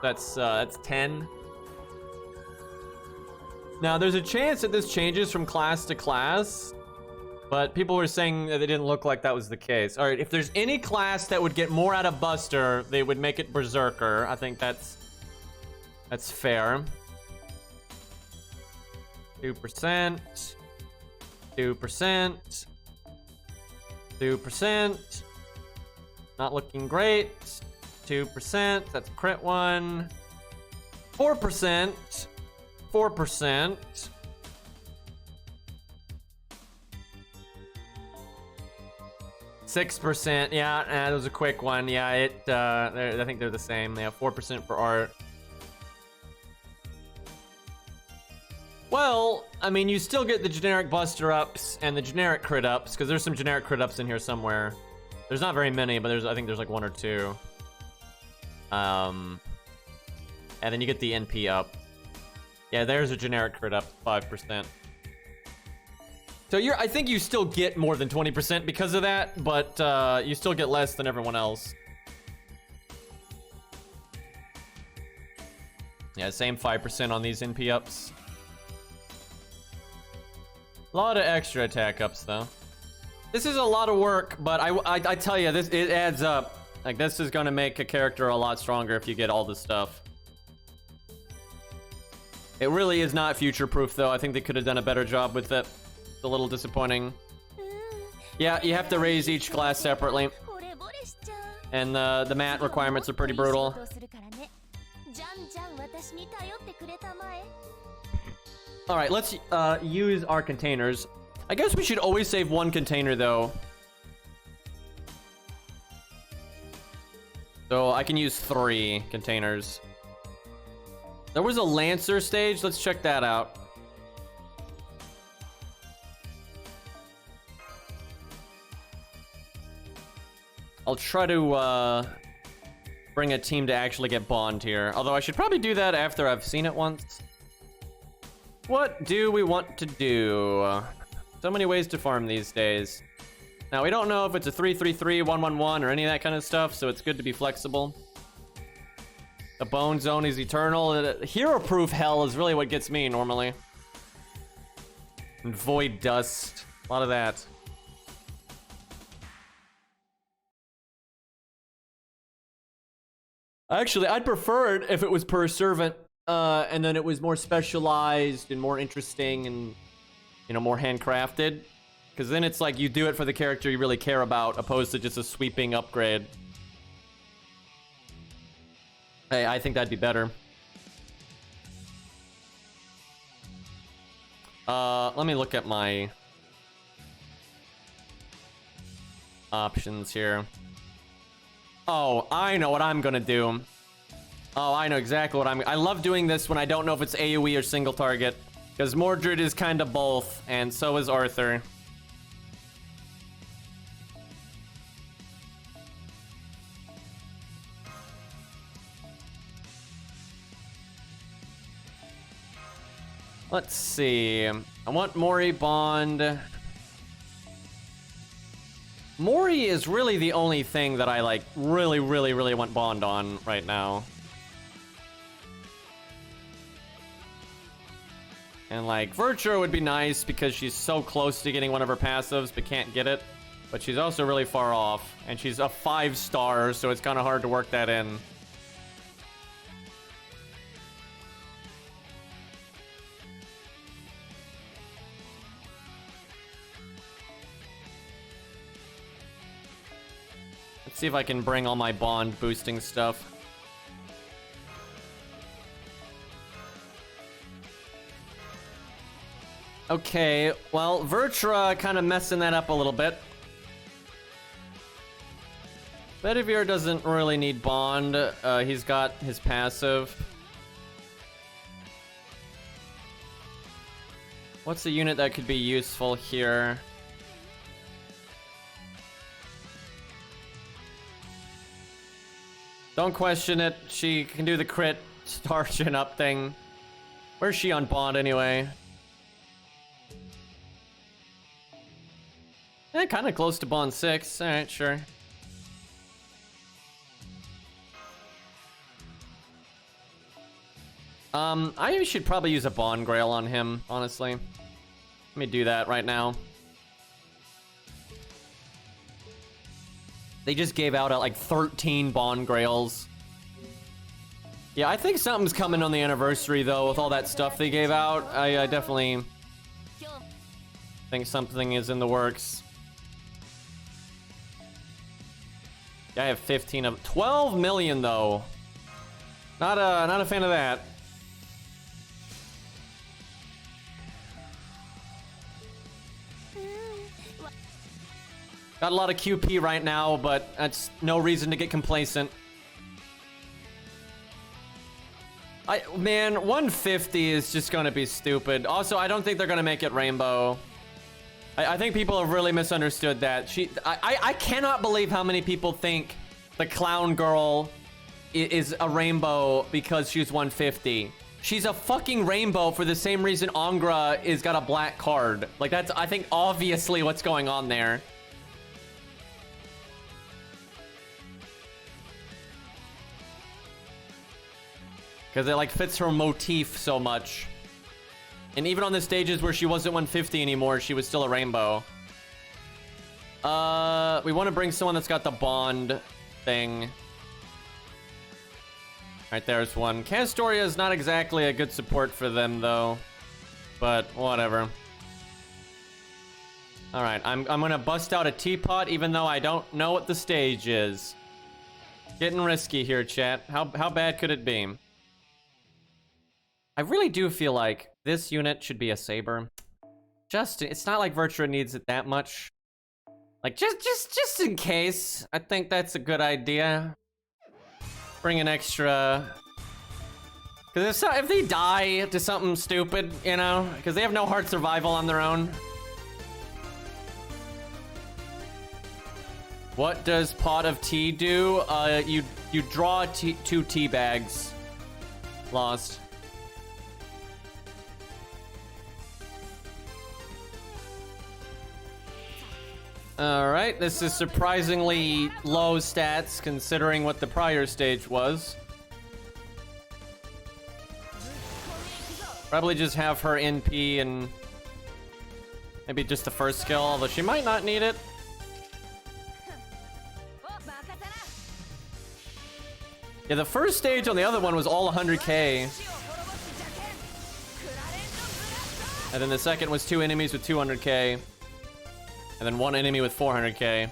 That's 10. Now, there's a chance that this changes from class to class, but people were saying that it didn't look like that was the case. All right, if there's any class that would get more out of Buster, they would make it Berserker. I think that's fair. 2%. 2%. 2%. Not looking great. 2%. That's crit one. 4%. 4%. 6%. Yeah, that was a quick one. Yeah, I think they're the same. They have 4% for art. Well, I mean, you still get the generic Buster ups and the generic crit ups, because there's some generic crit ups in here somewhere. There's not very many, but I think there's like 1 or 2. And then you get the NP up. Yeah, there's a generic crit up, 5%. So I think you still get more than 20% because of that, but you still get less than everyone else. Yeah, same 5% on these NP ups. A lot of extra attack ups though. This is a lot of work, but I tell you, it adds up. Like, this is gonna make a character a lot stronger if you get all this stuff. It really is not future-proof though. I think they could have done a better job with it. It's a little disappointing. Yeah, you have to raise each class separately. And the mat requirements are pretty brutal. Alright, let's use our containers. I guess we should always save 1 container though. So I can use 3 containers. There was a Lancer stage. Let's check that out. I'll try to bring a team to actually get Bond here. Although I should probably do that after I've seen it once. What do we want to do? So many ways to farm these days. Now, we don't know if it's a 3-3-3, 1-1-1, or any of that kind of stuff, so it's good to be flexible. The Bone Zone is eternal. Hero-proof hell is really what gets me normally. And Void Dust. A lot of that. Actually, I'd prefer it if it was per servant, and then it was more specialized and more interesting and, you know, more handcrafted. Because then it's like you do it for the character you really care about, opposed to just a sweeping upgrade. Hey, I think that'd be better. Let me look at my options here. Oh, I know what I'm gonna do. Oh, I know exactly what I love doing this when I don't know if it's AoE or single target. Because Mordred is kind of both, and so is Arthur. Let's see. I want Mori Bond. Mori is really the only thing that I like really want Bond on right now. And like Virtua would be nice because she's so close to getting one of her passives but can't get it. But she's also really far off, and she's a 5-star, so it's kind of hard to work that in. Let's see if I can bring all my Bond boosting stuff. Okay, well, Virtua kind of messing that up a little bit. Bedivere doesn't really need bond. He's got his passive. What's a unit that could be useful here? Don't question it. She can do the crit starchin' up thing. Where's she on bond anyway? Kind of close to bond 6. Alright, sure. I should probably use a bond grail on him, honestly. Let me do that right now. They just gave out like 13 bond grails. Yeah, I think something's coming on the anniversary though with all that stuff they gave out. I definitely think something is in the works. Yeah, I have 15 of 12 million though. Not a fan of that. Got a lot of QP right now, but that's no reason to get complacent. Man, 150 is just gonna be stupid. Also, I don't think they're gonna make it rainbow. I think people have really misunderstood that. I cannot believe how many people think the clown girl is a rainbow because she's 150. She's a fucking rainbow for the same reason Angra is got a black card. Like that's, I think, obviously what's going on there. Because it like fits her motif so much. And even on the stages where she wasn't 150 anymore, she was still a rainbow. We want to bring someone that's got the bond thing. Alright, there's one. Castoria is not exactly a good support for them though. But whatever. Alright, I'm gonna bust out a teapot even though I don't know what the stage is. Getting risky here, chat. How bad could it be? I really do feel like this unit should be a saber. It's not like Virtua needs it that much. Like just in case, I think that's a good idea. Bring an extra. Because if they die to something stupid, you know, because they have no heart survival on their own. What does pot of tea do? You draw 2 tea bags. Lost. Alright, this is surprisingly low stats considering what the prior stage was. Probably just have her NP and maybe just the first skill, although she might not need it. Yeah, the first stage on the other one was all 100k. And then the second was 2 enemies with 200k. And then 1 enemy with 400k.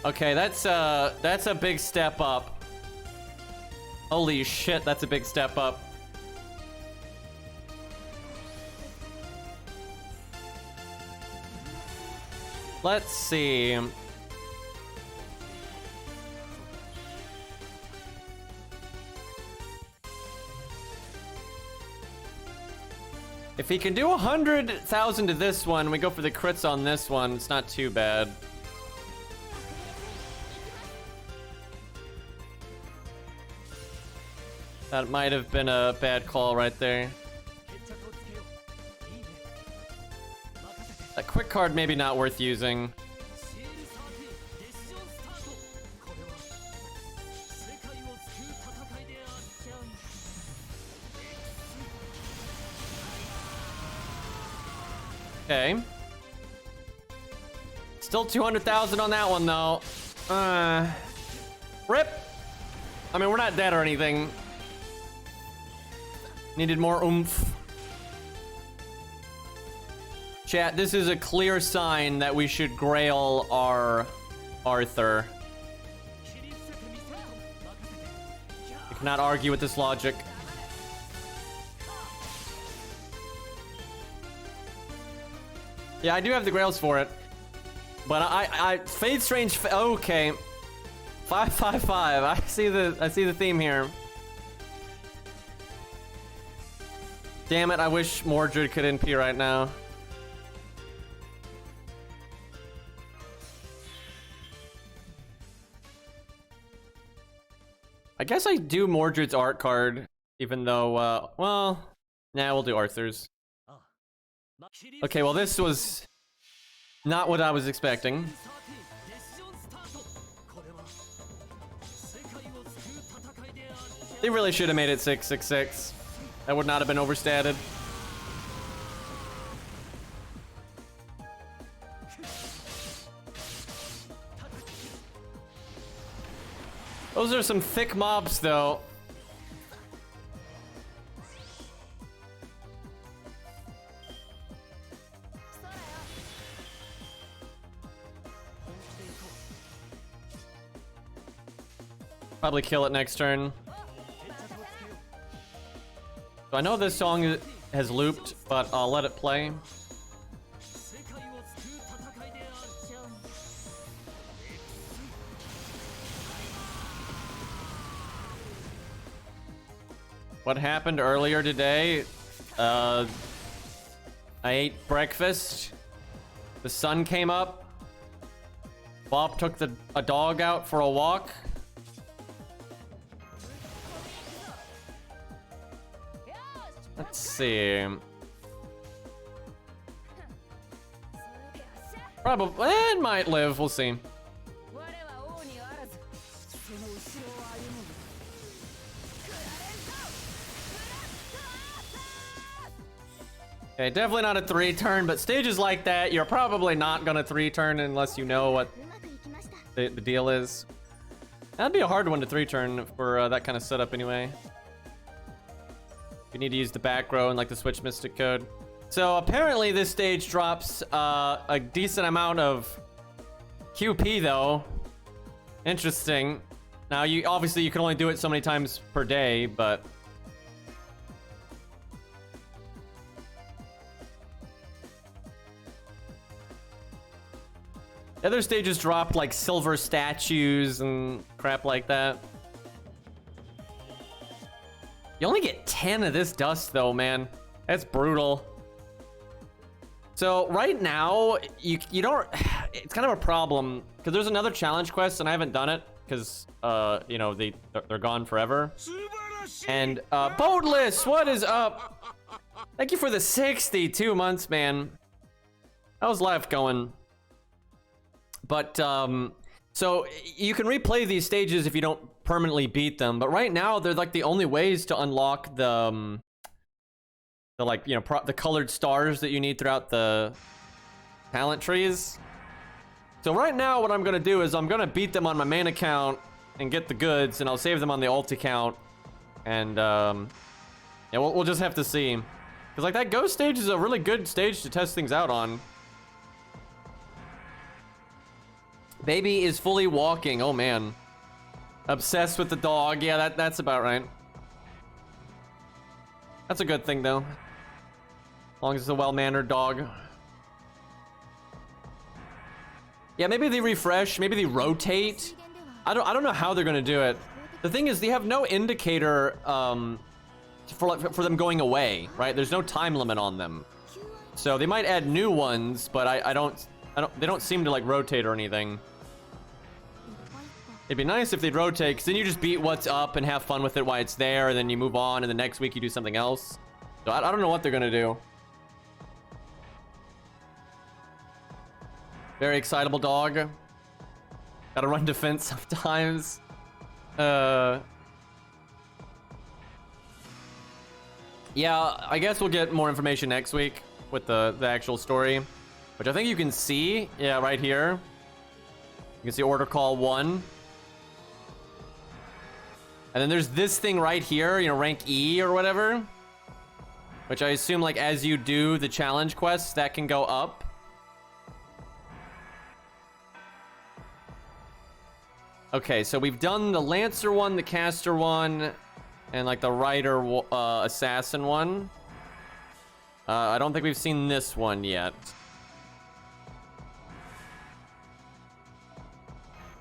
Okay, that's a big step up. Holy shit, that's a big step up. Let's see. If he can do 100,000 to this one, we go for the crits on this one. It's not too bad. That might have been a bad call right there. That quick card maybe not worth using. Okay. Still 200,000 on that one though. Rip. I mean, we're not dead or anything. Needed more oomph. Chat, this is a clear sign that we should grail our Arthur. You cannot argue with this logic. Yeah, I do have the grails for it. But I Fade Strange, okay. 555, I see the theme here. Damn it, I wish Mordred could NP right now. I guess I do Mordred's art card, even though, well, nah, we'll do Arthur's. Okay, well, this was not what I was expecting. They really should have made it 666. That would not have been overstated. Those are some thick mobs, though. Probably kill it next turn. So I know this song has looped, but I'll let it play. What happened earlier today? I ate breakfast. The sun came up. Bob took a dog out for a walk. Let's see. Probably, it might live. We'll see. Okay, definitely not a 3-turn, but stages like that, you're probably not gonna 3-turn unless you know what the deal is. That'd be a hard one to 3-turn for that kind of setup anyway. You need to use the back row and like the Switch Mystic code. So apparently this stage drops a decent amount of QP though. Interesting. Now you obviously you can only do it so many times per day, but the other stages dropped like silver statues and crap like that. You only get 10 of this dust though, man. That's brutal. So right now, you don't, it's kind of a problem because there's another challenge quest and I haven't done it because, you know, they're gone forever. And, Boatless, what is up? Thank you for the 62 months, man. How's life going? But, so you can replay these stages if you don't permanently beat them, but right now they're like the only ways to unlock the like, you know, the colored stars that you need throughout the talent trees. So right now what I'm gonna do is I'm gonna beat them on my main account and get the goods, and I'll save them on the alt account, and yeah, we'll just have to see, because like that ghost stage is a really good stage to test things out on. Baby is fully walking. Oh man. Obsessed with the dog. Yeah, that's about right. That's a good thing though. As long as it's a well-mannered dog. Yeah, maybe they refresh, maybe they rotate. I don't know how they're gonna do it. The thing is, they have no indicator for them going away, right? There's no time limit on them. So they might add new ones, but they don't seem to like rotate or anything. It'd be nice if they'd rotate, because then you just beat what's up and have fun with it while it's there, and then you move on, and the next week you do something else. So I don't know what they're gonna do. Very excitable dog. Gotta run defense sometimes. Yeah, I guess we'll get more information next week with the actual story, which I think you can see. Yeah, right here. You can see Order Call 1. And then there's this thing right here, you know, rank E or whatever, which I assume like as you do the challenge quests, that can go up. Okay, so we've done the Lancer one, the Caster one, and like the Rider Assassin one. I don't think we've seen this one yet.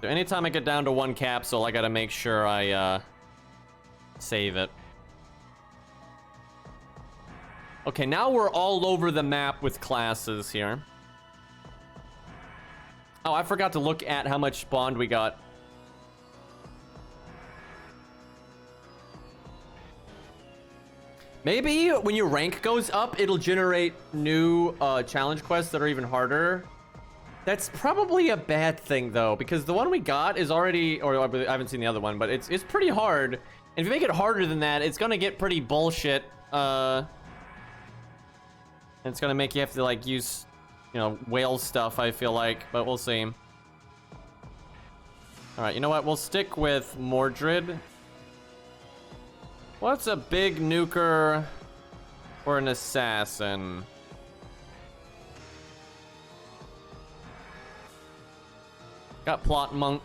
So anytime I get down to 1 capsule, I gotta make sure I save it. Okay, now we're all over the map with classes here. Oh, I forgot to look at how much bond we got. Maybe when your rank goes up, it'll generate new challenge quests that are even harder. That's probably a bad thing though, because the one we got is already, or I haven't seen the other one, but it's pretty hard. And if you make it harder than that, it's gonna get pretty bullshit. And it's gonna make you have to like use, you know, whale stuff, I feel like, but we'll see. All right, you know what? We'll stick with Mordred. What's a big nuker or an assassin? Got plot monk.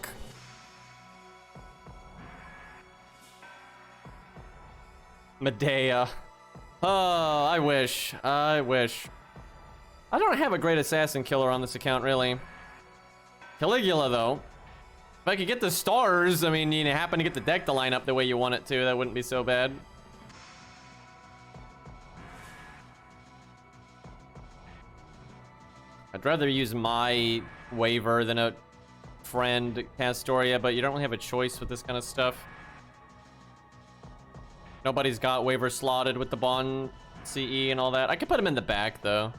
Medea. Oh, I wish. I wish. I don't have a great assassin killer on this account, really. Caligula, though. If I could get the stars, I mean, you happen to get the deck to line up the way you want it to, that wouldn't be so bad. I'd rather use my waiver than a friend Castoria, but you don't really have a choice with this kind of stuff. Nobody's got waiver slotted with the Bond CE and all that. I could put him in the back, though.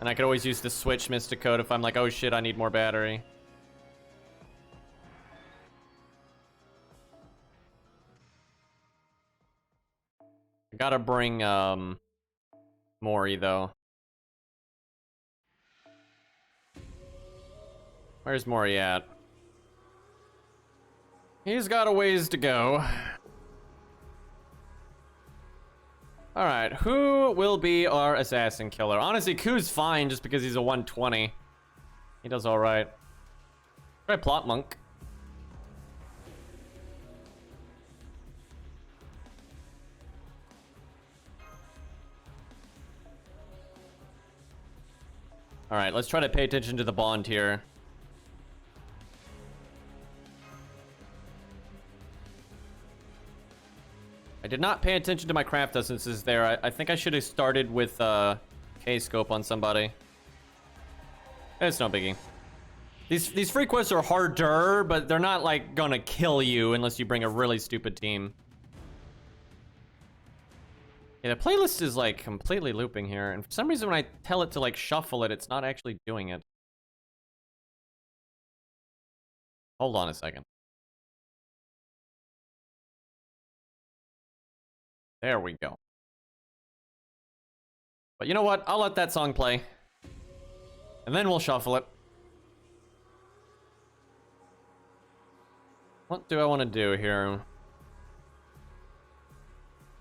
And I could always use the switch Mystic Code if I'm like, oh shit, I need more battery. I gotta bring, Mori, though. Where's Mori at? He's got a ways to go. Alright, who will be our assassin killer? Honestly, Ku's fine just because he's a 120. He does alright. Try plot monk. Alright, let's try to pay attention to the bond here. I did not pay attention to my craft essences there. I think I should have started with K-scope on somebody. It's no biggie. These free quests are harder, but they're not like gonna kill you unless you bring a really stupid team. Yeah, the playlist is like completely looping here, and for some reason when I tell it to like shuffle it, it's not actually doing it. Hold on a second. There we go. But you know what? I'll let that song play. And then we'll shuffle it. What do I want to do here?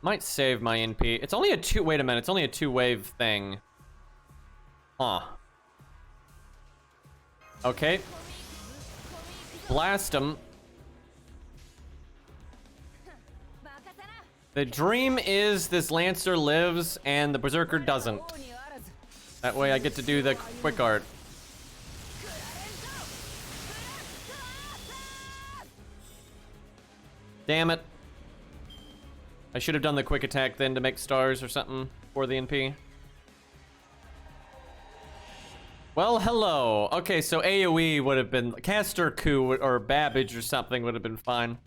Might save my NP. It's only a two... Wait a minute. It's only a 2-wave thing. Huh. Okay. Blast him. The dream is this Lancer lives and the Berserker doesn't. That way I get to do the quick art. Damn it. I should have done the quick attack then to make stars or something for the NP. Well, hello. Okay, so AoE would have been... Caster Coup or Babbage or something would have been fine.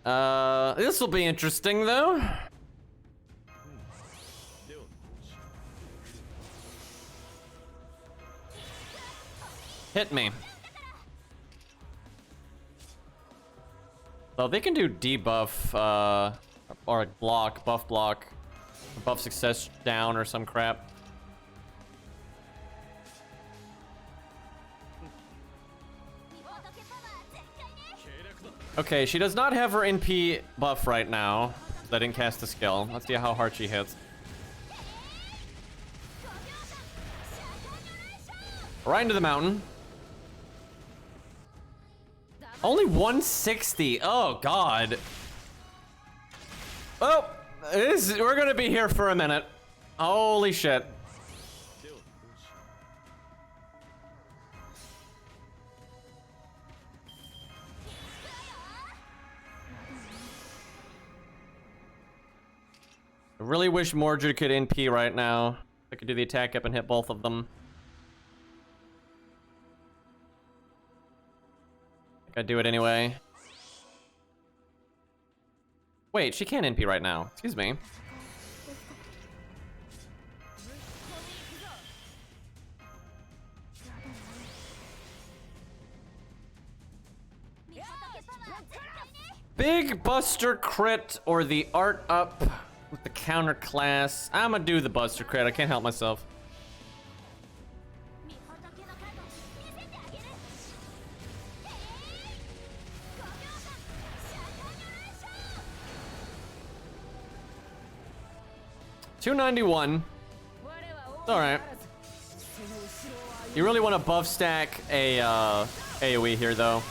This will be interesting, though. Hit me. So they can do debuff, or block, buff block, buff success down or some crap. Okay, she does not have her NP buff right now. I didn't cast the skill. Let's see how hard she hits. Right into the mountain. Only 160. Oh, God. Oh, we're gonna be here for a minute. Holy shit. I really wish Mordred could NP right now. I could do the attack up and hit both of them. I think I'd do it anyway. Wait, she can't NP right now. Excuse me. Big Buster crit or the art up with the counter class. I'm gonna do the Buster crit. I can't help myself. $291. It's alright. You really want to buff stack a AoE here though.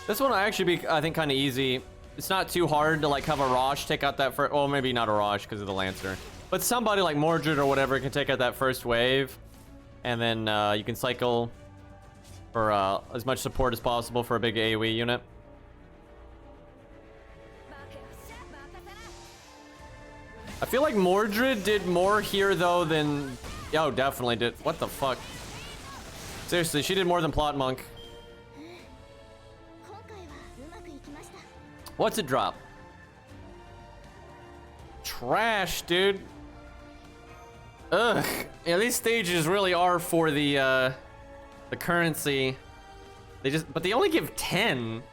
This one will actually be, I think, kind of easy. It's not too hard to like have a Rosh take out that first, well, maybe not a Rosh because of the Lancer. But somebody like Mordred or whatever can take out that first wave. And then you can cycle for as much support as possible for a big AoE unit. I feel like Mordred did more here though than, oh, definitely did. What the fuck? Seriously, she did more than Plot Monk. What's it drop? Trash, dude. Ugh. Yeah, these stages really are for the currency. But they only give 10.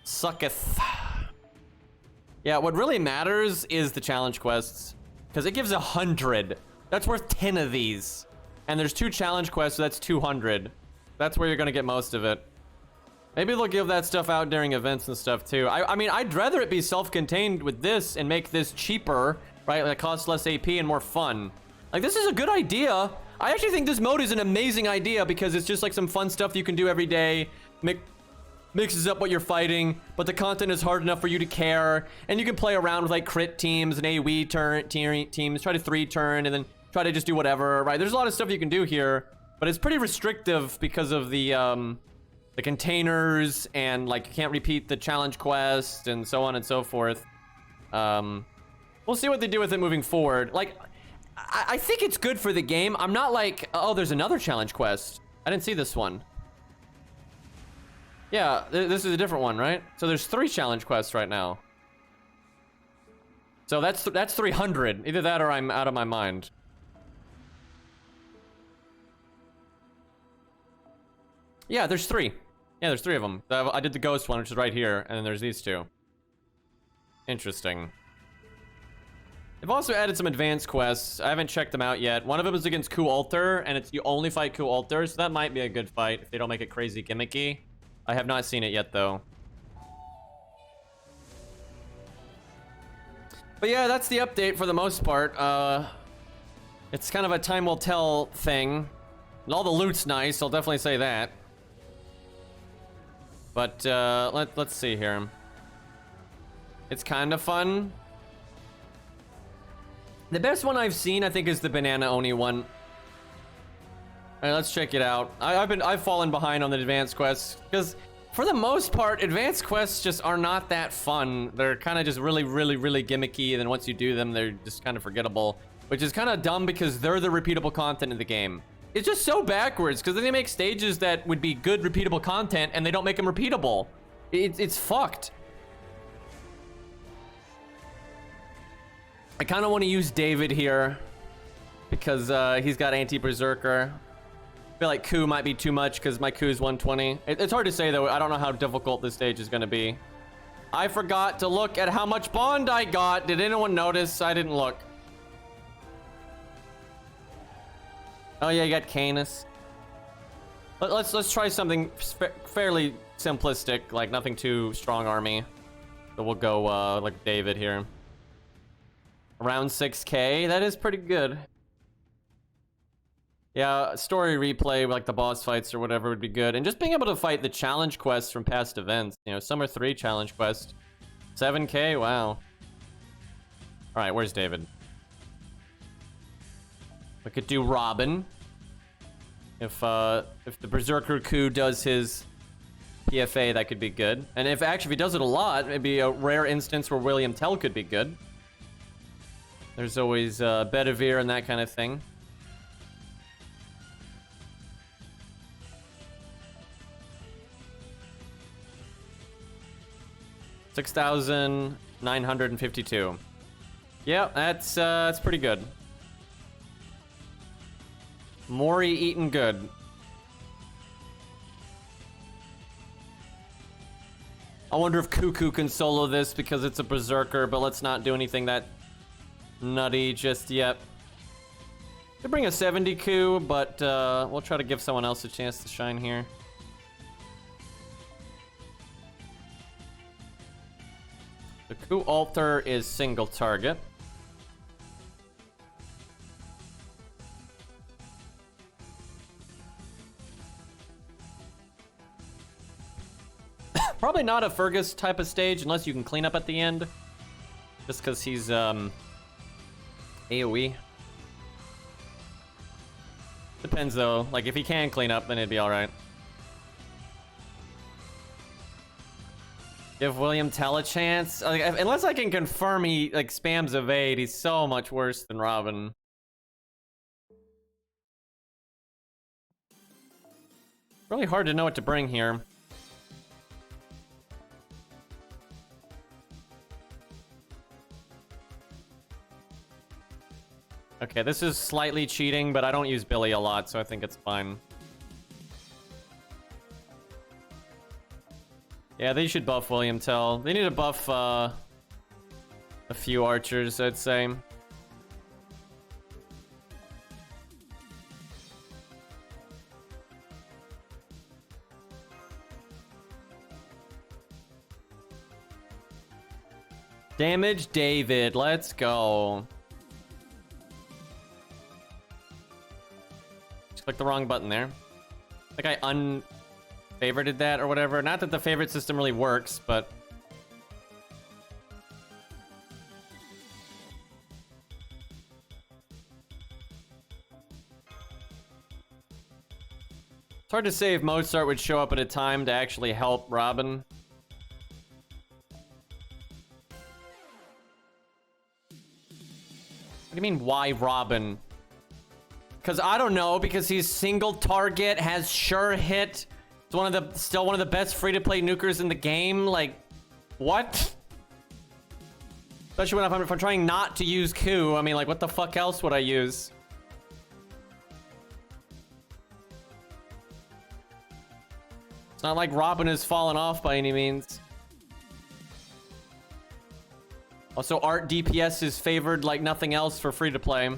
Sucketh. Yeah, what really matters is the challenge quests, because it gives 100. That's worth 10 of these. And there's 2 challenge quests, so that's 200. That's where you're gonna get most of it. Maybe they'll give that stuff out during events and stuff too. I mean, I'd rather it be self-contained with this and make this cheaper, right? Like, costs less AP and more fun. Like, this is a good idea. I actually think this mode is an amazing idea because it's just like some fun stuff you can do every day. Mixes up what you're fighting, but the content is hard enough for you to care. And you can play around with like crit teams and AoE teams, try to 3-turn and then try to just do whatever, right? There's a lot of stuff you can do here. But it's pretty restrictive because of the containers and like you can't repeat the challenge quest and so on and so forth. We'll see what they do with it moving forward. Like, I think it's good for the game. I'm not like, oh, there's another challenge quest. I didn't see this one. Yeah, this is a different one, right? So there's 3 challenge quests right now. So that's 300. Either that or I'm out of my mind. Yeah, there's 3. Yeah, there's 3 of them. I did the ghost one, which is right here, and then there's these 2. Interesting. They've also added some advanced quests. I haven't checked them out yet. One of them is against Ku Alter, and it's you only fight Ku Alter, so that might be a good fight if they don't make it crazy gimmicky. I have not seen it yet, though. But yeah, that's the update for the most part. It's kind of a time will tell thing. And all the loot's nice, I'll definitely say that. But let's see here. It's kind of fun. The best one I've seen, I think, is the Banana Oni one. All right, let's check it out. I've fallen behind on the advanced quests because, for the most part, advanced quests just are not that fun. They're kind of just really gimmicky, and then once you do them, they're just kind of forgettable, which is kind of dumb because they're the repeatable content in the game. It's just so backwards because then they make stages that would be good repeatable content and they don't make them repeatable. It's fucked. I kind of want to use David here because he's got anti-berserker. I feel like Ku might be too much because my Ku's 120. It's hard to say though. I don't know how difficult this stage is going to be. I forgot to look at how much bond I got. Did anyone notice? I didn't look. Oh yeah, you got Canis. Let's try something fairly simplistic, like nothing too strong army. So we'll go like David here. Around 6k, that is pretty good. Yeah, story replay, like the boss fights or whatever would be good. And just being able to fight the challenge quests from past events. You know, Summer 3 challenge quest. 7k, wow. All right, where's David? We could do Robin. If the Berserker Ku does his PFA, that could be good. And if he does it a lot, maybe a rare instance where William Tell could be good. There's always Bedivere and that kind of thing. $6,952. Yeah, that's pretty good. Mori eating good. I wonder if Cuckoo can solo this because it's a berserker, but let's not do anything that nutty just yet. Could bring a 70 coup, but we'll try to give someone else a chance to shine here. The coup altar is single target. Probably not a Fergus type of stage unless you can clean up at the end. Just because he's AoE. Depends though. Like if he can clean up, then it'd be alright. Give William Tell a chance. Like, unless I can confirm he like spams evade, he's so much worse than Robin. Really hard to know what to bring here. Okay, this is slightly cheating, but I don't use Billy a lot, so I think it's fine. Yeah, they should buff William Tell. They need to buff a few archers, I'd say. Damage David, let's go. Click the wrong button there. I think I unfavorited that or whatever. Not that the favorite system really works, but... It's hard to say if Mozart would show up at a time to actually help Robin. What do you mean, why Robin? Because I don't know, because he's single target, has sure hit. It's still one of the best free-to-play nukers in the game. Like, what? Especially when if I'm trying not to use Q. I mean, like, what the fuck else would I use? It's not like Robin has fallen off by any means. Also, Art DPS is favored like nothing else for free-to-play.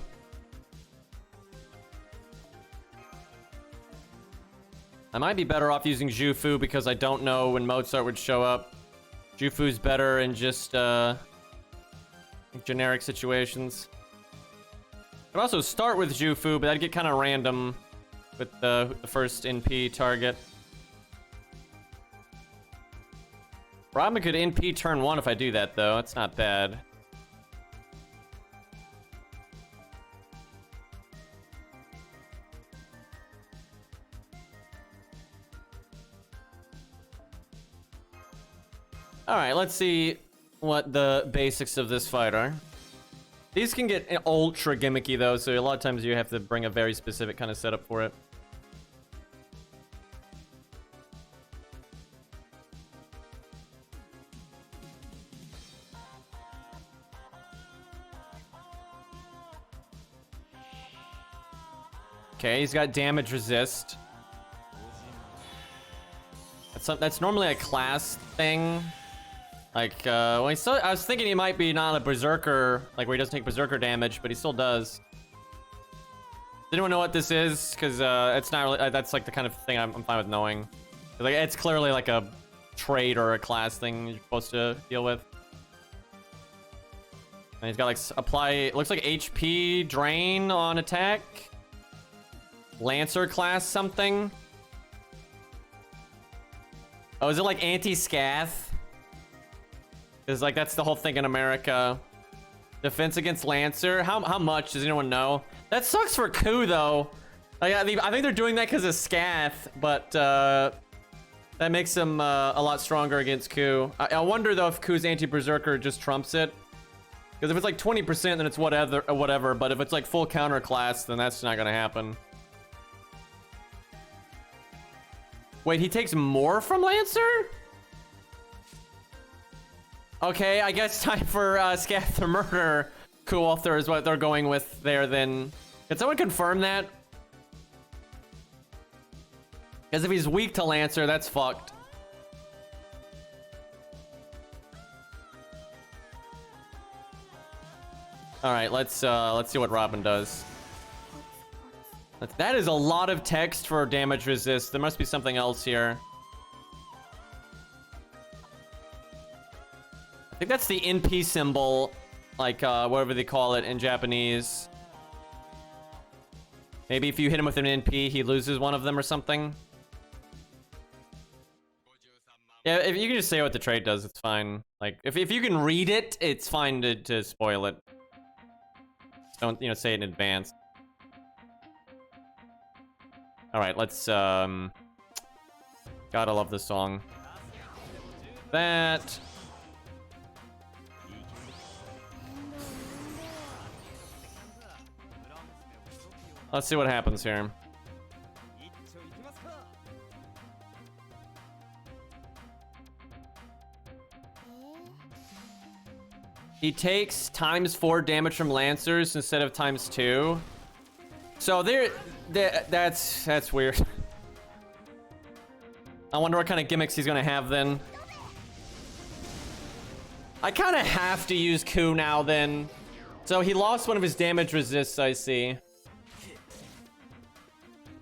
I might be better off using Jufu because I don't know when Mozart would show up. Jufu's better in just generic situations. I'd also start with Jufu, but that'd get kind of random with the first NP target. Robin could NP turn 1 if I do that, though. It's not bad. Alright, let's see what the basics of this fight are. These can get ultra gimmicky, though, so a lot of times you have to bring a very specific kind of setup for it. Okay, he's got damage resist. That's normally a class thing. Like, I was thinking he might be not a berserker, like where he doesn't take berserker damage, but he still does. Does anyone know what this is? Because it's not really, that's like the kind of thing I'm fine with knowing. Like, it's clearly like a trait or a class thing you're supposed to deal with. And he's got like apply, it looks like HP drain on attack. Lancer class something. Oh, is it like anti-scath? Because like that's the whole thing in America. Defense against Lancer. How much? Does anyone know? That sucks for Ku though. Like, I think they're doing that because of scath, but That makes him a lot stronger against Ku. I wonder though if Ku's anti-berserker just trumps it. Because if it's like 20%, then it's whatever. But if it's like full counter class, then that's not gonna happen. Wait, he takes more from Lancer? Okay, I guess time for Scath the Murder. Ku-Ulthur is what they're going with there then. Can someone confirm that? Because if he's weak to Lancer, that's fucked. All right, let's see what Robin does. That is a lot of text for damage resist. There must be something else here. I think that's the NP symbol, like whatever they call it in Japanese. Maybe if you hit him with an NP, he loses one of them or something. Yeah, if you can just say what the trait does, it's fine. Like, if you can read it, it's fine to spoil it. Just don't, you know, say it in advance. Alright, let's, gotta love this song. That... Let's see what happens here. He takes ×4 damage from Lancers instead of ×2. So that's weird. I wonder what kind of gimmicks he's gonna have then. I kind of have to use Ku now then. So he lost one of his damage resists, I see.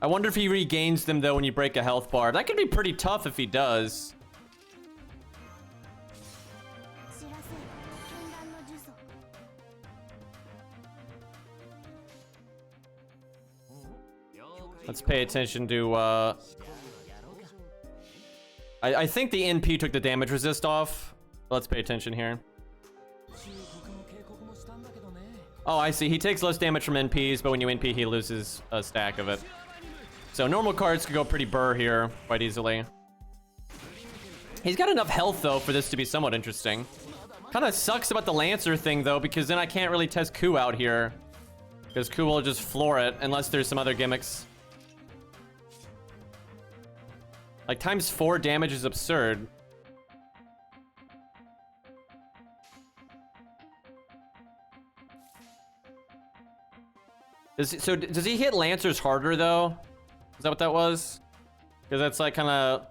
I wonder if he regains them though when you break a health bar. That could be pretty tough if he does. Let's pay attention to, I think the NP took the damage resist off. Let's pay attention here. Oh, I see. He takes less damage from NPs, but when you NP, he loses a stack of it. So normal cards could go pretty burr here quite easily. He's got enough health, though, for this to be somewhat interesting. Kind of sucks about the Lancer thing, though, because then I can't really test Ku out here. Because Ku will just floor it, unless there's some other gimmicks. Like, ×4 damage is absurd. Does he hit Lancers harder, though? Is that what that was? Because that's like that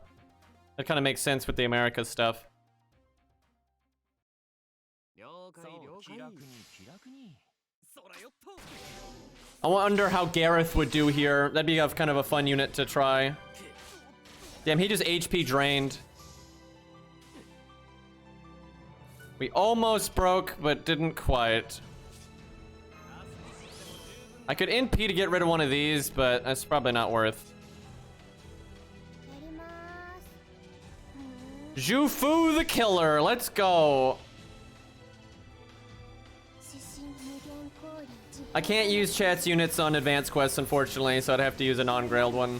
kind of makes sense with the America stuff. I wonder how Gareth would do here. That'd be kind of a fun unit to try. Damn, he just HP drained. We almost broke, but didn't quite. I could NP to get rid of one of these, but that's probably not worth. Zhufu the Killer, let's go. I can't use chat's units on advanced quests, unfortunately, so I'd have to use a non-grailed one.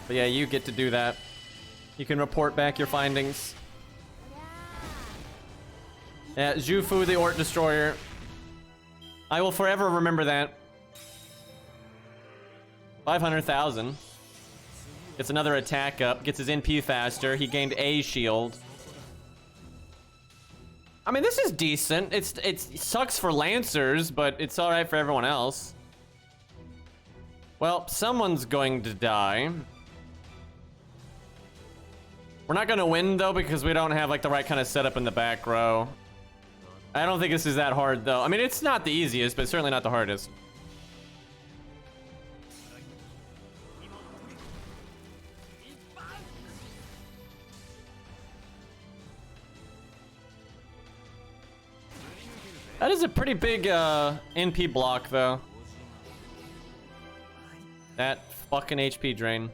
But yeah, you get to do that. You can report back your findings. Yeah, Zhufu the Ort Destroyer. I will forever remember that. 500,000. Gets another attack up. Gets his NP faster. He gained a shield. I mean, this is decent. It sucks for Lancers, but it's all right for everyone else. Well, someone's going to die. We're not gonna win though because we don't have like the right kind of setup in the back row. I don't think this is that hard though. I mean, it's not the easiest, but certainly not the hardest. That is a pretty big NP block though. That fucking HP drain.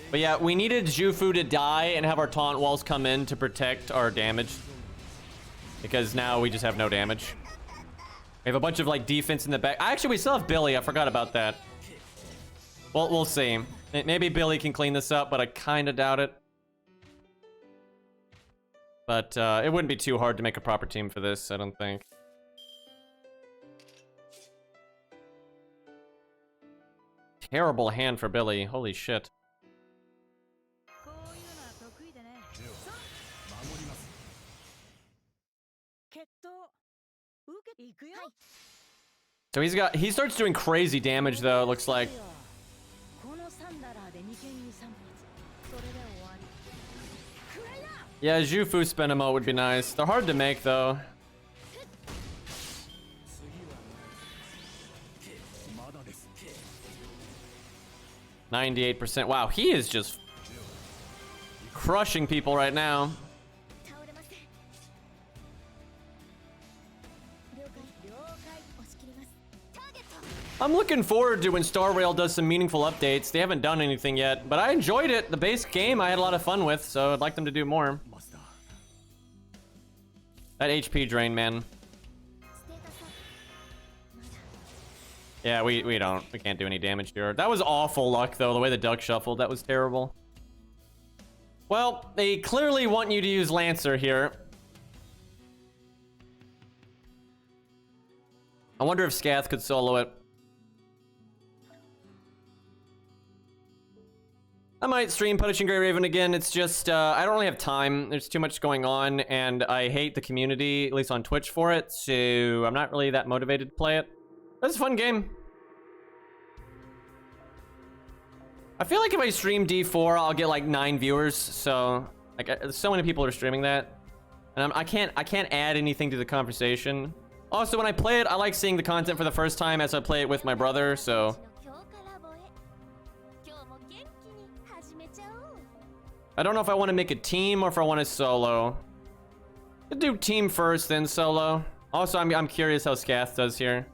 But yeah, we needed Zhufu to die and have our taunt walls come in to protect our damage. Because now we just have no damage. We have a bunch of like defense in the back. Actually, we still have Billy. I forgot about that. Well, we'll see. Maybe Billy can clean this up, but I kind of doubt it. But it wouldn't be too hard to make a proper team for this, I don't think. Terrible hand for Billy. Holy shit. So he starts doing crazy damage though, it looks like. Yeah, Jufu spin emote would be nice. They're hard to make though. %. Wow, he is just crushing people right now. I'm looking forward to when Star Rail does some meaningful updates. They haven't done anything yet, but I enjoyed it. The base game I had a lot of fun with, so I'd like them to do more. That HP drain, man. Yeah, we can't do any damage here. That was awful luck, though, the way the duck shuffled. That was terrible. Well, they clearly want you to use Lancer here. I wonder if Scath could solo it. I might stream Punishing Grey Raven again. It's just, I don't really have time. There's too much going on, and I hate the community, at least on Twitch, for it, so I'm not really that motivated to play it. It's a fun game. I feel like if I stream D4, I'll get like 9 viewers, so like so many people are streaming that, and I can't add anything to the conversation. Also, when I play it, I like seeing the content for the first time as I play it with my brother, so I don't know if I want to make a team or if I want to solo. I'll do team first, then solo. Also, I'm curious how Scath does here,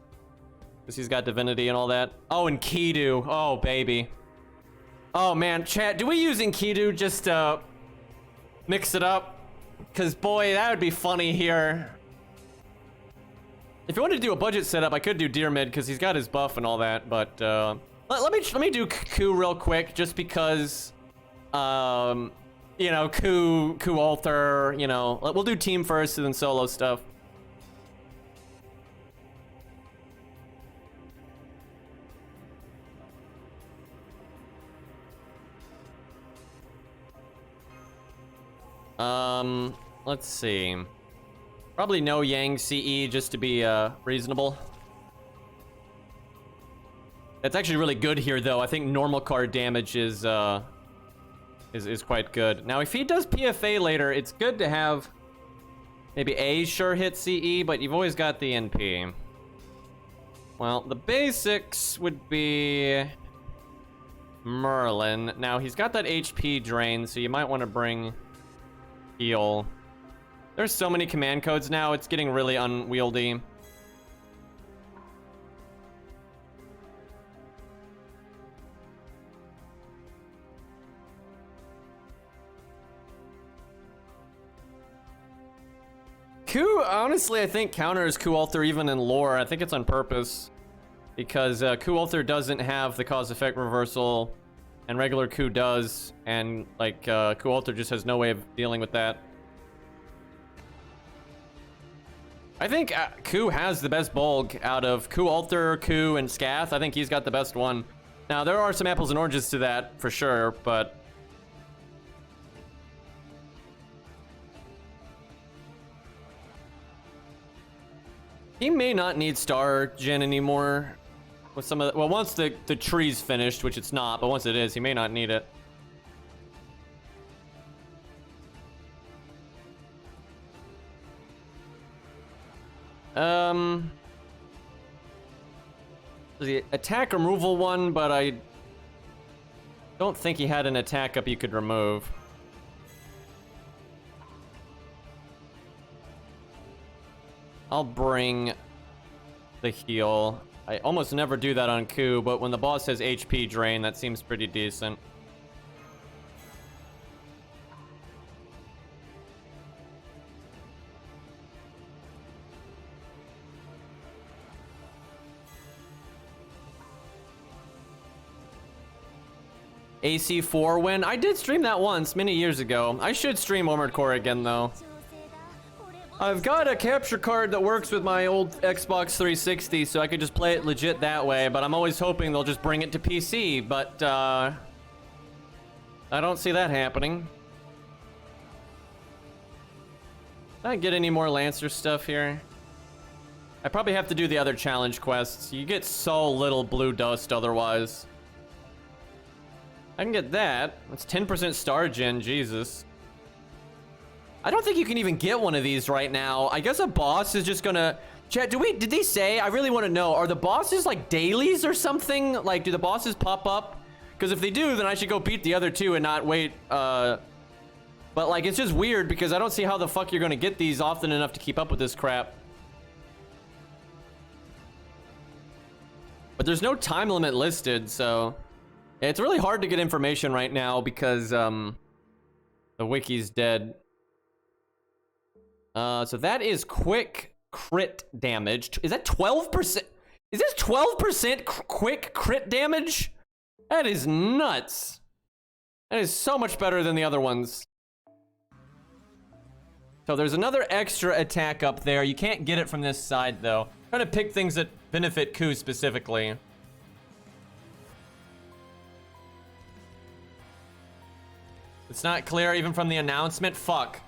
because he's got divinity and all that. Oh, and Kidu. Oh, baby. Oh, man. Chat, do we use Enkidu just to mix it up? Because, boy, that would be funny here. If you wanted to do a budget setup, I could do Deer Mid, because he's got his buff and all that, but let me do Ku real quick, just because, you know, Ku Alter, you know, we'll do team first and then solo stuff. Let's see. Probably no Yang CE just to be reasonable. That's actually really good here though. I think normal card damage is quite good. Now if he does PFA later, it's good to have maybe a sure hit CE, but you've always got the NP. Well, the basics would be Merlin. Now he's got that HP drain, so you might want to bring heal. There's so many command codes now, it's getting really unwieldy. Ku, honestly, I think counters Ku Alter even in lore. I think it's on purpose. Because Ku Alter doesn't have the cause effect reversal, and regular Ku does, and like Ku Alter just has no way of dealing with that. I think Ku has the best bulk out of Ku Alter, Ku, and Scath. I think he's got the best one. Now, there are some apples and oranges to that, for sure, but he may not need Star Gen anymore. With some of the, well, once the tree's finished, which it's not, but once it is, he may not need it. The attack removal one, but I don't think he had an attack up you could remove. I'll bring the heal. I almost never do that on Ku, but when the boss has HP drain, that seems pretty decent. AC4 win. I did stream that once, many years ago. I should stream Armored Core again, though. I've got a capture card that works with my old Xbox 360, so I could just play it legit that way, but I'm always hoping they'll just bring it to PC, but, I don't see that happening. Can I get any more Lancer stuff here? I probably have to do the other challenge quests. You get so little blue dust otherwise. I can get that. That's 10% star gen, Jesus. I don't think you can even get one of these right now. I guess a boss is just gonna... Chat, did they say? I really want to know. Are the bosses like dailies or something? Like, do the bosses pop up? Because if they do, then I should go beat the other two and not wait, But like, it's just weird because I don't see how the fuck you're gonna get these often enough to keep up with this crap. But there's no time limit listed, so... It's really hard to get information right now because, the wiki's dead. So that is quick crit damage. Is that 12%? Is this 12% quick crit damage? That is nuts. That is so much better than the other ones. So there's another extra attack up there. You can't get it from this side, though. I'm trying to pick things that benefit Ku specifically. It's not clear even from the announcement. Fuck.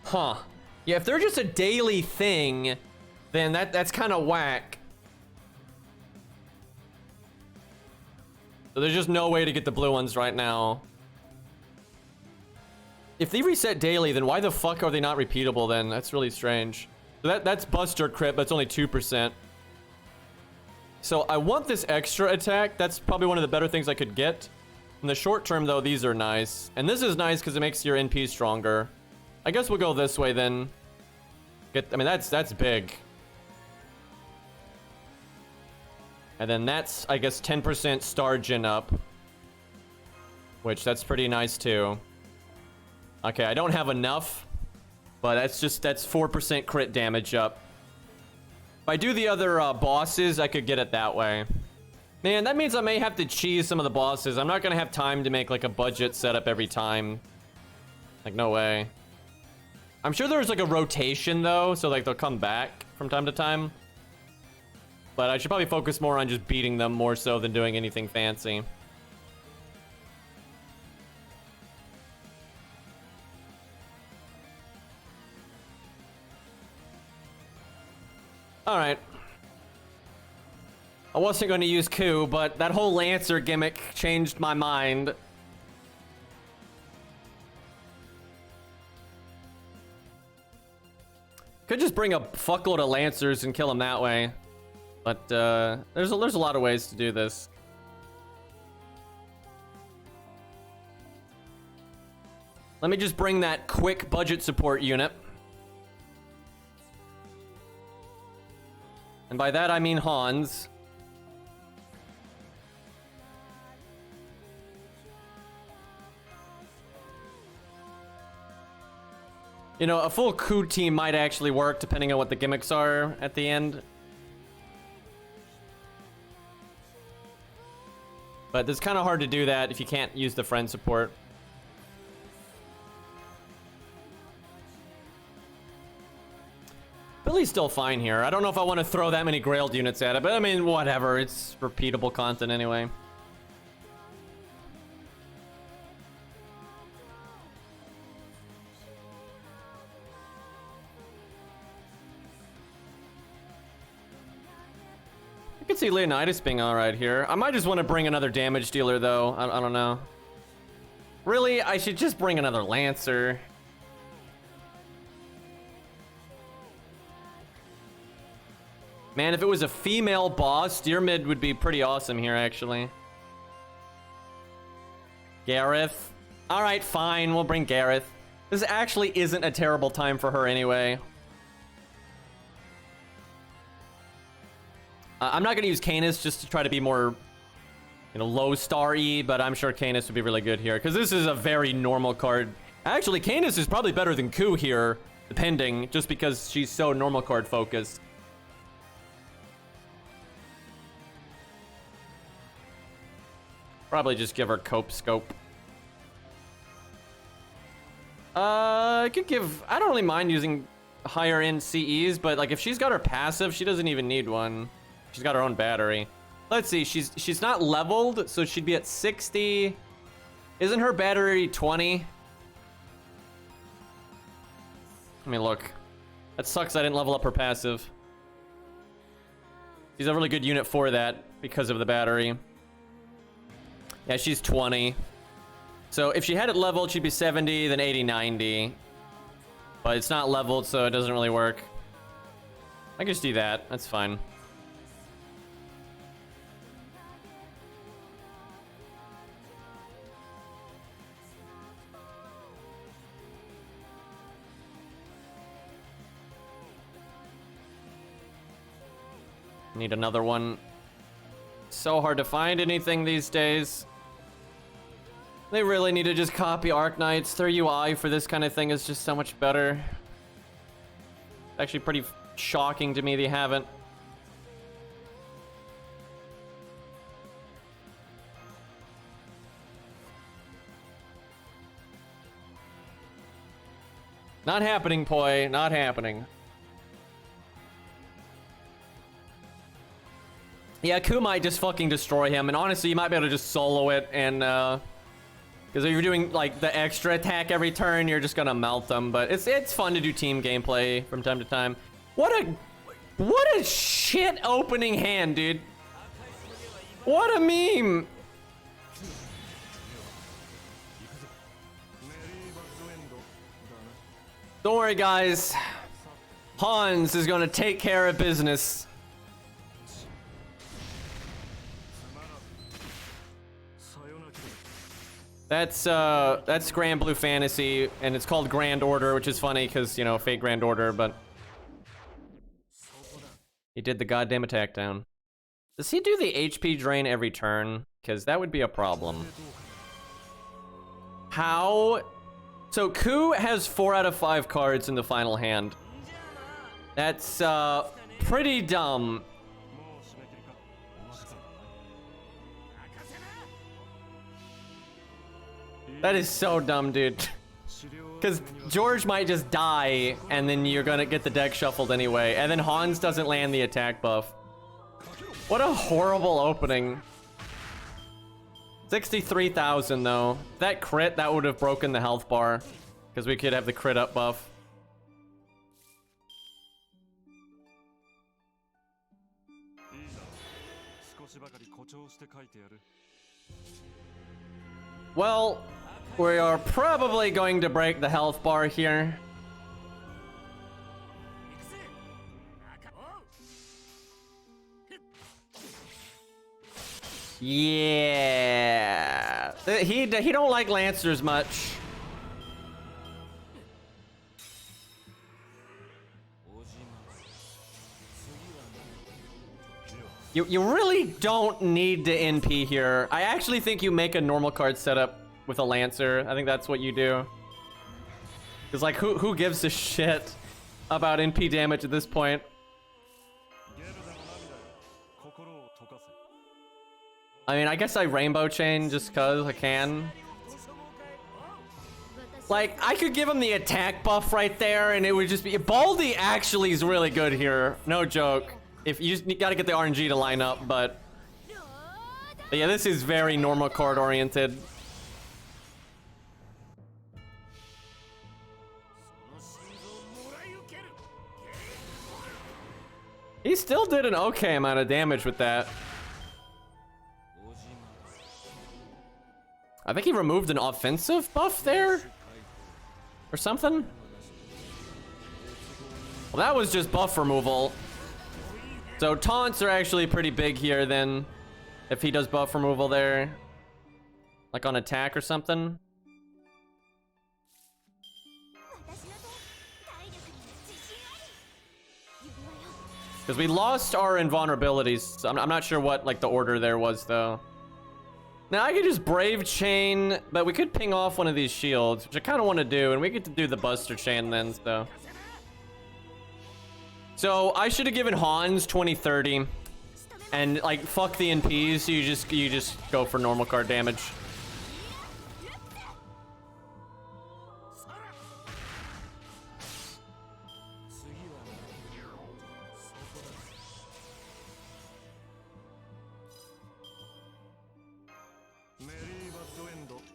Huh. Yeah, if they're just a daily thing, then that's kind of whack. So there's just no way to get the blue ones right now. If they reset daily, then why the fuck are they not repeatable then? That's really strange. So that's Buster crit, but it's only 2%. So I want this extra attack. That's probably one of the better things I could get. In the short term, though, these are nice. And this is nice because it makes your NP stronger. I guess we'll go this way then. I mean, that's big. And then that's, I guess, 10% star gen up. Which, that's pretty nice, too. Okay, I don't have enough. But that's 4% crit damage up. If I do the other bosses, I could get it that way. Man, that means I may have to cheese some of the bosses. I'm not gonna have time to make, like, a budget setup every time. Like, no way. I'm sure there's, like, a rotation, though, so, like, they'll come back from time to time. But I should probably focus more on just beating them more so than doing anything fancy. Alright. I wasn't going to use Ku, but that whole Lancer gimmick changed my mind. Could just bring a fuckload of Lancers and kill them that way. But there's a lot of ways to do this. Let me just bring that quick budget support unit. And by that I mean Hans. You know, a full Ku team might actually work depending on what the gimmicks are at the end. But it's kind of hard to do that if you can't use the friend support. Billy's still fine here. I don't know if I want to throw that many Grailed units at it, but I mean, whatever. It's repeatable content anyway. I could see Leonidas being alright here. I might just want to bring another damage dealer, though. I don't know. Really? I should just bring another Lancer. Man, if it was a female boss, Deer Mid would be pretty awesome here, actually. Gareth. Alright, fine. We'll bring Gareth. This actually isn't a terrible time for her anyway. I'm not going to use Canis just to try to be more, you know, low star-y, but I'm sure Canis would be really good here, because this is a very normal card. Actually, Canis is probably better than Ku here, depending, just because she's so normal card focused. Probably just give her cope scope. I could give, I don't really mind using higher end CEs, but like if she's got her passive, she doesn't even need one. She's got her own battery. Let's see, she's not leveled, so she'd be at 60. Isn't her battery 20? Let me look. That sucks I didn't level up her passive. She's a really good unit for that because of the battery. Yeah, she's 20. So if she had it leveled, she'd be 70, then 80, 90. But it's not leveled, so it doesn't really work. I can just do that. That's fine. Need another one. So hard to find anything these days. They really need to just copy Arknights. Their UI for this kind of thing is just so much better. Actually pretty shocking to me they haven't. Not happening, Poi. Not happening. Yeah, Ku might just fucking destroy him, and honestly, you might be able to just solo it, and because if you're doing like the extra attack every turn, you're just gonna melt them. But it's fun to do team gameplay from time to time. What a shit opening hand, dude. What a meme. Don't worry, guys. Hans is gonna take care of business. That's Grand Blue Fantasy, and it's called Grand Order, which is funny because, you know, fake Grand Order, but he did the goddamn attack down. Does he do the HP drain every turn? Because that would be a problem. How? So Ku has 4 out of 5 cards in the final hand. That's pretty dumb. That is so dumb, dude. Because George might just die, and then you're gonna get the deck shuffled anyway. And then Hans doesn't land the attack buff. What a horrible opening. 63,000 though. That crit, that would have broken the health bar. Because we could have the crit up buff. Well, we are probably going to break the health bar here. Yeah. He don't like Lancers much. You really don't need to NP here. I actually think you make a normal card setup with a Lancer. I think that's what you do. Because, like, who gives a shit about NP damage at this point? I mean, I guess I Rainbow Chain just because I can. Like, I could give him the attack buff right there, and it would just be... Baldy actually is really good here. No joke. If you just gotta get the RNG to line up, but yeah, this is very normal card oriented. He still did an okay amount of damage with that. I think he removed an offensive buff there or something. Well, that was just buff removal. So taunts are actually pretty big here then, if he does buff removal there, like on attack or something. Because we lost our invulnerabilities. So I'm not sure what like the order there was though. Now I could just Brave Chain, but we could ping off one of these shields, which I kind of want to do, and we get to do the Buster Chain then, so I should have given Hans 2030, and like fuck the NPs, so you just go for normal card damage.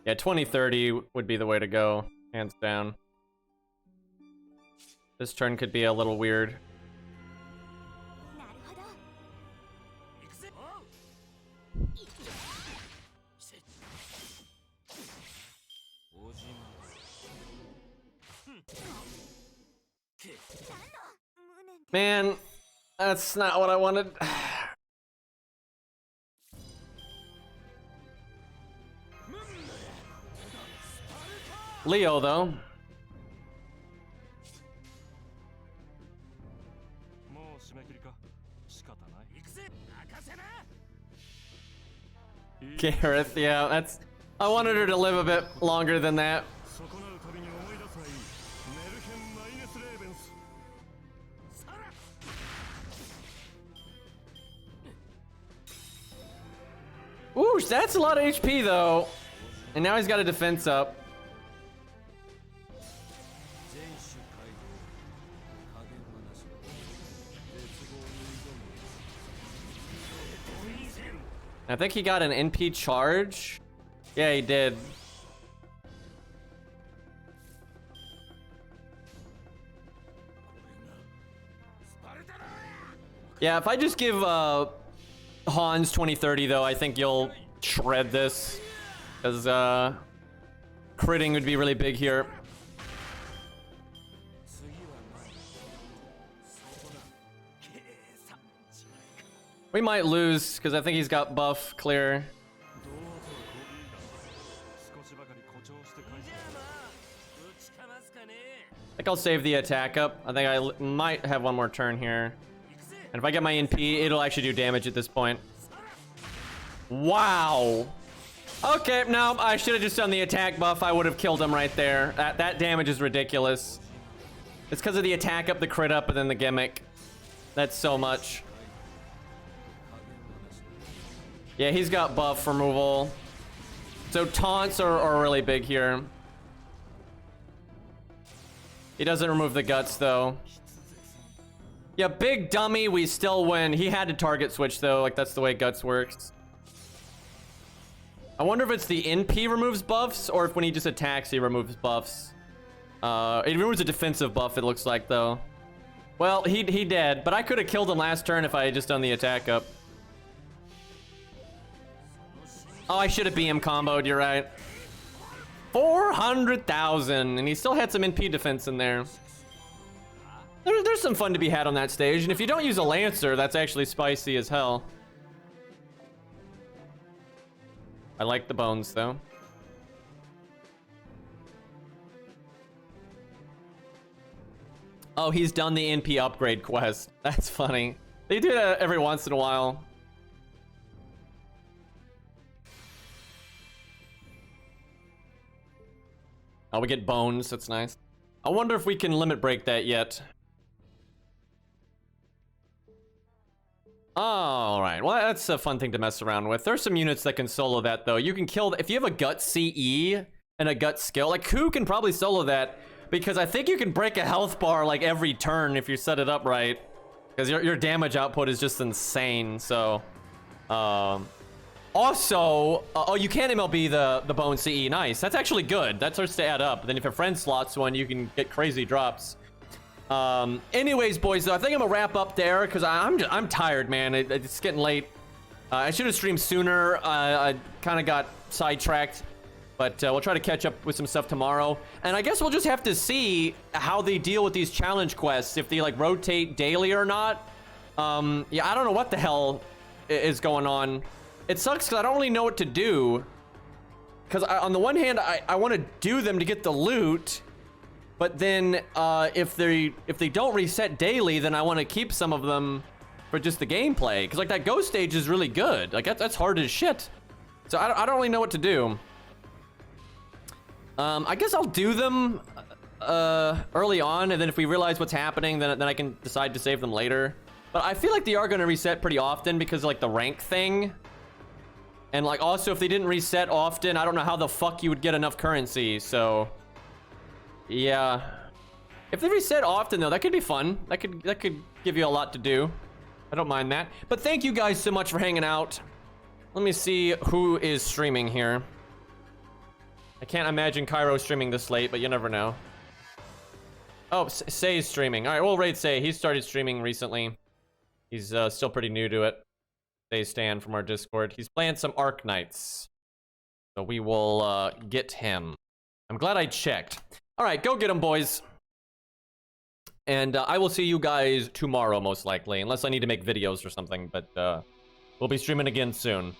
Yeah, 2030 would be the way to go, hands down. This turn could be a little weird. Man, that's not what I wanted. Leo, though. Gareth, yeah, that's... I wanted her to live a bit longer than that. Ooh, that's a lot of HP, though. And now he's got a defense up. I think he got an NP charge. Yeah, he did. Yeah, if I just give Hans 2030 though, I think you'll shred this. Because critting would be really big here. We might lose, because I think he's got buff clear. I think I'll save the attack up. I think I might have one more turn here. And if I get my NP, it'll actually do damage at this point. Wow. Okay, no, I should have just done the attack buff. I would have killed him right there. That damage is ridiculous. It's because of the attack up, the crit up, and then the gimmick. That's so much. Yeah, he's got buff removal. So taunts are really big here. He doesn't remove the guts, though. Yeah, big dummy, we still win. He had to target switch, though. Like, that's the way guts works. I wonder if it's the NP removes buffs, or if when he just attacks, he removes buffs. It removes a defensive buff, it looks like, though. Well, he dead, but I could have killed him last turn if I had just done the attack up. Oh, I should have BM comboed, you're right. 400,000, and he still had some NP defense in there. There's some fun to be had on that stage, and if you don't use a Lancer, that's actually spicy as hell. I like the bones, though. Oh, he's done the NP upgrade quest. That's funny. They do that every once in a while. Oh, we get bones. That's nice. I wonder if we can limit break that yet. All right. Well, that's a fun thing to mess around with. There's some units that can solo that, though. You can kill... If you have a gut CE and a gut skill, like, who can probably solo that? Because I think you can break a health bar, like, every turn if you set it up right. Because your damage output is just insane, so... Also, oh, you can MLB the bone CE. Nice. That's actually good. That starts to add up. Then if your friend slots one, you can get crazy drops. Anyways, boys, though, I think I'm gonna wrap up there because I'm tired, man. It's getting late. I should have streamed sooner. I kind of got sidetracked, but we'll try to catch up with some stuff tomorrow. And I guess we'll just have to see how they deal with these challenge quests, if they like rotate daily or not. Yeah, I don't know what the hell is going on. It sucks because I don't really know what to do. Because on the one hand, I want to do them to get the loot, but then if they don't reset daily, then I want to keep some of them for just the gameplay. Because like that ghost stage is really good. Like that's hard as shit. So I don't really know what to do. I guess I'll do them early on, and then if we realize what's happening, then I can decide to save them later. But I feel like they are gonna reset pretty often because of, like, the rank thing. And, like, also, if they didn't reset often, I don't know how the fuck you would get enough currency, so... Yeah. If they reset often, though, that could be fun. That could give you a lot to do. I don't mind that. But thank you guys so much for hanging out. Let me see who is streaming here. I can't imagine Cairo streaming this late, but you never know. Oh, Say's streaming. All right, we'll raid Say. He started streaming recently. He's still pretty new to it. Say Stan from our Discord. He's playing some Arc Knights. So we will get him. I'm glad I checked. All right, go get him, boys. And I will see you guys tomorrow, most likely. Unless I need to make videos or something. But we'll be streaming again soon.